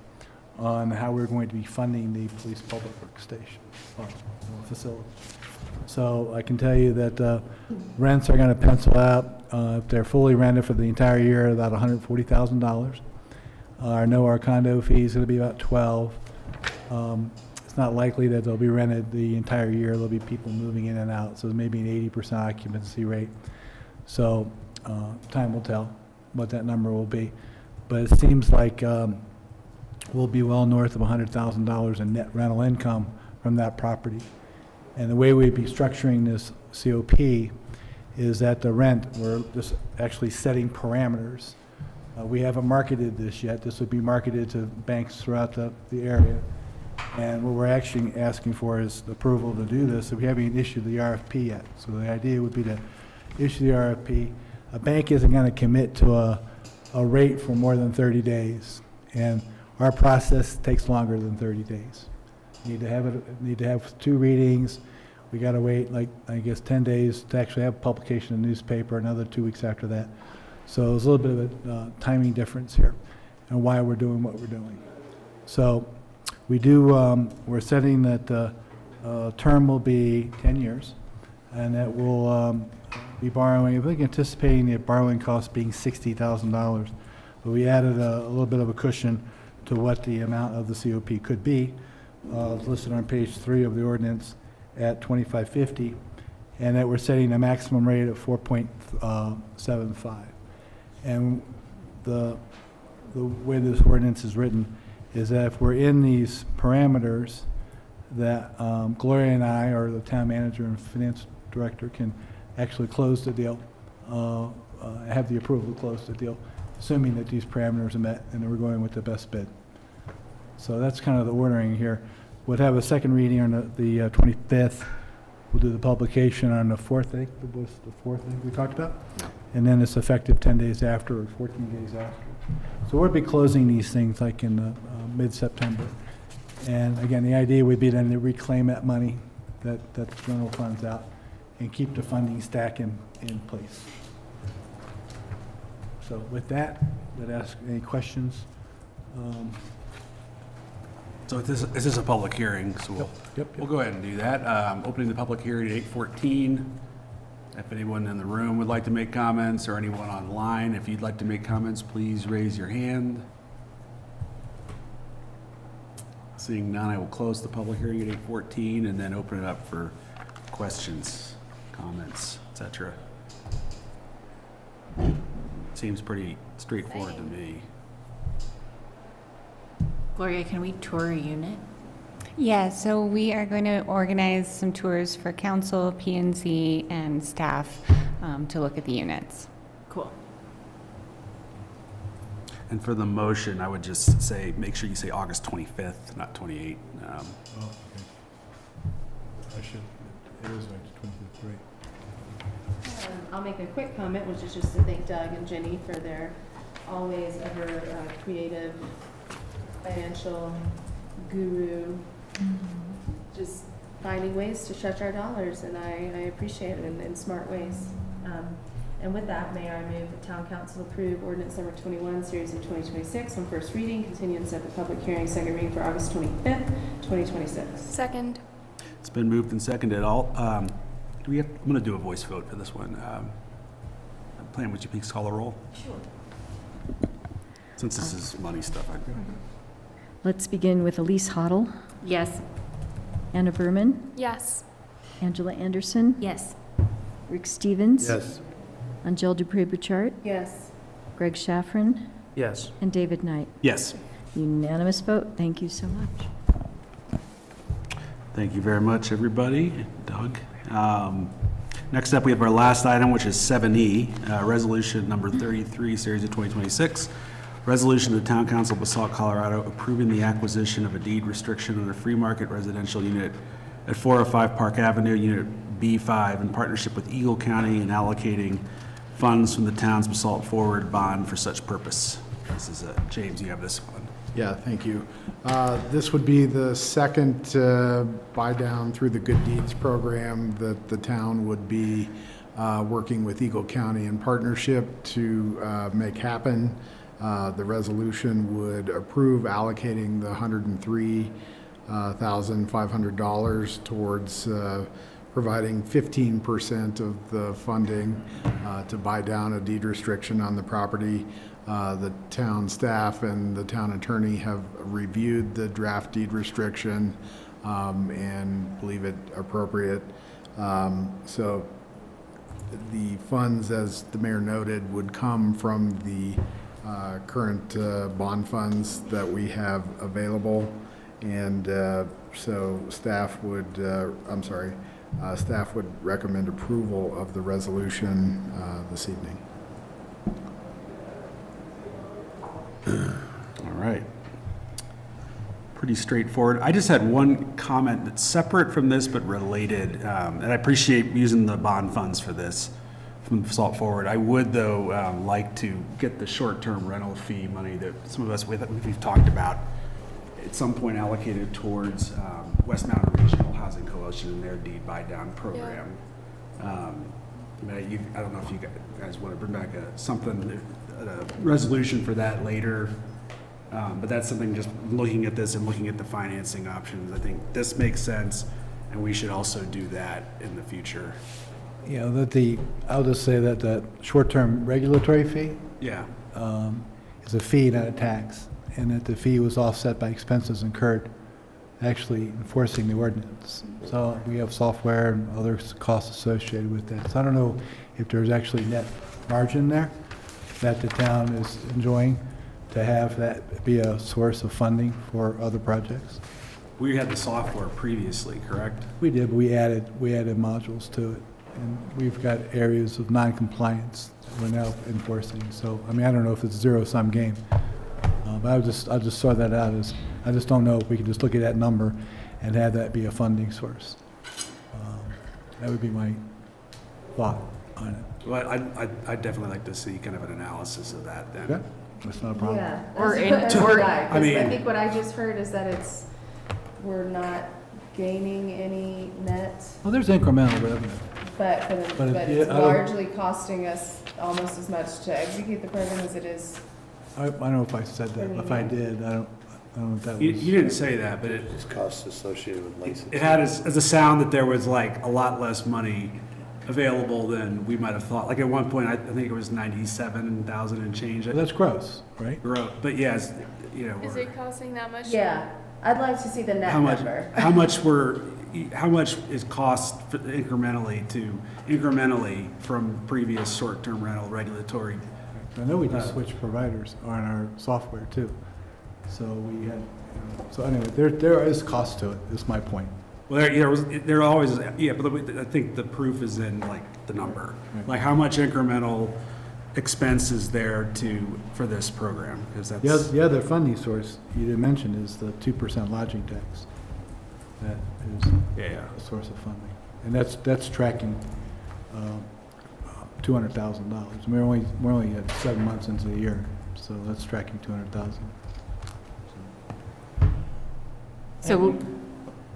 on how we're going to be funding the police public works station facility. So I can tell you that rents are going to pencil out, if they're fully rented for the entire year, about $140,000. Our condo fee is going to be about $12,000. It's not likely that they'll be rented the entire year. There'll be people moving in and out, so maybe an 80% occupancy rate. So time will tell what that number will be. But it seems like we'll be well north of $100,000 in net rental income from that property. And the way we'd be structuring this COP is that the rent, we're just actually setting parameters. We haven't marketed this yet. This would be marketed to banks throughout the area. And what we're actually asking for is the approval to do this. So we haven't issued the RFP yet. So the idea would be to issue the RFP. A bank isn't going to commit to a rate for more than 30 days. And our process takes longer than 30 days. Need to have 2 readings. We got to wait, like, I guess, 10 days to actually have publication in the newspaper, another 2 weeks after that. So there's a little bit of a timing difference here and why we're doing what we're doing. So we're setting that the term will be 10 years, and that we'll be borrowing, I think anticipating the borrowing cost being $60,000. But we added a little bit of a cushion to what the amount of the COP could be. It's listed on page 3 of the ordinance at $2,550, and that we're setting a maximum rate of 4.75. And the way this ordinance is written is that if we're in these parameters, that Gloria and I, or the town manager and finance director, can actually close the deal, have the approval to close the deal, assuming that these parameters are met and that we're going with the best bid. So that's kind of the ordering here. We'll have a second reading on the 25th. We'll do the publication on the 4th, I think, was the 4th thing we talked about? And then it's effective 10 days after, or 14 days after. So we'll be closing these things like in mid-September. And again, the idea would be then to reclaim that money that the general fund's out and keep the funding stack in place. So with that, I'd ask any questions. So this is a public hearing, so we'll go ahead and do that. Opening the public hearing at 8:14. If anyone in the room would like to make comments, or anyone online, if you'd like to make comments, please raise your hand. Seeing none, I will close the public hearing at 8:14 and then open it up for questions, comments, etc. Seems pretty straightforward to me. Gloria, can we tour a unit? Yeah, so we are going to organize some tours for council, P&Z, and staff to look at the units. Cool. And for the motion, I would just say, make sure you say August 25th, not 28th. I should, it is like 25th, right? I'll make a quick comment, which is just to thank Doug and Jenny for their always ever creative financial guru, just finding ways to stretch our dollars, and I appreciate it in smart ways. And with that, Mayor, I move the Town Council approve Ordinance Number 21, Series of 2026 on first reading, continuance of the public hearing, second reading for August 25th, 2026. Second. It's been moved and seconded. I'm going to do a voice vote for this one. Plan, would you please call a roll? Sure. Since this is money stuff, Let's begin with Elise Hoddle, Yes. Anna Berman, Yes. Angela Anderson, Yes. Rick Stevens. Yes. Angel Dupré-Bouchard, Yes. Greg Shaffrin, Yes. and David Knight. yes. Unanimous vote. Thank you so much. Thank you very much, everybody. Doug. Next up, we have our last item, which is 7E, Resolution Number 33, Series of 2026. Resolution of the Town Council of Basalt, Colorado, approving the acquisition of a deed restriction on a free market residential unit at 405 Park Avenue, Unit B5, in partnership with Eagle County, and allocating funds from the town's Basalt Forward Bond for such purpose. This is, James, you have this one. Yeah, thank you. This would be the second buy down through the Good Deeds program that the town would be working with Eagle County in partnership to make happen. The resolution would approve allocating the $103,500 towards providing 15% of the funding to buy down a deed restriction on the property. The town staff and the town attorney have reviewed the draft deed restriction and believe it appropriate. So the funds, as the mayor noted, would come from the current bond funds that we have available. And so staff would recommend approval of the resolution this evening. All right. Pretty straightforward. I just had one comment that's separate from this but related, and I appreciate using the bond funds for this from Basalt Forward. I would, though, like to get the short-term rental fee money that some of us we've talked about at some point allocated towards West Mountain Regional Housing Coalition and their deed buy-down program. I don't know if you guys want to bring back a resolution for that later, but that's something, just looking at this and looking at the financing options, I think this makes sense, and we should also do that in the future. You know, I'll just say that the short-term regulatory fee Yeah. is a fee, not a tax, and that the fee was offset by expenses incurred actually enforcing the ordinance. So we have software and other costs associated with that. So I don't know if there's actually net margin there that the town is enjoying to have that be a source of funding for other projects. We had the software previously, correct? We did, but we added modules to it. And we've got areas of non-compliance that we're now enforcing. So, I mean, I don't know if it's a zero-sum game. But I just saw that out as, I just don't know if we can just look at that number and have that be a funding source. That would be my thought on it. Well, I'd definitely like to see kind of an analysis of that then. Yeah, that's not a problem. Yeah. Or that's in- what or- I I mean- think what I just heard is that we're not gaining any net, Well, there's incremental revenue. but But it's I don't- largely costing us almost as much to execute the program as it is. I don't know if I said that. If I did, I don't know if that was. You didn't say that, but It's costs associated with licensing. it had as a sound that there was like a lot less money available than we might have thought. Like at one point, I think it was 97,000 and change. Well, that's gross, right? But yes, Is it costing that much? Yeah, I'd like to see the net how much number. how much is cost incrementally from previous short-term rental regulatory? I know we just switched providers on our software too. So we had, so anyway, there is cost to it, is my point. Well, there always is, yeah, but I think the proof is in like the number. Right. Like how much incremental expense is there for this program? Because that's. The other funding source you didn't mention is the 2% lodging tax. That is Yeah. a source of funding. And that's tracking $200,000. We're only at 7 months into the year, so that's tracking 200,000. So,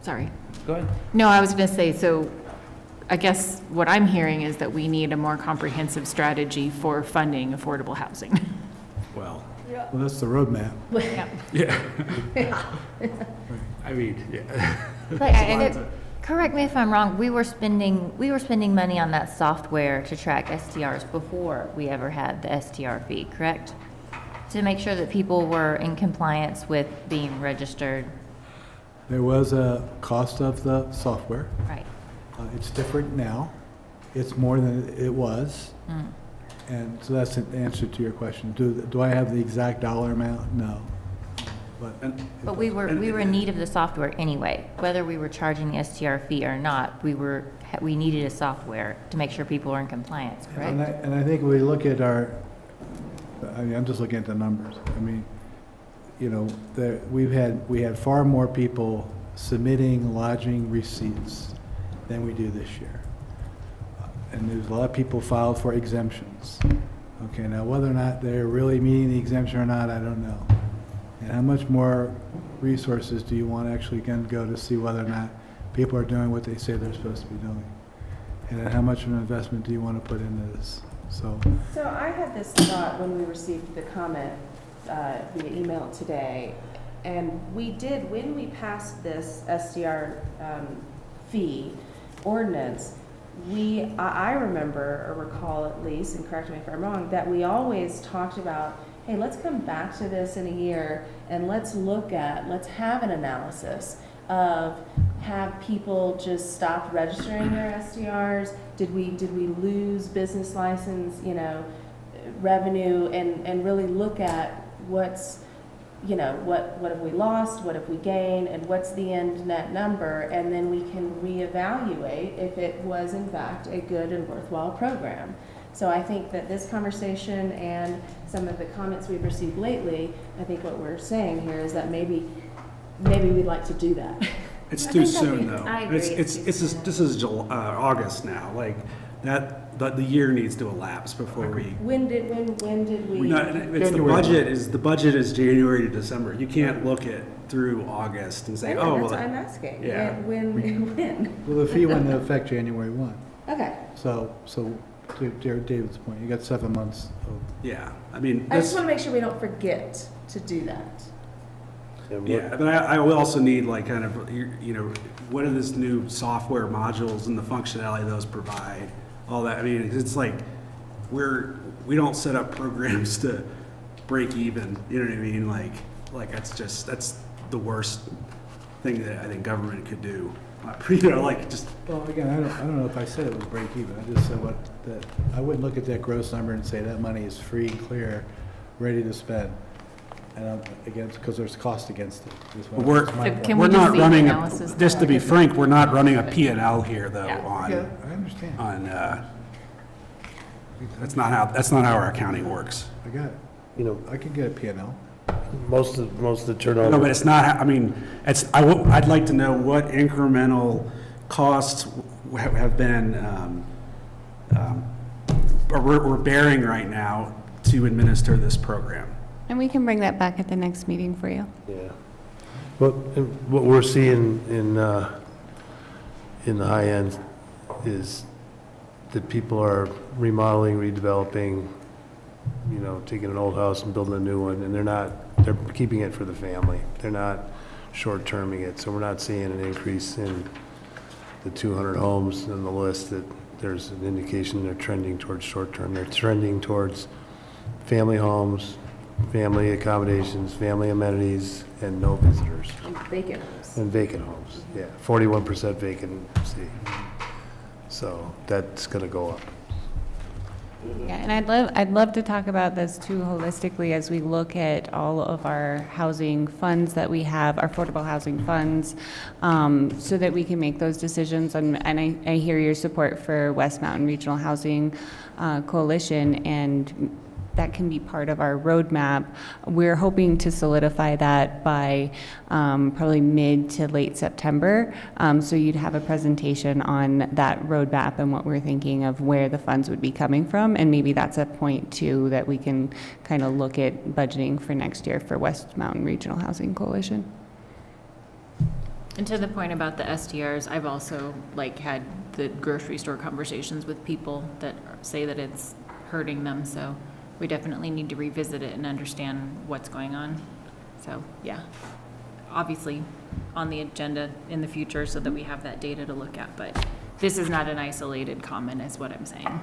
sorry. Go ahead. No, I was going to say, so I guess what I'm hearing is that we need a more comprehensive strategy for funding affordable housing. Well, Well, that's the roadmap. yeah. I mean, yeah. Correct me if I'm wrong, we were spending money on that software to track STRs before we ever had the STR fee, correct? To make sure that people were in compliance with being registered. There was a cost of the software. Right. It's different now. It's more than it was. Mm. And so that's an answer to your question. Do I have the exact dollar amount? No. But we were in need of the software anyway, whether we were charging the STR fee or not. We needed a software to make sure people were in compliance, correct? And I think we look at I'm just looking at the numbers. I mean, you know, we had far more people submitting lodging receipts than we do this year. And there's a lot of people filed for exemptions. Okay, now whether or not they're really meeting the exemption or not, I don't know. And how much more resources do you want to actually go to see whether or not people are doing what they say they're supposed to be doing? And then how much of an investment do you want to put into this? So I had this thought when we received the comment via email today, and when we passed this SDR fee ordinance, I remember, or recall at least, and correct me if I'm wrong, that we always talked about, hey, let's come back to this in a year and let's have an analysis of, have people just stopped registering their SDRs? Did we lose business license, revenue, and really look at what's, what have we lost, what have we gained, and what's the end net number, and then we can reevaluate if it was in fact a good and worthwhile program. So I think that this conversation and some of the comments we've received lately, I think what we're saying here is that maybe we'd like to do that. It's too soon, though. I agree. This is August now, like, the year needs to elapse before we. When did we? The budget is January to December. You can't look at through August and say, That's well. what I'm asking. Yeah. When? well, the fee went into effect January 1. Okay. So to David's point, you got 7 months of. Yeah, I mean. I just want to make sure we don't forget to do that. Yeah, but I will also need like kind of, what are this new software modules and the functionality those provide, all that. I mean, it's like we don't set up programs to break even, you know what I mean? Like that's the worst thing that I think government could do. Well, again, I don't know if I said it was break even. I just said that I wouldn't look at that gross number and say that money is free and clear, ready to spend. And because there's cost against it. We're Can we not just see the running, analysis? just to be frank, we're not running a P&L here though I understand. That's not how our accounting works. I got it. I can get a P&L. Most of the turnover. No, but it's not, I mean, I'd like to know what incremental costs have been, or we're bearing right now to administer this program. And we can bring that back at the next meeting for you. Yeah. What we're seeing in the high end is that people are remodeling, redeveloping, taking an old house and building a new one, and they're keeping it for the family. They're not short-terming it, so we're not seeing an increase in the 200 homes on the list that there's an indication they're trending towards short-term. They're trending towards family homes, family accommodations, family amenities, and no visitors. And vacant homes. And vacant homes, yeah. 41% vacancy. So that's going to go up. Yeah, and I'd love to talk about this too holistically as we look at all of our housing funds that we have, our affordable housing funds, so that we can make those decisions. And I hear your support for West Mountain Regional Housing Coalition, and that can be part of our roadmap. We're hoping to solidify that by probably mid to late September. So you'd have a presentation on that roadmap and what we're thinking of where the funds would be coming from. And maybe that's a point too that we can kind of look at budgeting for next year for West Mountain Regional Housing Coalition. And to the point about the STRs, I've also had the grocery store conversations with people that say that it's hurting them, so we definitely need to revisit it and understand what's going on. So, yeah, obviously on the agenda in the future so that we have that data to look at, but this is not an isolated comment is what I'm saying.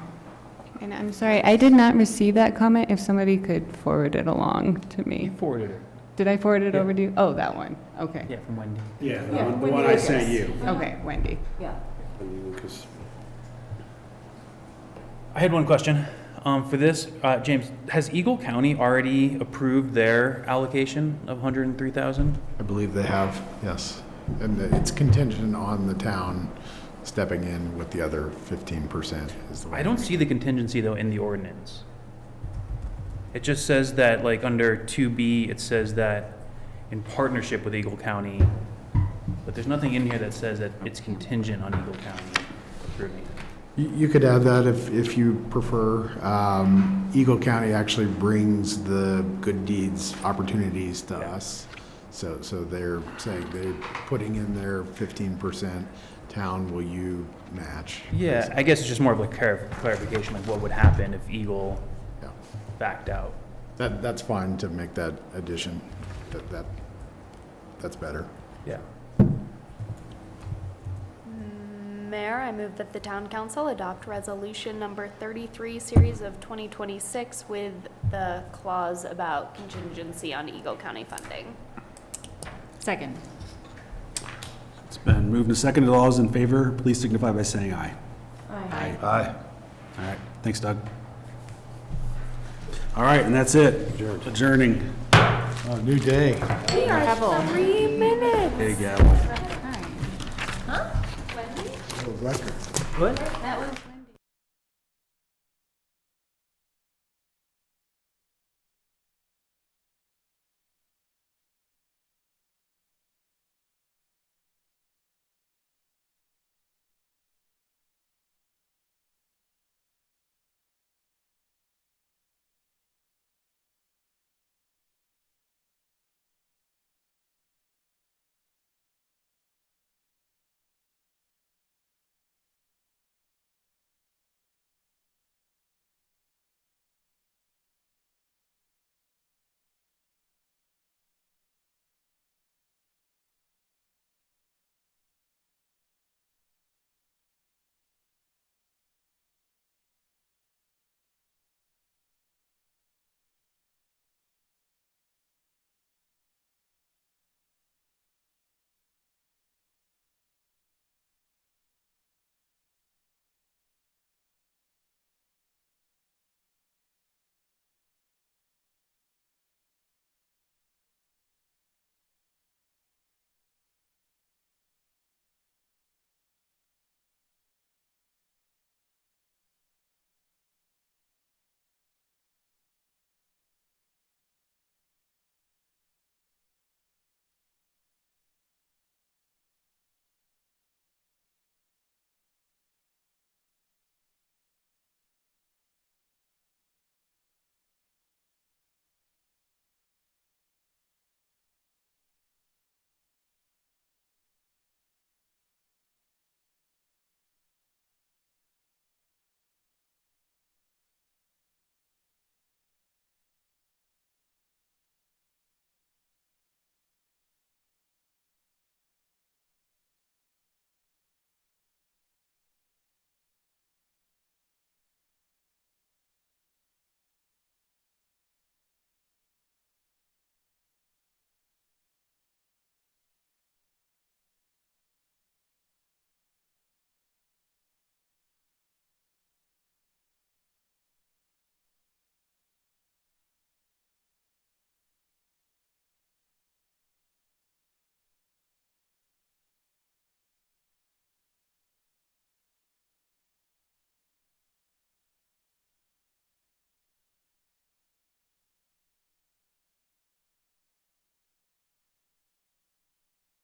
And I'm sorry, I did not receive that comment. If somebody could forward it along to me. You forwarded it. Did I forward it over to you? Oh, that one. Okay. Yeah, from Wendy. Yeah, the one I sent you. Okay, Wendy. I had one question for this. James, has Eagle County already approved their allocation of 103,000? I believe they have, yes. And it's contingent on the town stepping in with the other 15% is the way. I don't see the contingency though in the ordinance. It just says that under 2B, it says that in partnership with Eagle County, but there's nothing in here that says that it's contingent on Eagle County approving. You could add that if you prefer. Eagle County actually brings the good deeds opportunities to us. So they're saying they're putting in their 15%. Town, will you match? Yeah, I guess it's just more of clarification, what would happen if Eagle backed out. That's fine to make that addition. That's better. Yeah. Mayor, I move that the town council adopt resolution number 33, series of 2026, with the clause about contingency on Eagle County funding. Second. It's been moved and seconded. All those in favor, please signify by saying aye. Aye. Aye. All right, thanks, Doug. All right, and that's it. Adjourning. Oh, new day. We are 3 minutes. There you go. Record. What? That was